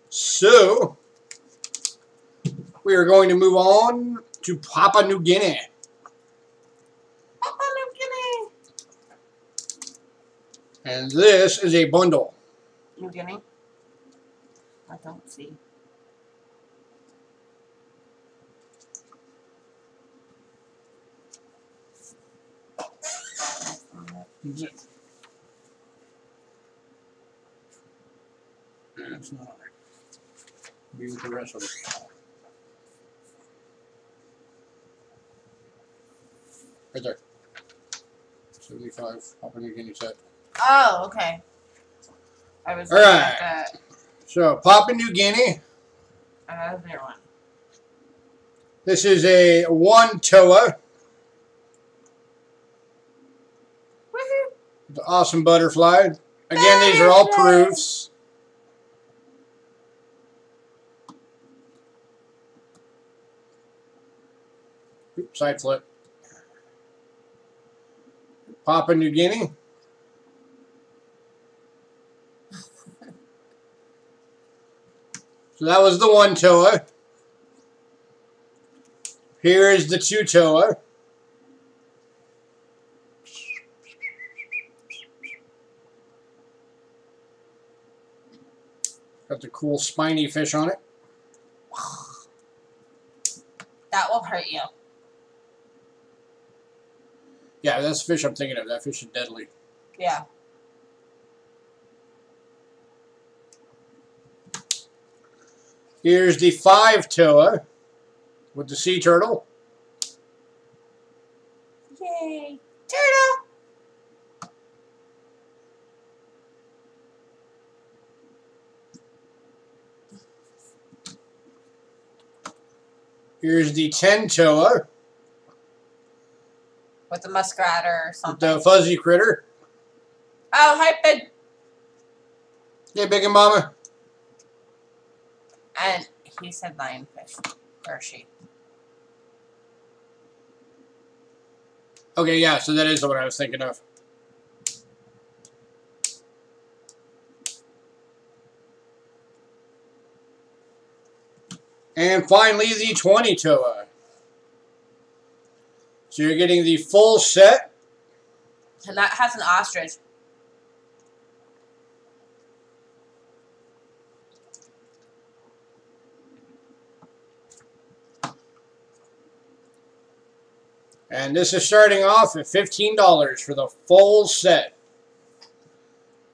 So, we are going to move on to Papua New Guinea. Papua New Guinea. And this is a bundle. New Guinea? I don't see. It's not on there. Be with the rest of it. Right there. 75 Papua New Guinea set. Oh, okay. I was All looking right. at that. So, Papua New Guinea. There one. This is a 1 toa. Woohoo! The awesome butterfly. Again, these are all proofs. Oops, side flip. Papua New Guinea. So that was the 1 toa. Here is the 2 toa. Got the cool spiny fish on it. That will hurt you. Yeah, that's the fish I'm thinking of. That fish is deadly. Yeah. Here's the 5 toa with the sea turtle. Yay. Turtle! Here's the 10 toa With the muskrat or with something. the fuzzy critter. Oh, hi, Ben. Hey, Big and Mama. And he said lionfish. Or she. Okay, yeah, so that is what I was thinking of. And finally, the 20 toa. So you're getting the full set. And that has an ostrich. And this is starting off at $15 for the full set.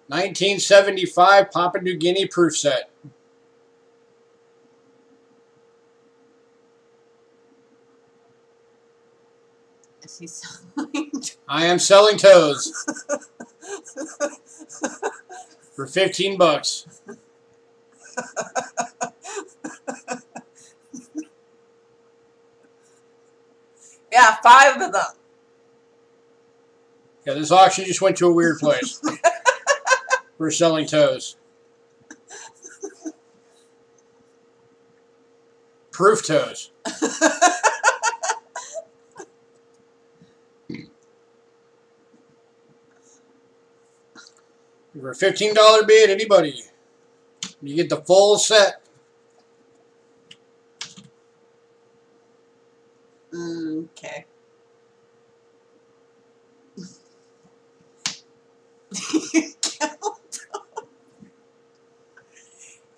1975 Papua New Guinea proof set. Is he selling? I am selling toes for 15 bucks. Yeah, 5 of them. Yeah, this auction just went to a weird place. We're selling toes. Proof toes. For a $15 bid, anybody. You get the full set. Okay.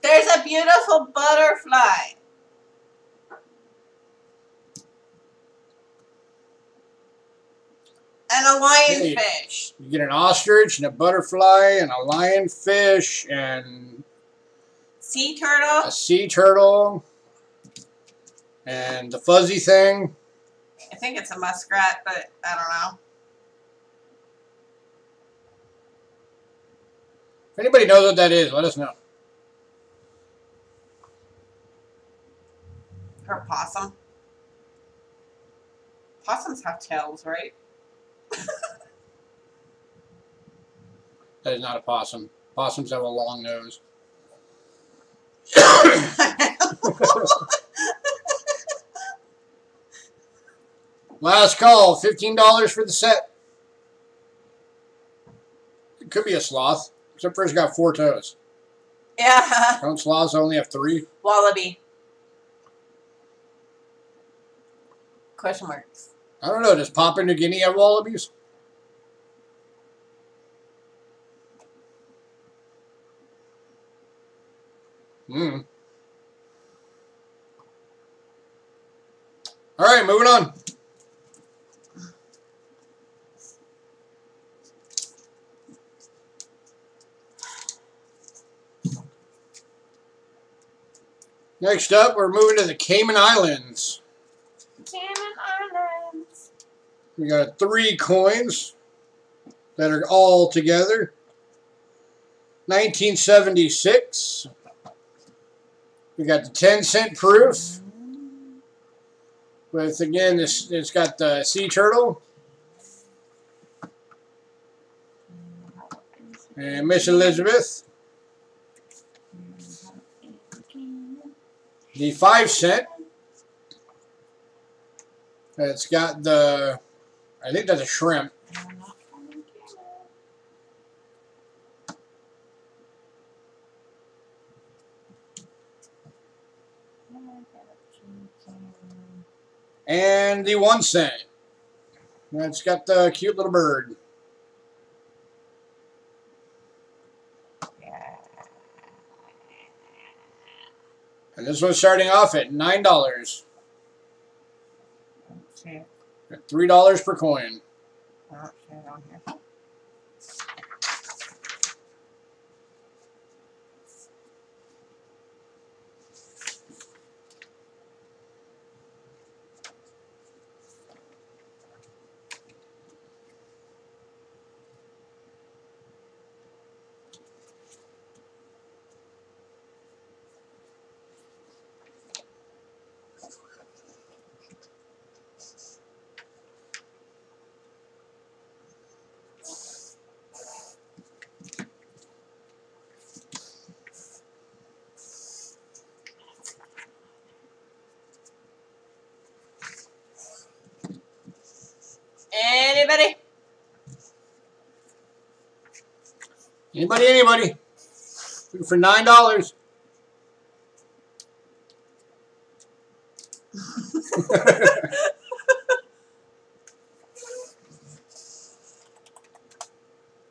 There's a beautiful butterfly. And a lionfish. You get an ostrich and a butterfly and a lionfish and Sea turtle. a sea turtle and the fuzzy thing. I think it's a muskrat, but I don't know. If anybody knows what that is, let us know. Or possum. Possums have tails, right? That is not a possum. Possums have a long nose. Last call, $15 for the set. It could be a sloth, except for it's got 4 toes. Yeah. Don't sloths only have 3? Wallaby. Question marks. I don't know. Does Papua New Guinea have wallabies? Hmm. All right, moving on. Next up, we're moving to the Cayman Islands. Cayman Islands. We got 3 coins that are all together. 1976. We got the 10-cent proof. With, again, it's got the sea turtle. And Miss Elizabeth. The 5-cent. It's got the, I think that's a shrimp. And the 1 cent. It's got the cute little bird. And this one's starting off at $9. Okay. At $3 per coin. Oh, shit on here. Anybody? Anybody? For $9.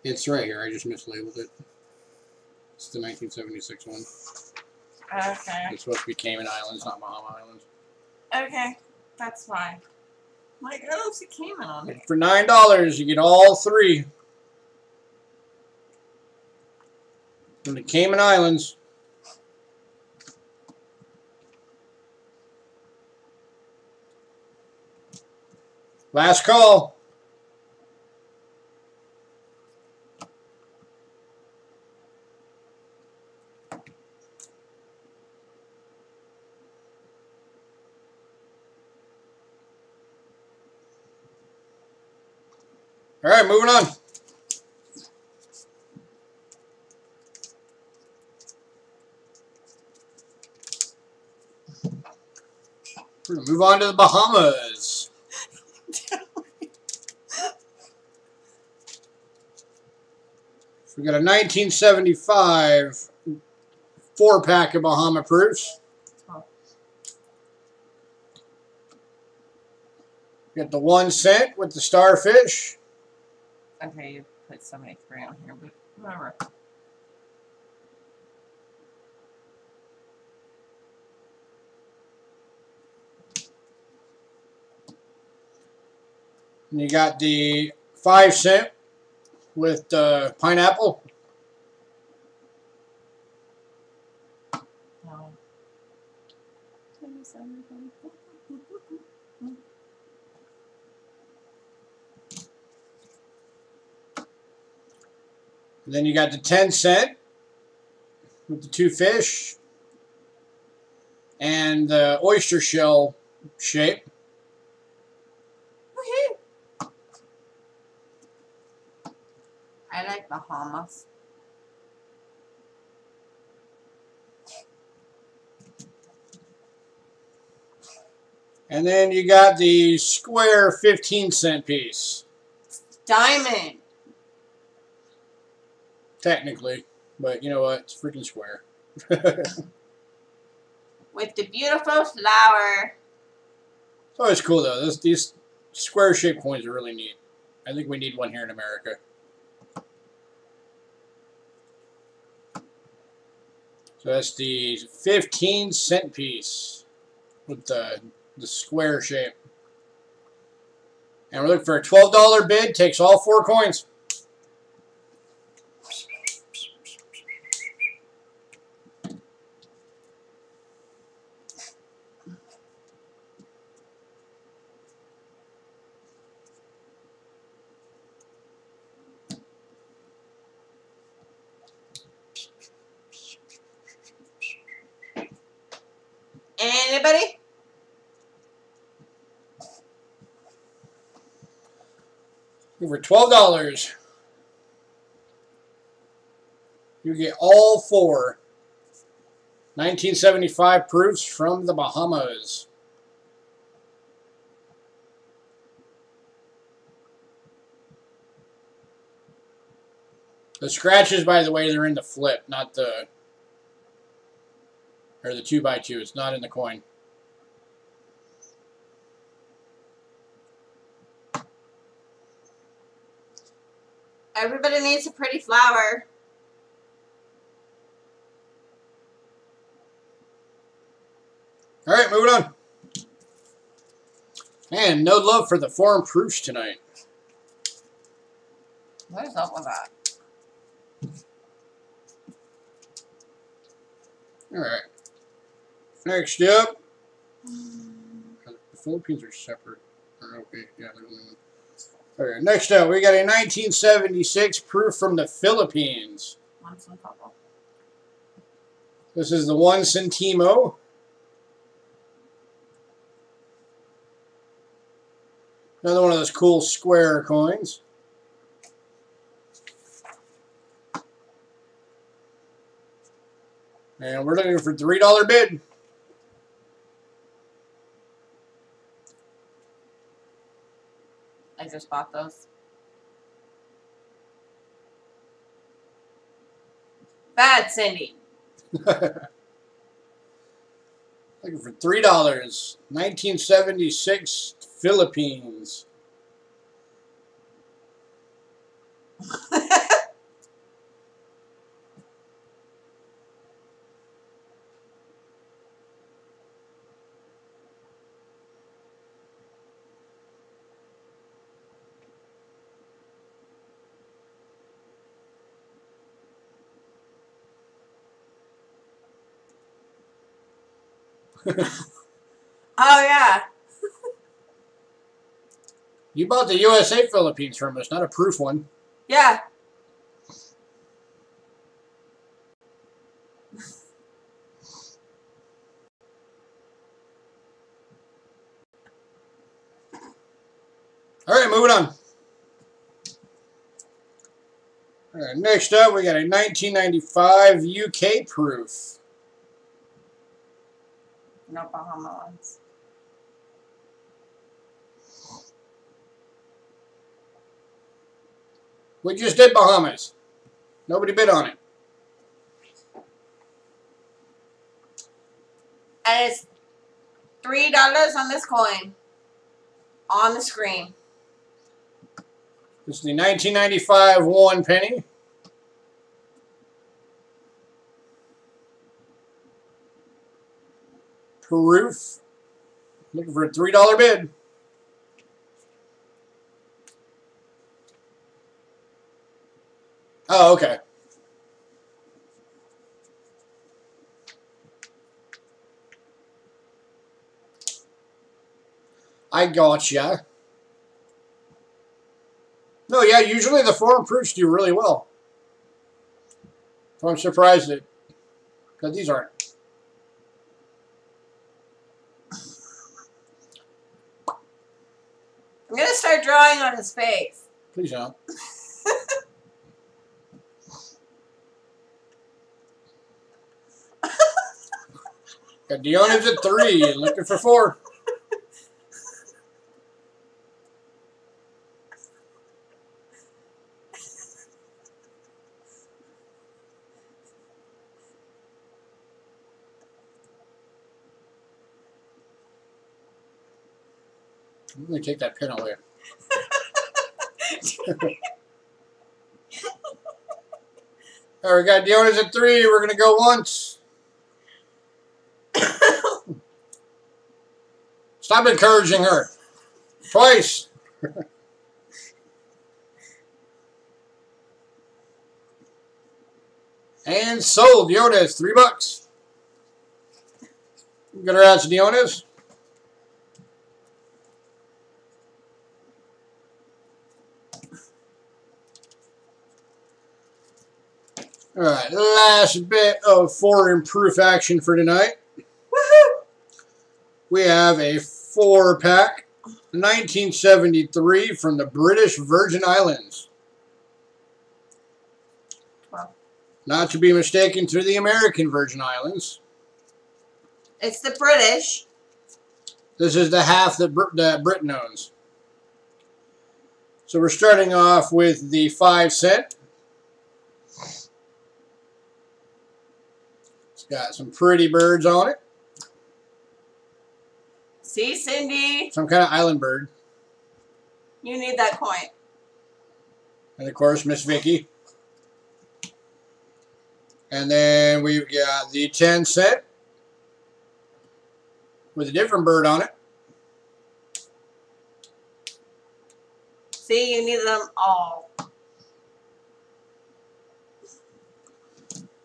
It's right here. I just mislabeled it. It's the 1976 one. Okay. It's supposed to be Cayman Islands, not Bahama Islands. Okay. That's fine. Like, I don't see Cayman on it. For $9, you get all 3 from the Cayman Islands. Last call. All right, moving on. We're going to move on to the Bahamas. We got a 1975 4-pack of Bahama Proofs. Oh. Got the 1 cent with the starfish. Okay, you put 73 on here, but whatever. And you got the 5 cent with the pineapple. No. And then you got the 10 cent with the 2 fish. And the oyster shell shape. I like Bahamas. And then you got the square 15 cent piece. Diamond. Technically. But you know what? It's freaking square. With the beautiful flower. It's always cool though. These square shaped coins are really neat. I think we need one here in America. So that's the 15 cent piece with the square shape. And we're looking for a $12 bid. Takes all 4 coins. Anybody? For $12, you get all 4 1975 proofs from the Bahamas. The scratches, by the way, they're in the flip, not the, or the 2x2. It's not in the coin. Everybody needs a pretty flower. All right, moving on. Man, no love for the foreign proofs tonight. What is up with that? All right. Next up, the Philippines are separate. Okay, yeah. Okay, next up, we got a 1976 proof from the Philippines. Want some couple? This is the 1 centimo. Another one of those cool square coins. And we're looking for $3 bid. I just bought those. Bad, Cindy. Looking for $3. 1976 Philippines. Oh, yeah. You bought the USA Philippines from us, not a proof one. Yeah. All right, moving on. Alright, next up we got a 1995 UK proof. No Bahama ones. We just did Bahamas. Nobody bid on it. And it's $3 on this coin. On the screen. This is the 1995 1 penny. Proof. Looking for a $3 bid. Oh, okay. I gotcha. No, yeah, usually the foreign proofs do really well. So I'm surprised that, because these aren't. I'm going to start drawing on his face. Please don't. Got Dionis at 3, looking for 4. I'm going to take that pin away. All right, we got Dionis at 3. We're going to go once. Stop encouraging her. Twice. And sold. Dionis, $3. Get her out to Dionis. All right, last bit of foreign proof action for tonight. Woohoo! We have a 4-pack, 1973 from the British Virgin Islands. Wow. Not to be mistaken to the American Virgin Islands. It's the British. This is the half that Britain owns. So we're starting off with the 5 cent. It's got some pretty birds on it. See, Cindy? Some kind of island bird. You need that coin. And of course, Miss Vicky. And then we've got the 10 cent with a different bird on it. See, you need them all.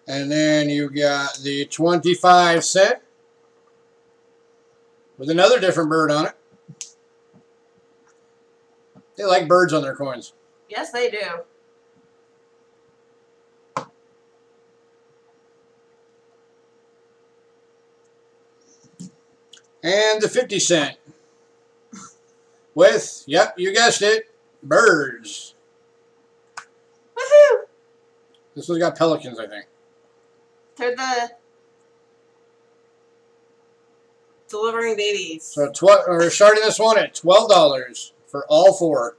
And then you've got the 25 cent with another different bird on it. They like birds on their coins. Yes, they do. And the 50 cent with, yep, you guessed it, birds. Woohoo! This one's got pelicans, I think. They're the delivering babies. So we're starting this one at $12 for all 4.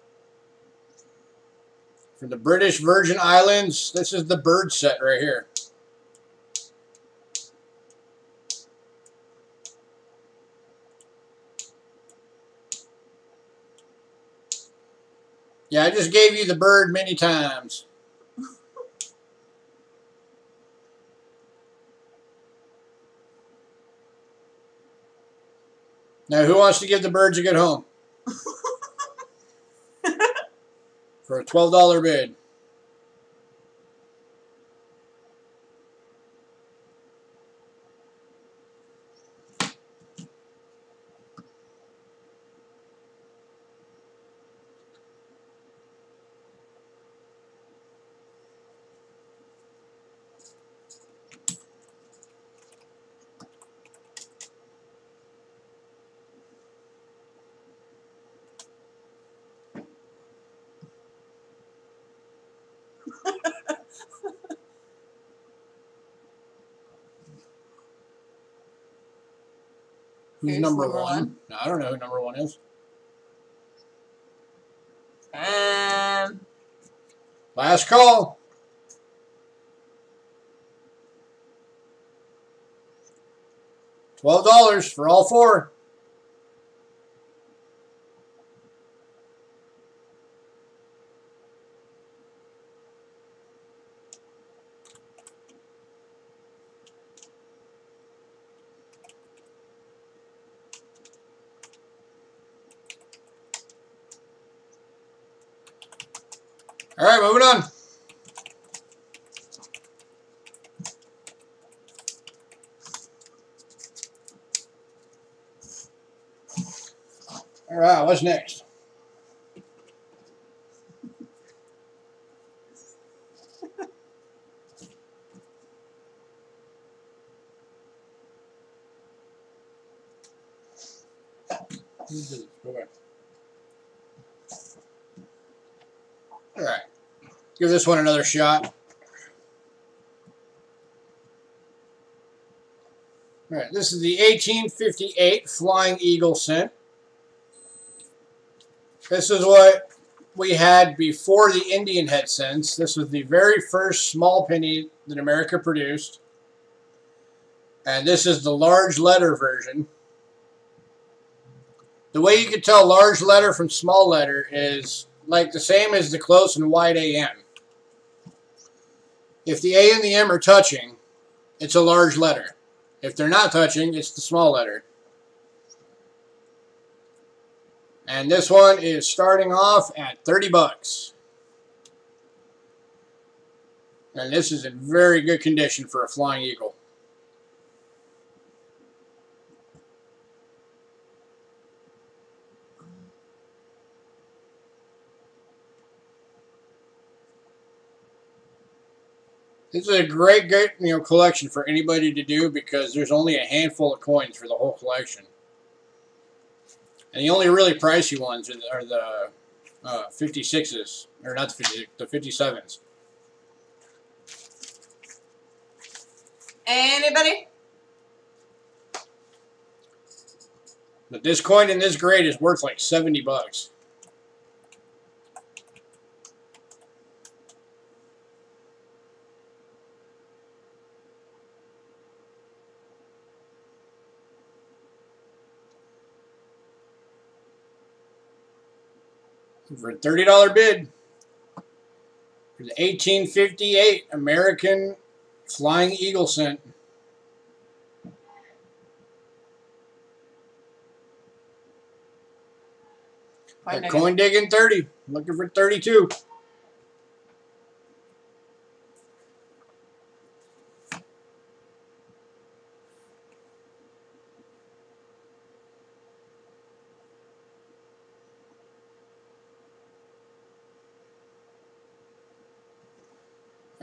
For the British Virgin Islands, this is the bird set right here. Yeah, I just gave you the bird many times. Now, who wants to give the birds a good home? For a $12 bid. Who's Who's number number one? one? No, I don't know who number one is. Last call. $12 for all four. All right, moving on. All right, what's next? Go back. All right, give this one another shot. All right, this is the 1858 Flying Eagle cent. This is what we had before the Indian head cents. This was the very first small penny that America produced. And this is the large letter version. The way you can tell large letter from small letter is like the same as the close and wide AM. If the A and the M are touching, it's a large letter. If they're not touching, it's the small letter. And this one is starting off at 30 bucks. And this is in very good condition for a Flying Eagle. This is a great collection for anybody to do because there's only a handful of coins for the whole collection. And the only really pricey ones are the 56s, or not the 57s. Anybody? But this coin in this grade is worth like 70 bucks. For a $30 bid for the 1858 American Flying Eagle cent. Coin digging 30. Looking for 32.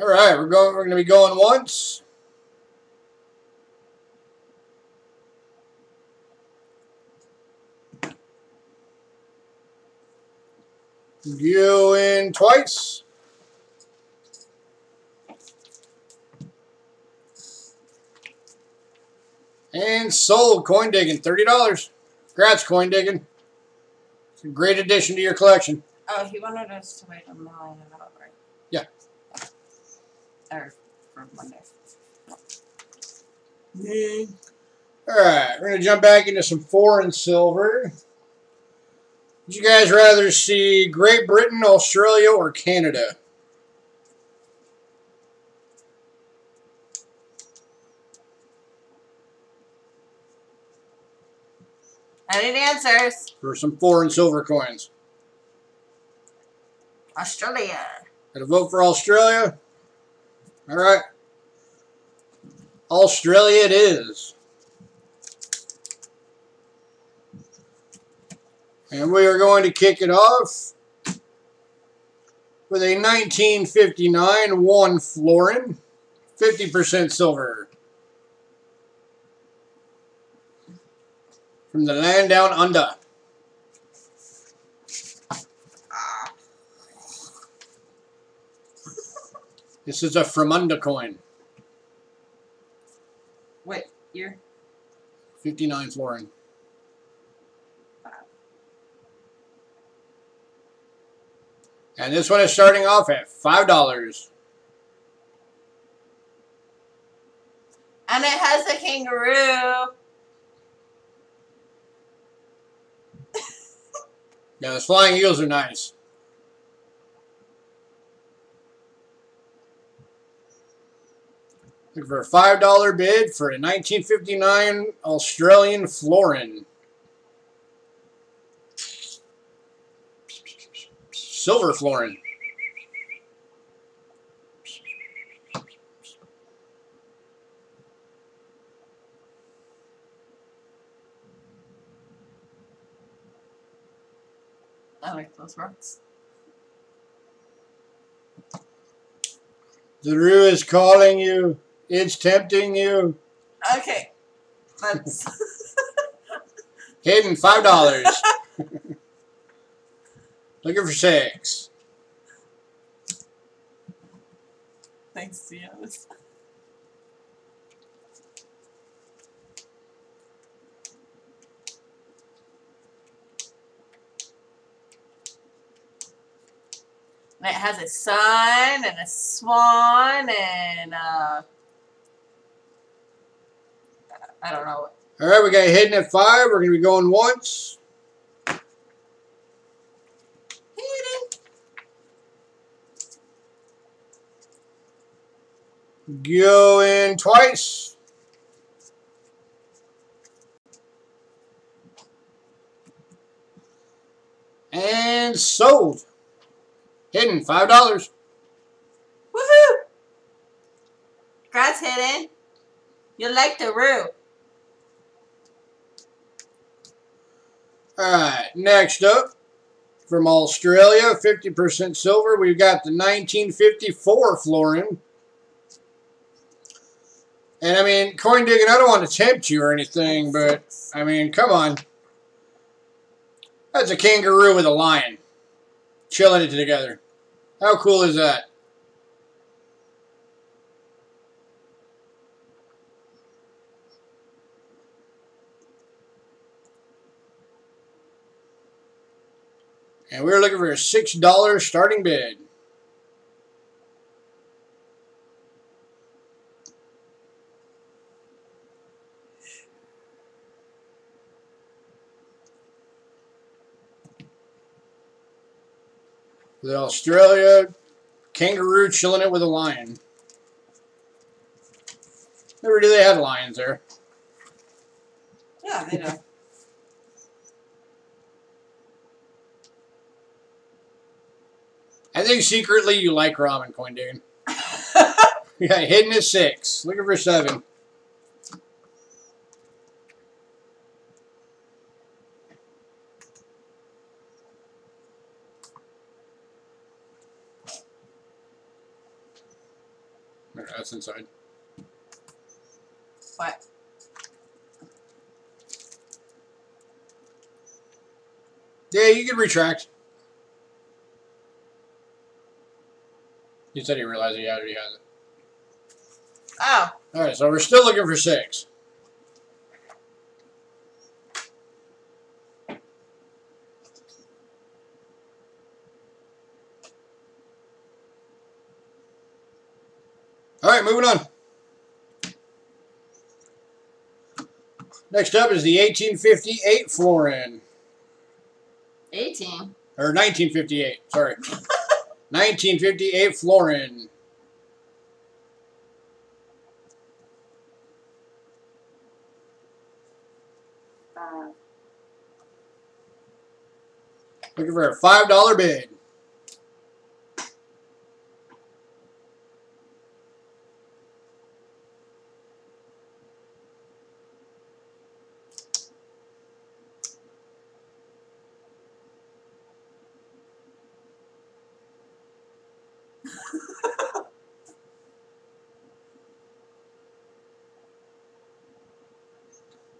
All right, we're going to be going once. Going twice. And sold. Coin digging, $30. Congrats, coin digging. It's a great addition to your collection. Oh, he wanted us to wait on the line it out, right? Yeah. Or for Monday. Alright, we're going to jump back into some foreign silver. Would you guys rather see Great Britain, Australia, or Canada? I need answers. For some foreign silver coins. Australia. Got to vote for Australia? Alright. Australia it is. And we are going to kick it off with a 1959 1 florin, 50% silver. From the land down under. This is a Fremunda coin. What year? 59 florin. And this one is starting off at $5. And it has a kangaroo. Yeah, those flying eagles are nice. Looking for a $5 bid for a 1959 Australian Florin. Silver Florin. I like those rocks. The Roo is calling you. It's tempting you. Okay. Let's. Hidden $5. Looking for 6. Thanks, Diaz. And it has a sun and a swan and I don't know. All right, we got hidden at 5. We're going to be going once. Hidden. Going twice. And sold. Hidden $5. Woohoo! Congrats, Hidden. You like the Roo. Alright, next up, from Australia, 50% silver, we've got the 1954 Florin. And I mean, coin digging, I don't want to tempt you or anything, but I mean, come on. That's a kangaroo with a lion. Chilling it together. How cool is that? And we're looking for a $6 starting bid. The Australia kangaroo chilling it with a lion. Never knew they had lions there. Yeah, they do. I think secretly you like ramen, coin digging. Yeah, hidden at 6. Looking for 7. Okay, that's inside. What? Yeah, you can retract. He said he realized he already has it. Oh. Alright, so we're still looking for 6. Alright, moving on. Next up is the 1858 Florin. 18. Or 1958, sorry. 1958 Florin. Looking for a $5 bid.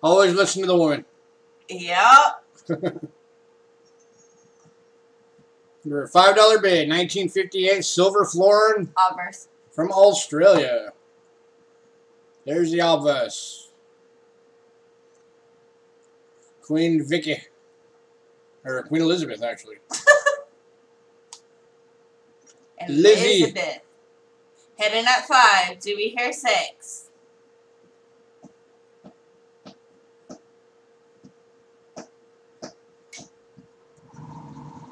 Always listen to the woman. Yep. For a $5 bid, 1958 silver Florin Obverse. from Australia. There's the obverse. Queen Vicky. Or Queen Elizabeth, actually. Lizzie. Elizabeth. Heading at 5. Do we hear 6?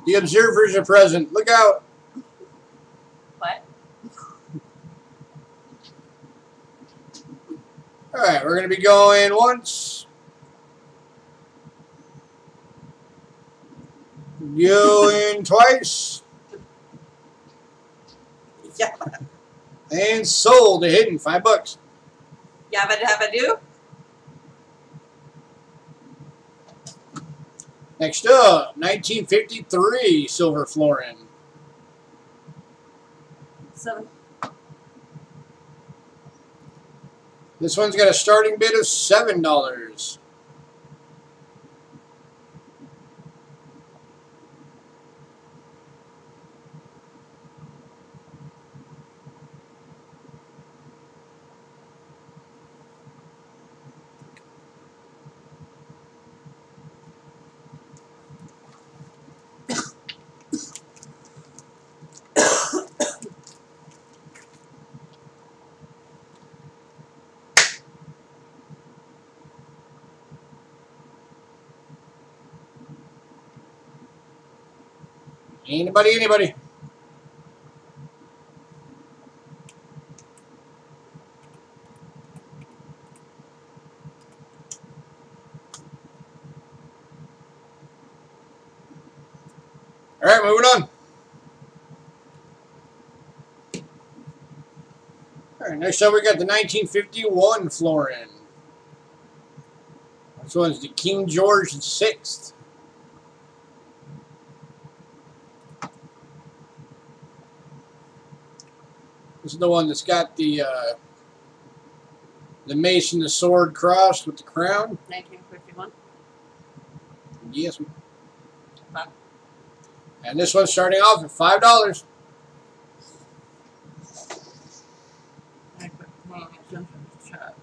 The observers are present. Look out. What? All right, we're going to be going once. Going twice. Yeah. And sold a hidden $5. Yabba dabba doo. Next up, 1953 silver florin. So, This one's got a starting bid of $7. Anybody? All right, moving on. All right, next up we got the 1951 florin. This one's the King George VI. This is the one that's got the mace and the sword crossed with the crown. 1951. Yes. Wow. And this one's starting off at $5. I put paying attention to the chat.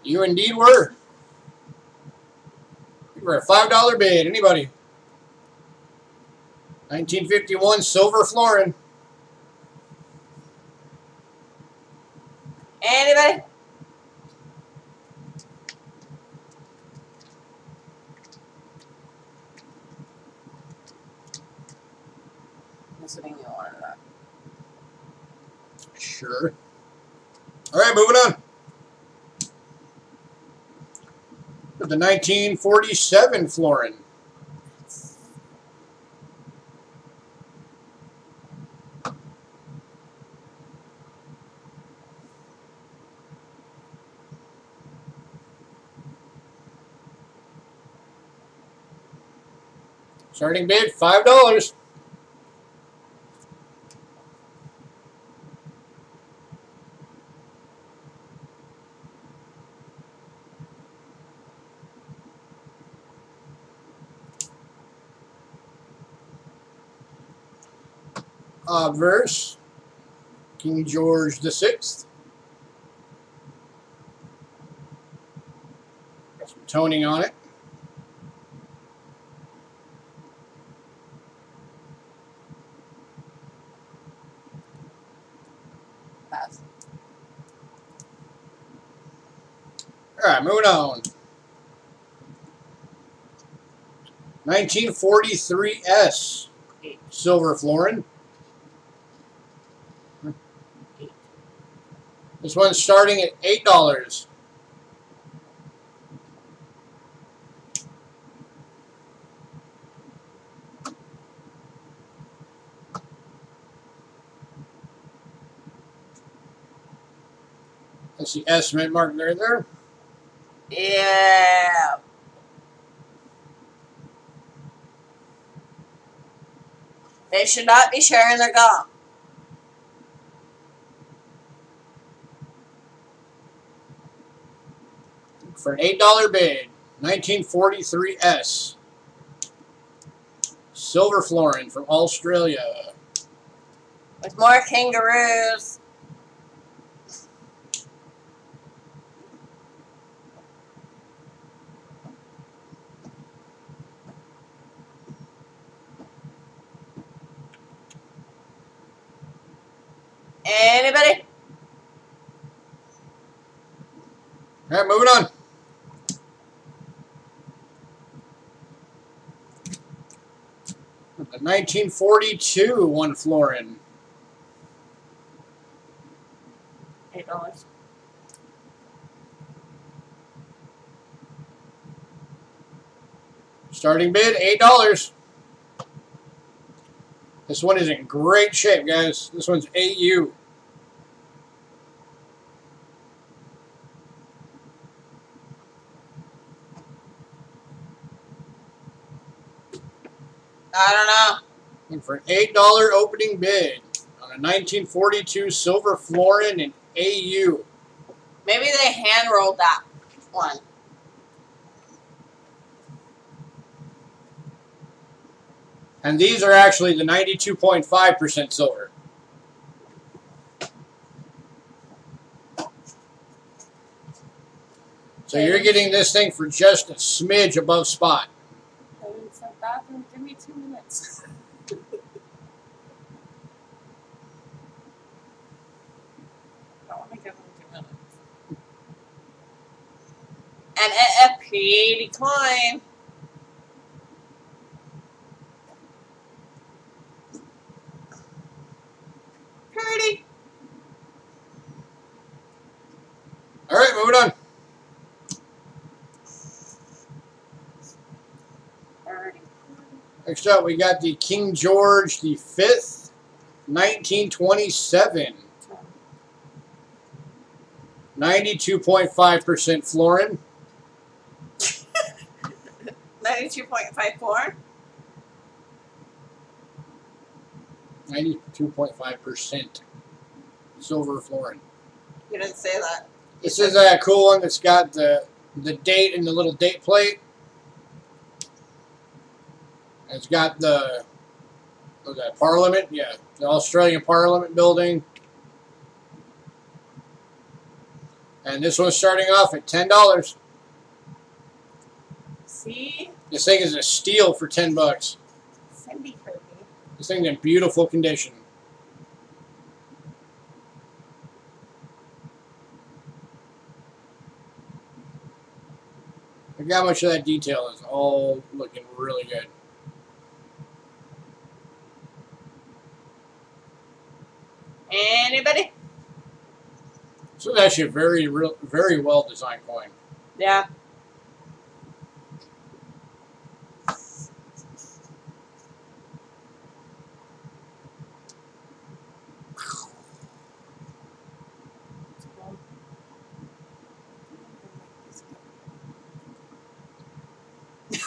You indeed were. You were a $5 bid. Anybody? 1951 silver florin. Anybody? Assuming you wanted that. Sure. All right, moving on. The 1947 florin. Starting bid $5. Obverse, King George VI. Got some toning on it. Pass. All right, moving on. 1943S silver florin. This one's starting at $8. That's the estimate mark there. Yeah. They should not be sharing their gum. For an $8 bid, 1943S. silver flooring from Australia. With more kangaroos. Anybody? All right, moving on. The 1942 one flooring. $8. Starting bid, $8. This one is in great shape, guys. This one's AU. I don't know. And for an $8 opening bid on a 1942 silver flooring in AU. Maybe they hand rolled that one. And these are actually the 92.5% silver. So you're getting this thing for just a smidge above spot. I went to the bathroom. Give me 2 minutes. I don't want to give them 2 minutes. And a pretty coin. Pretty. All right, moving on. Next up, we got the King George V, 1927. 92.5% flooring. 92.54. 92.5% silver flooring. You didn't say that. This is a cool one that's got the date and the little date plate. It's got the Parliament, yeah, the Australian Parliament building. And this one's starting off at $10. See? This thing is a steal for $10. Cindy Kirby. This thing's in beautiful condition. Look how much of that detail is all looking really good. Anybody? So it's actually a very well designed coin. Yeah.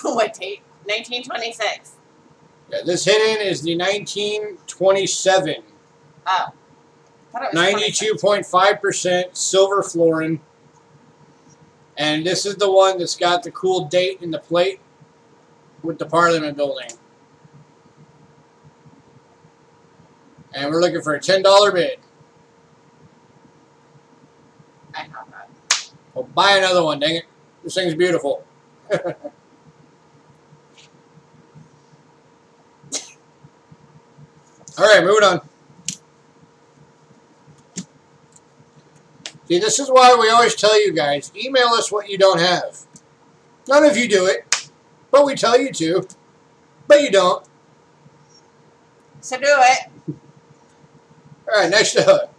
What date? 1926. Yeah, this hidden is the 1927. Oh. 92.5% silver flooring. And this is the one that's got the cool date in the plate with the Parliament building. And we're looking for a $10 bid. I have that. Well, buy another one, dang it. This thing's beautiful. All right, moving on. See, this is why we always tell you guys, email us what you don't have. None of you do it, but we tell you to, but you don't. So do it. All right, next up.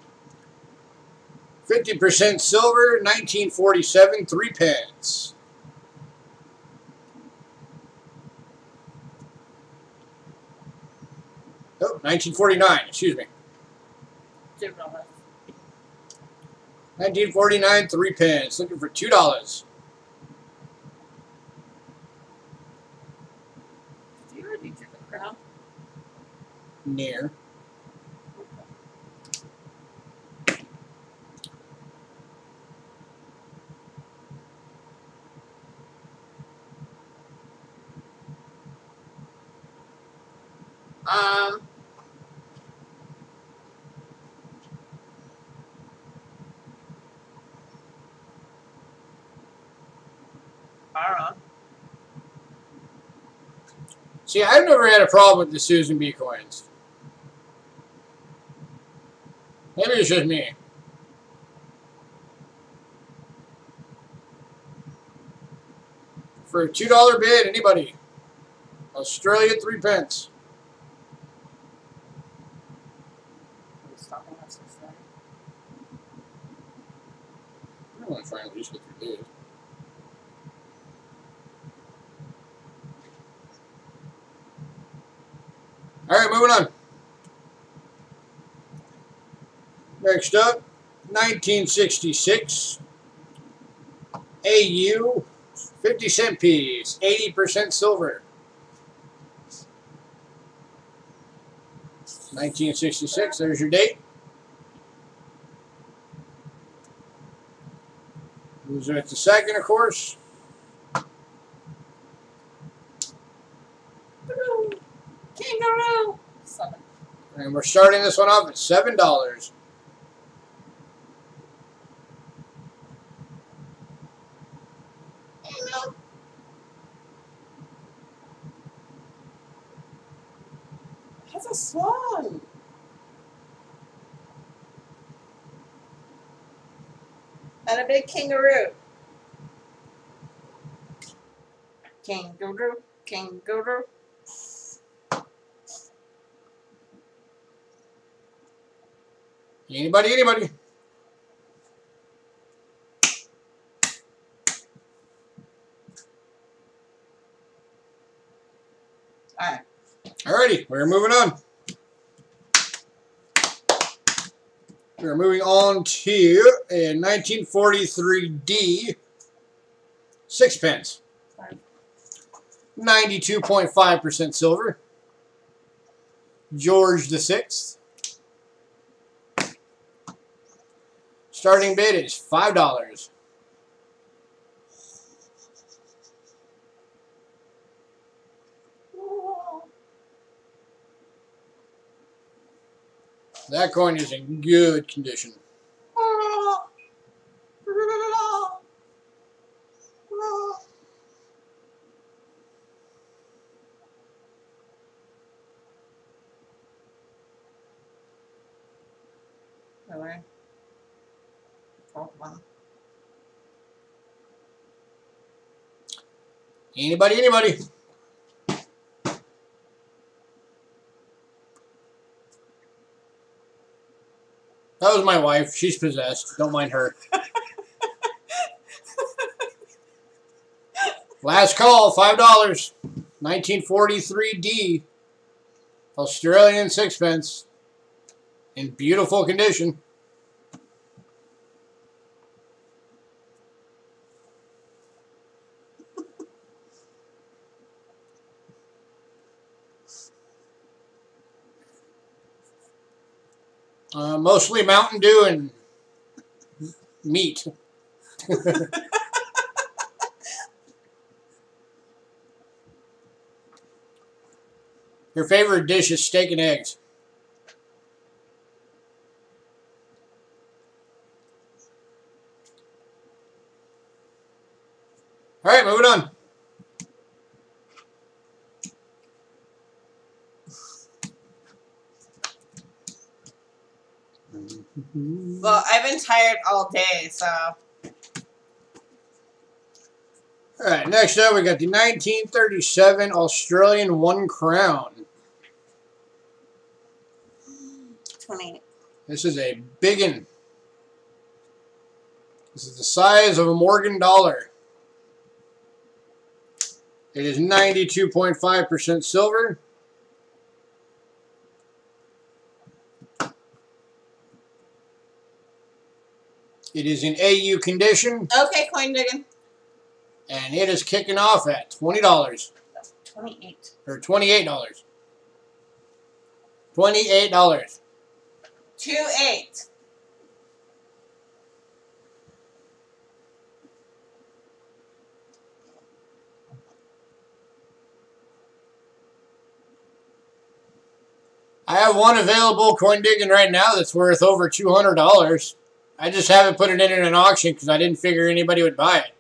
50% silver, 1947, 3 pence. Oh, 1949, excuse me. 1949, 3 pence. Looking for $2. Did you already do the crown? Near. Um, I don't know. See, I've never had a problem with the Susan B coins. Maybe it's just me. For a $2 bid, anybody. Australia 3 pence. Stopping us to say. I want to try and at least get 3 bids. Alright, moving on. Next up, 1966. AU 50-cent piece, 80% silver. 1966, there's your date. Who's at the second, of course? Kangaroo. 7. And we're starting this one off at $7. Hello. Has a swan. And a big kangaroo. Kangaroo. Kangaroo. Anybody, anybody? Alright. Alrighty, we're moving on. We're moving on to a 1943D 6 pence. 92.5% silver. George VI. Starting bid is $5. That coin is in good condition. Really? 12-1. Anybody, anybody? That was my wife. She's possessed. Don't mind her. Last call, $5. 1943D. Australian 6 pence. In beautiful condition. Mostly Mountain Dew and meat. Your favorite dish is steak and eggs. All right, moving on. Well, I've been tired all day, so. All right, next up we got the 1937 Australian 1 crown. 28. This is a biggin. This is the size of a Morgan dollar. It is 92.5% silver. It is in AU condition. Okay, coin digging. And it is kicking off at $20. 28. Or $28. $28. 28. I have one available coin digging right now that's worth over $200. I just haven't put it in an auction because I didn't figure anybody would buy it.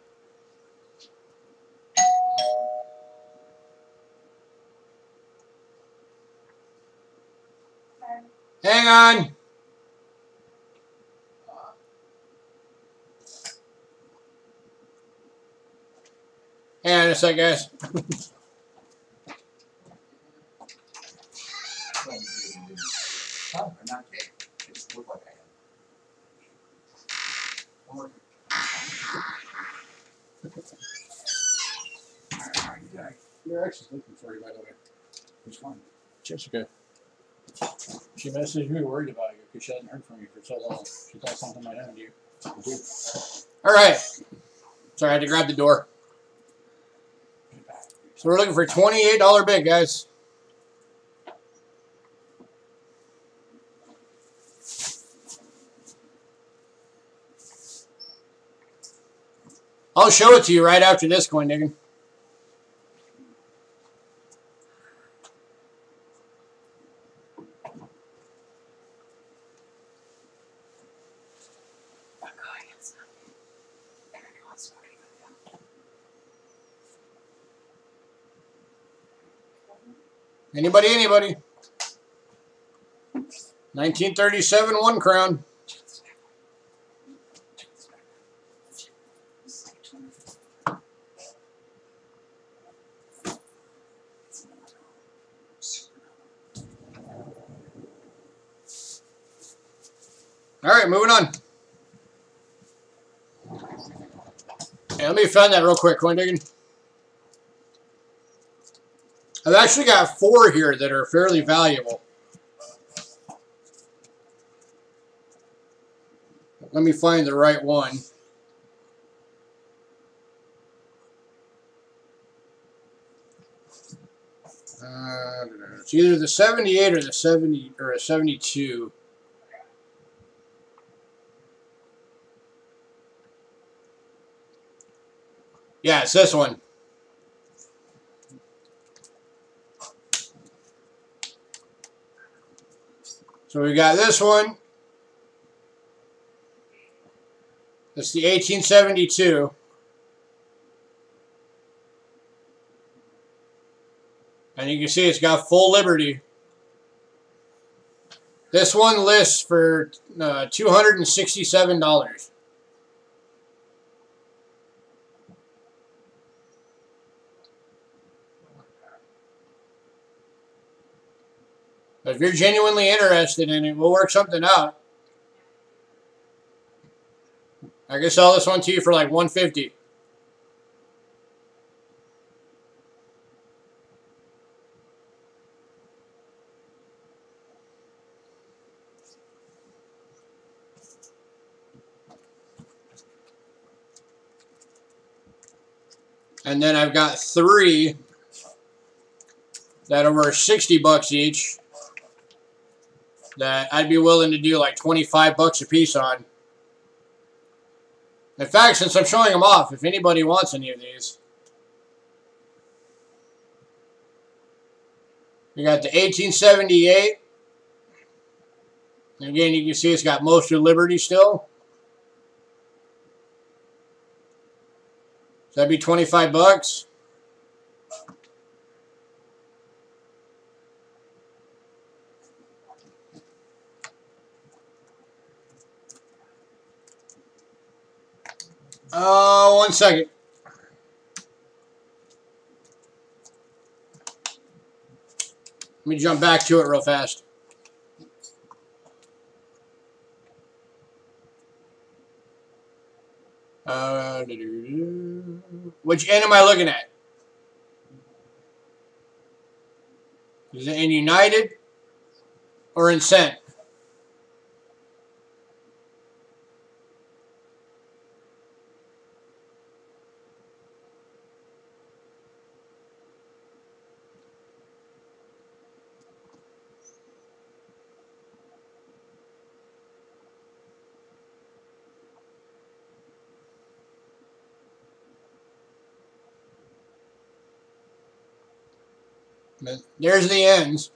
Hang on. Hang on a sec, guys. Your ex is looking for you, by the way. Which one? Cheapskate. She messaged me worried about you because she hasn't heard from you for so long. She thought something might happen to you. All right. Sorry, I had to grab the door. So we're looking for a $28 bid, guys. I'll show it to you right after this coin digging. Anybody, anybody? 1937 1 crown. All right, moving on. Hey, let me find that real quick, coin digging. I've actually got 4 here that are fairly valuable. Let me find the right one. It's either the 78 or the 70 or a 72. Yeah, it's this one. So we got this one. That's the 1872. And you can see it's got full liberty. This one lists for $267. But if you're genuinely interested in it, we'll work something out. I can sell this one to you for like $150. And then I've got 3 that are worth $60 each that I'd be willing to do like $25 a piece on. In fact, since I'm showing them off, if anybody wants any of these, we got the 1878. And again, you can see it's got most of Liberty still. So that'd be $25. One second. Let me jump back to it real fast. Which end am I looking at? Is it in United or in Cent? There's the ends.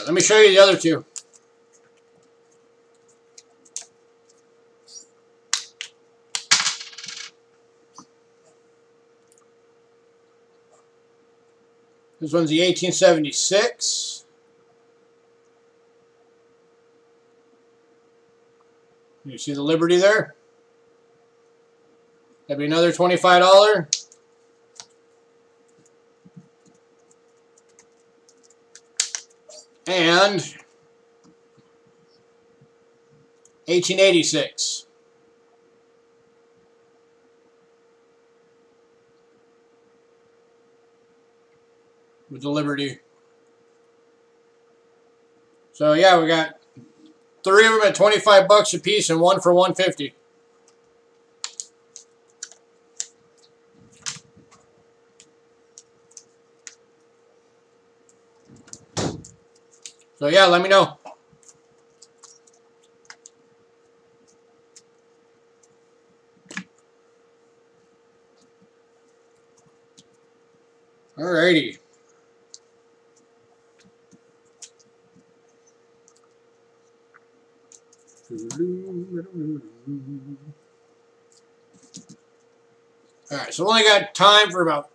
let me show you the other two. This one's the 1876. You see the Liberty there? That'd be another $25. And 1886. With the Liberty. So yeah, we got 3 of them at 25 bucks a piece and 1 for $150. So yeah, let me know. Alrighty. Alright, so only got time for about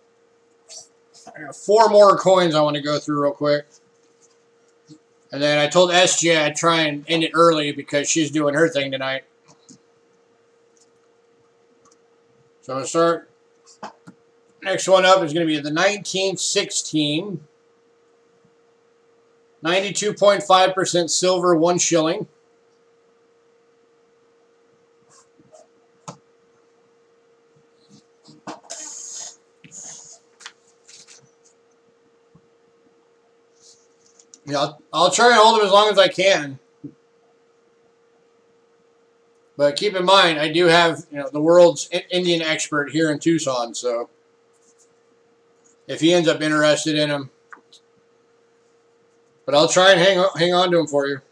4 more coins I want to go through real quick. And then I told SJ I'd try and end it early because she's doing her thing tonight. So I'm going to start. Next one up is going to be the 1916. 92.5% silver, 1 shilling. Yeah, I'll try and hold them as long as I can. But keep in mind, I do have the world's Indian expert here in Tucson, so if he ends up interested in them. But I'll try and hang on to them for you.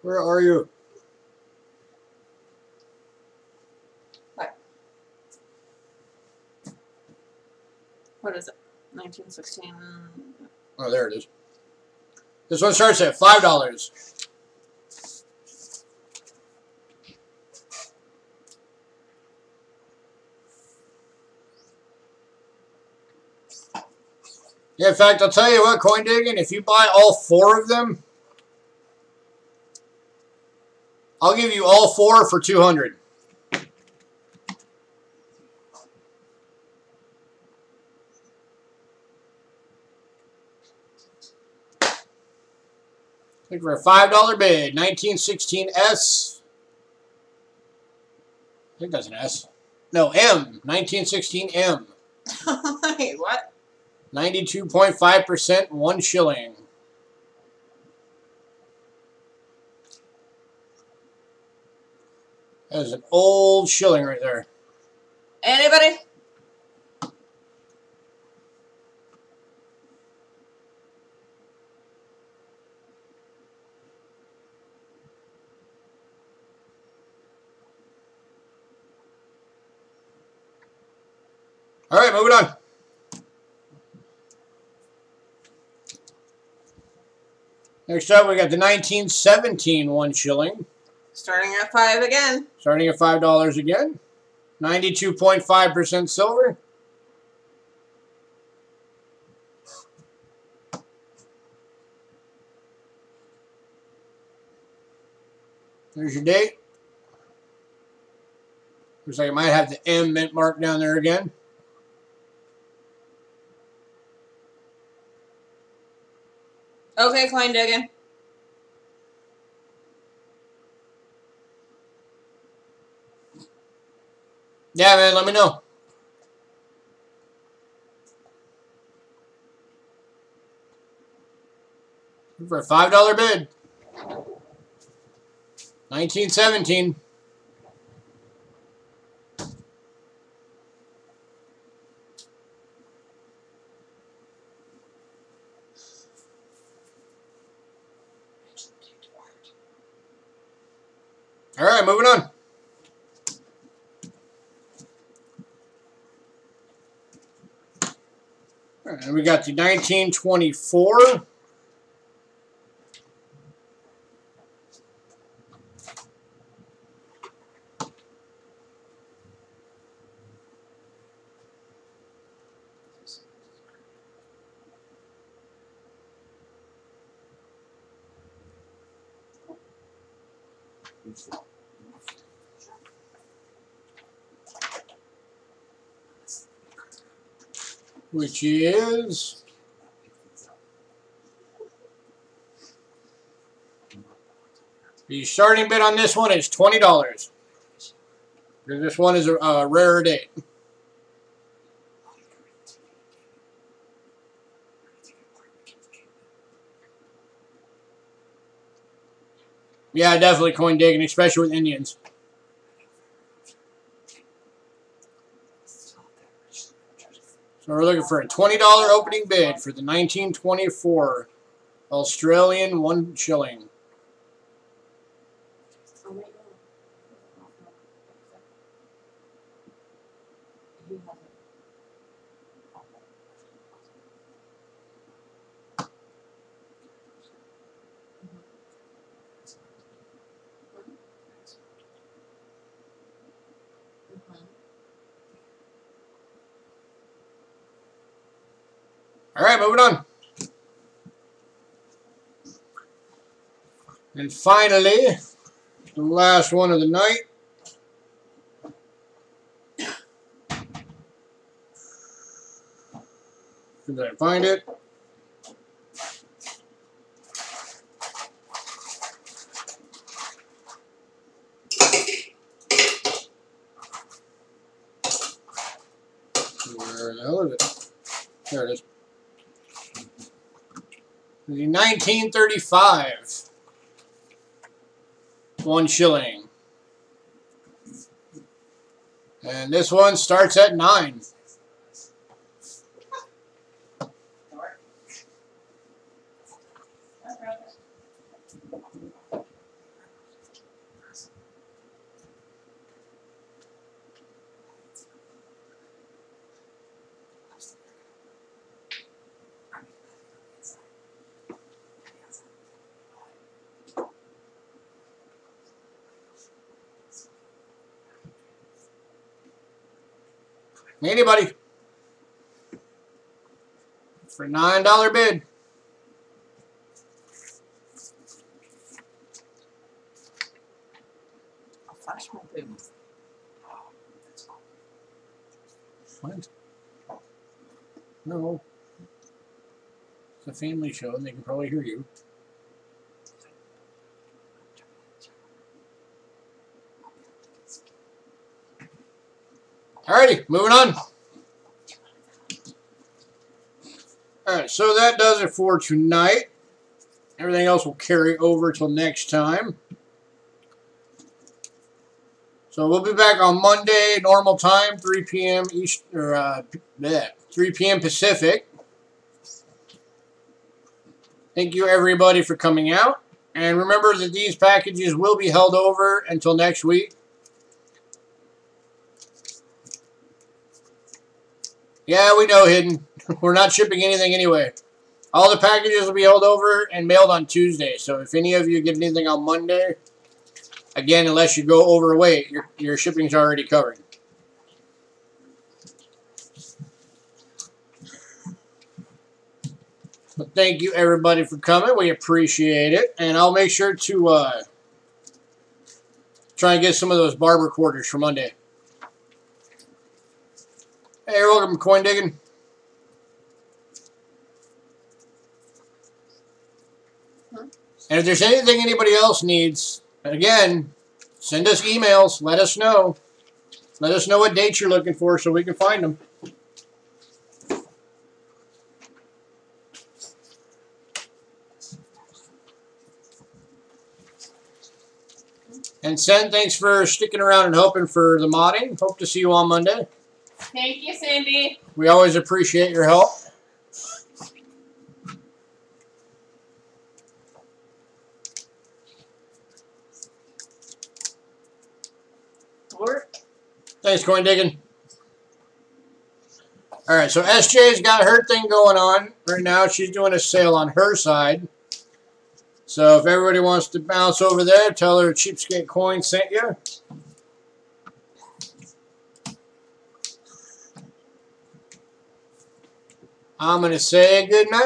Where are you? What is it? 1916. Oh, there it is. This one starts at $5. Yeah, in fact, I'll tell you what, coin digging, if you buy all 4 of them, I'll give you all 4 for $200. I think for a $5 bid, 1916S. I think that's an S. No, M. 1916M. Wait, what? 92.5%, 1 shilling. That is an old shilling right there. Anybody? All right, moving on. Next up, we got the 1917 1 shilling. Starting at 5 again. Starting at $5 again. 92.5% silver. There's your date. Looks like it might have the M mint mark down there again. Okay, coin digging. Yeah, man, let me know. For a $5 bid. 1917. All right, moving on. And we got the 1924. Which is the starting bid on this one is $20. Because this one is a rarer date. Yeah, definitely coin digging, especially with Indians. So we're looking for a $20 opening bid for the 1924 Australian 1 shilling. All right, moving on. And finally, the last one of the night. Did I find it? Where the hell is it? There it is. The 1935 1 shilling. And this one starts at 9. Anybody? For $9 bid. I'll flash my boobs. What? No. It's a family show and they can probably hear you. Alrighty, moving on. Alright, so that does it for tonight. Everything else will carry over till next time. So we'll be back on Monday, normal time, 3 p.m. East, or 3 p.m. Pacific. Thank you everybody for coming out. And remember that these packages will be held over until next week. Yeah, we know, Hidden. We're not shipping anything anyway. All the packages will be held over and mailed on Tuesday. So if any of you get anything on Monday, again, unless you go overweight, your shipping's already covered. But thank you everybody for coming. We appreciate it. And I'll make sure to try and get some of those barber quarters for Monday. Hey, you're welcome, coin digging. And if there's anything anybody else needs, again, send us emails. Let us know. Let us know what dates you're looking for so we can find them. And Sen, thanks for sticking around and helping for the modding. Hope to see you on Monday. Thank you, Cindy. We always appreciate your help. Work. Thanks, coin digging. All right, so SJ's got her thing going on right now. She's doing a sale on her side. So if everybody wants to bounce over there, tell her Cheapskate Coin sent you. I'm going to say good night.